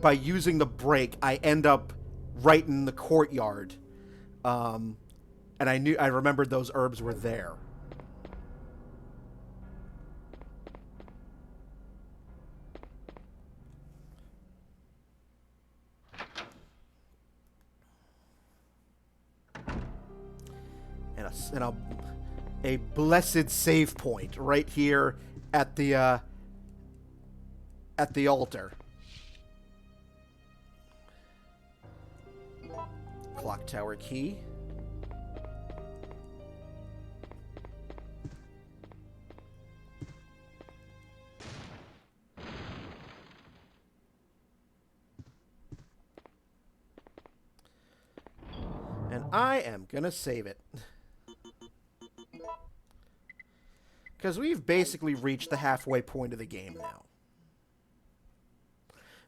by using the brake, I end up right in the courtyard. And I remembered those herbs were there. And a blessed save point right here at the altar. Clock tower key. And I am gonna save it. Because we've basically reached the halfway point of the game now.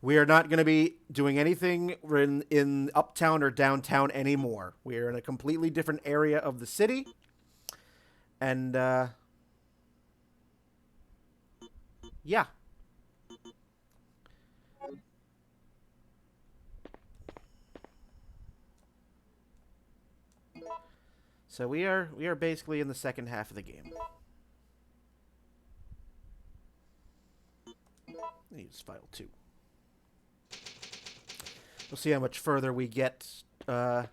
We are not going to be doing anything in uptown or downtown anymore. We are in a completely different area of the city. And, yeah. So we are basically in the second half of the game. Use file 2. We'll see how much further we get with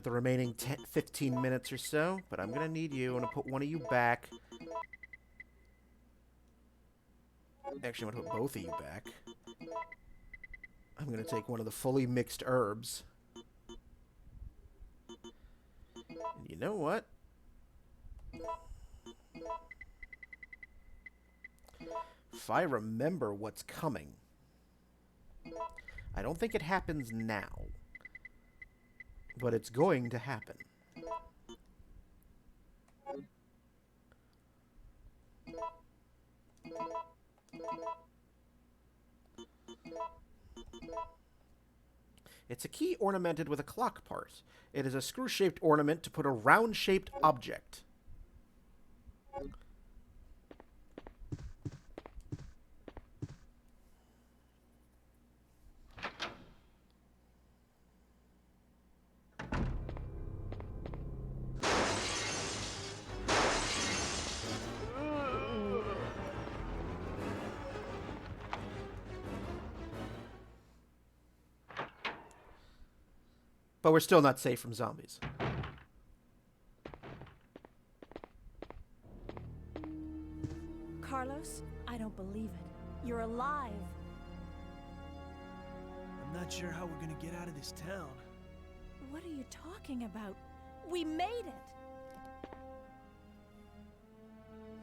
the remaining 15 minutes or so. But I'm going to need you. I'm going to put one of you back. Actually, I'm going to put both of you back. I'm going to take one of the fully mixed herbs. And you know what? If I remember what's coming. I don't think it happens now. But it's going to happen. It's a key ornamented with a clock part. It is a screw-shaped ornament to put a round-shaped object. But we're still not safe from zombies. Carlos, I don't believe it. You're alive. I'm not sure how we're gonna get out of this town. What are you talking about? We made it!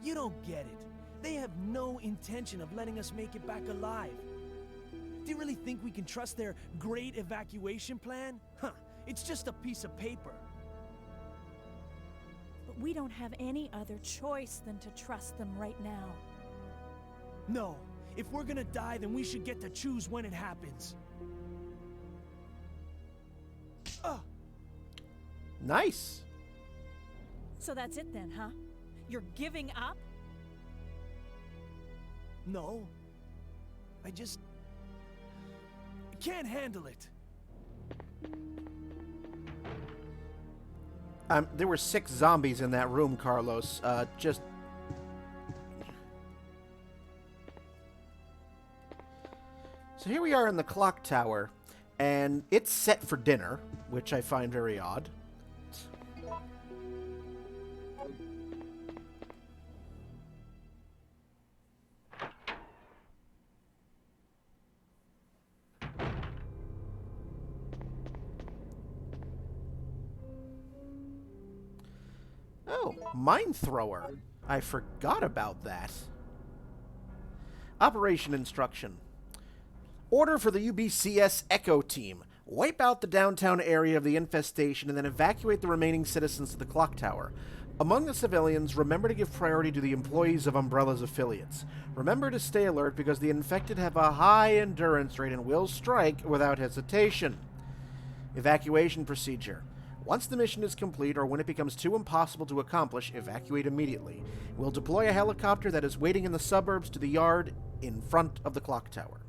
You don't get it. They have no intention of letting us make it back alive. Do you really think we can trust their great evacuation plan? Huh, it's just a piece of paper. But we don't have any other choice than to trust them right now. No, if we're gonna die, then we should get to choose when it happens. Nice. So that's it then, huh? You're giving up? No. I can't handle it. There were 6 zombies in that room, Carlos. So here we are in the clock tower, and it's set for dinner, which I find very odd. Oh, mine thrower. I forgot about that. Operation instruction. Order for the UBCS Echo Team. Wipe out the downtown area of the infestation and then evacuate the remaining citizens to the clock tower. Among the civilians, remember to give priority to the employees of Umbrella's affiliates. Remember to stay alert because the infected have a high endurance rate and will strike without hesitation. Evacuation procedure. Once the mission is complete, or when it becomes too impossible to accomplish, evacuate immediately. We'll deploy a helicopter that is waiting in the suburbs to the yard in front of the clock tower.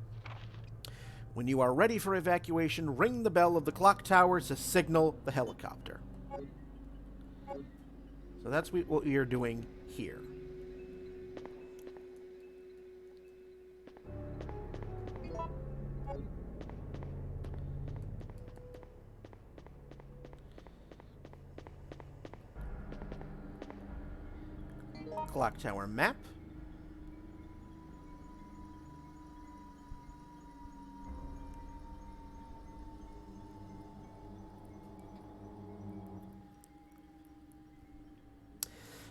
When you are ready for evacuation, ring the bell of the clock tower to signal the helicopter. So that's what we are doing here. Clock tower map.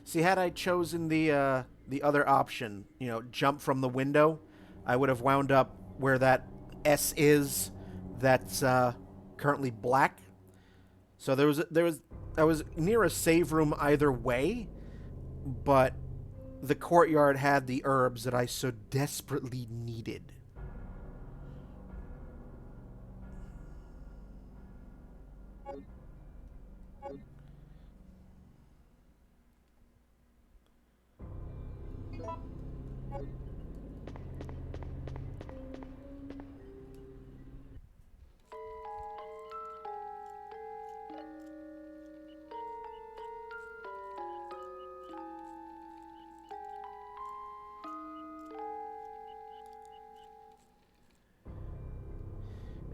See, had I chosen the other option, you know, jump from the window, I would have wound up where that S is that's currently black. So I was near a save room either way, but the courtyard had the herbs that I so desperately needed.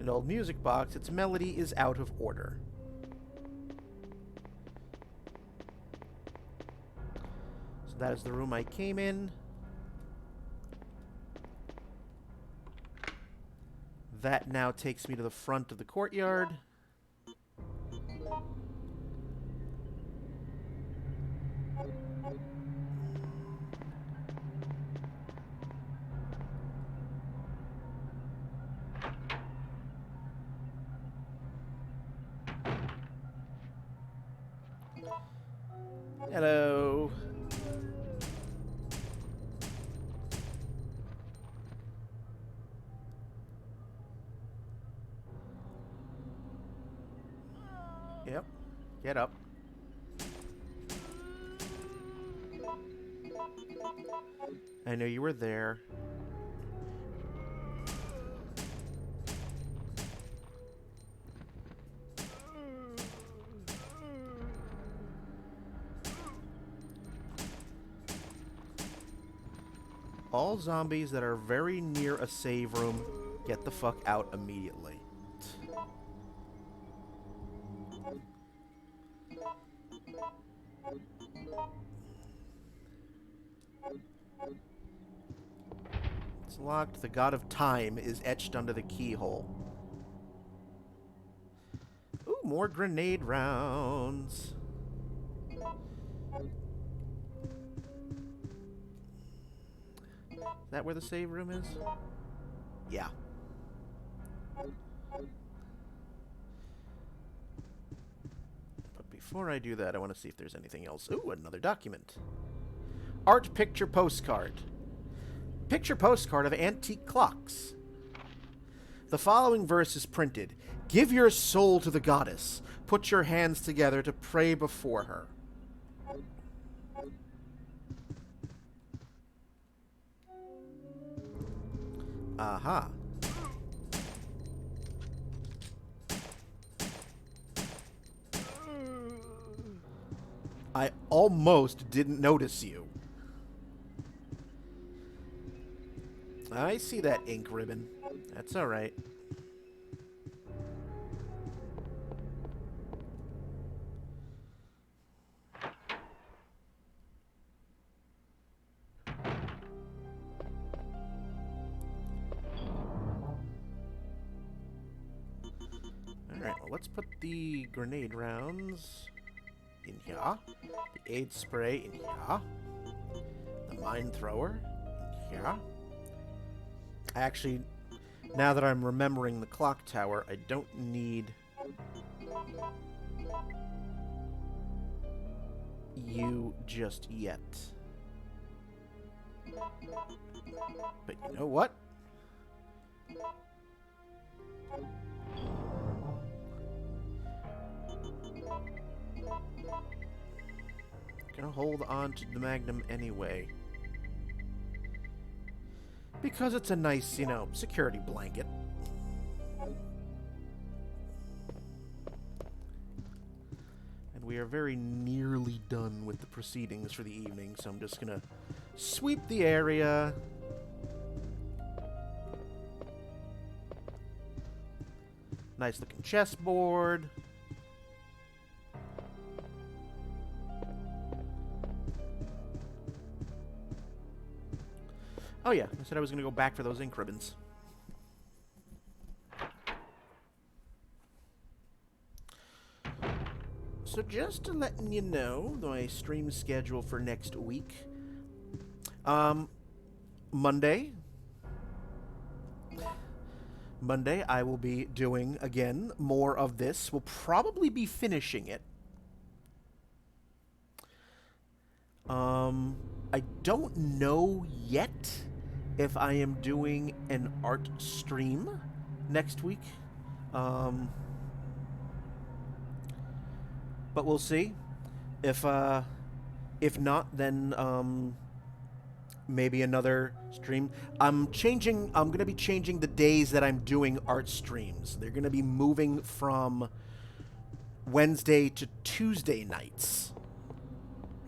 An old music box, its melody is out of order. So that is the room I came in. That now takes me to the front of the courtyard. Hello. Yep. Get up. I know you were there. All zombies that are very near a save room, get the fuck out immediately. It's locked. The god of time is etched under the keyhole. Ooh, more grenade rounds. Is that where the save room is? Yeah. But before I do that, I want to see if there's anything else. Ooh, another document. Art picture postcard. Picture postcard of antique clocks. The following verse is printed. Give your soul to the goddess. Put your hands together to pray before her. Aha. I almost didn't notice you. I see that ink ribbon. That's all right. Alright, well, let's put the grenade rounds in here. The aid spray in here. The mine thrower in here. Actually, now that I'm remembering the clock tower, I don't need you just yet. But you know what? gonna hold on to the Magnum anyway. Because it's a nice, you know, security blanket. And we are very nearly done with the proceedings for the evening, so I'm just gonna sweep the area. Nice looking chessboard. Oh yeah, I said I was going to go back for those ink ribbons. So just to letting you know, my stream schedule for next week. Monday, I will be doing, again, more of this. We'll probably be finishing it. I don't know yet if I am doing an art stream next week. But we'll see. If not, then maybe another stream. I'm going to be changing the days that I'm doing art streams. They're going to be moving from Wednesday to Tuesday nights.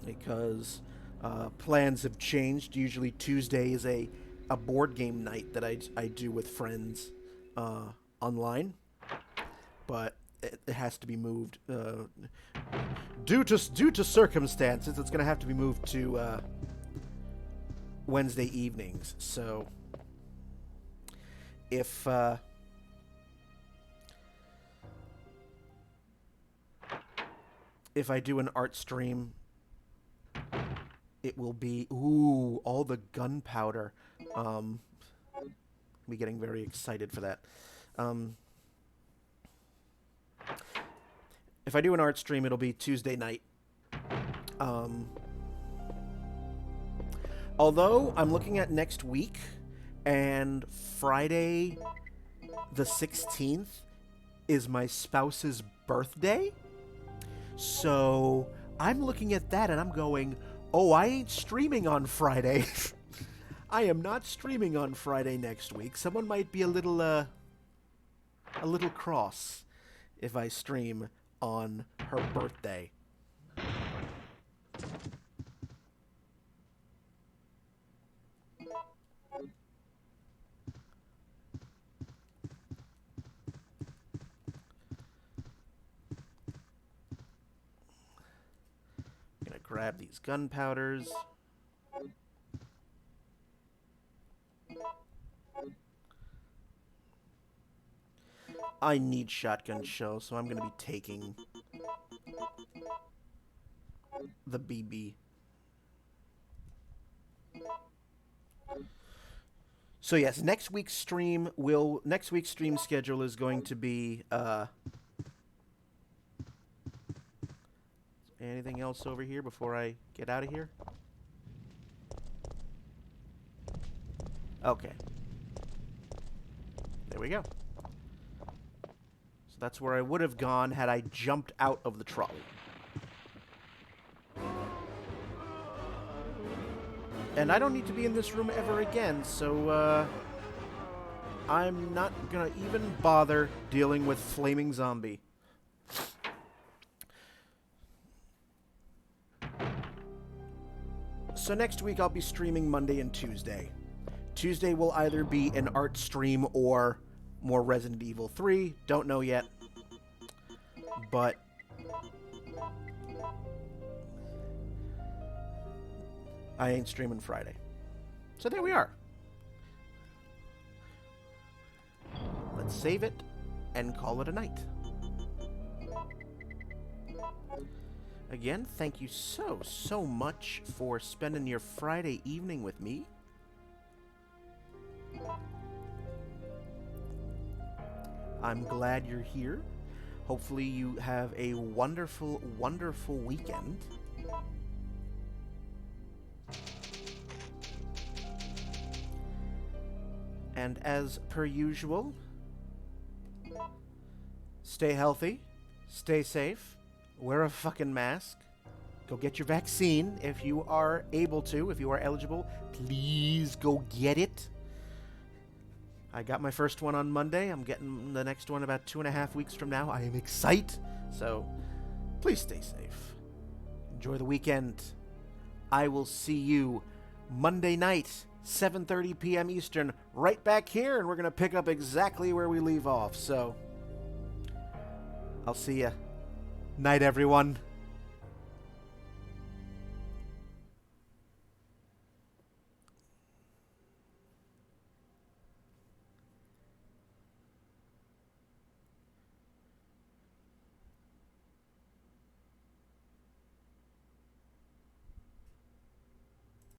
Because plans have changed. Usually Tuesday is a board game night that I do with friends online. But it has to be moved. Due to circumstances, it's going to have to be moved to Wednesday evenings. So if I do an art stream, it will be all the gunpowder. Be getting very excited for that. If I do an art stream, it'll be Tuesday night. Although I'm looking at next week, and Friday the 16th is my spouse's birthday. So I'm looking at that and I'm going, oh, I ain't streaming on Friday. I am not streaming on Friday next week. Someone might be a little cross if I stream on her birthday. I'm gonna grab these gunpowders. I need shotgun shells, so I'm going to be taking the BB. So yes, next week's stream schedule is going to be anything else over here before I get out of here? Okay. There we go. So that's where I would have gone had I jumped out of the trolley. And I don't need to be in this room ever again, so I'm not gonna even bother dealing with Flaming Zombie. So next week I'll be streaming Monday and Tuesday. Tuesday will either be an art stream or more Resident Evil 3. Don't know yet. But I ain't streaming Friday. So there we are. Let's save it and call it a night. Again, thank you so much for spending your Friday evening with me. I'm glad you're here. Hopefully you have a wonderful, wonderful weekend. And as per usual, stay healthy, stay safe, wear a fucking mask, Go get your vaccine if you are able to. If you are eligible, please go get it. I got my first one on Monday. I'm getting the next one about 2.5 weeks from now. I am excited. So please stay safe. Enjoy the weekend. I will see you Monday night, 7:30 p.m. Eastern, right back here, and we're going to pick up exactly where we leave off. So I'll see ya. Night, everyone.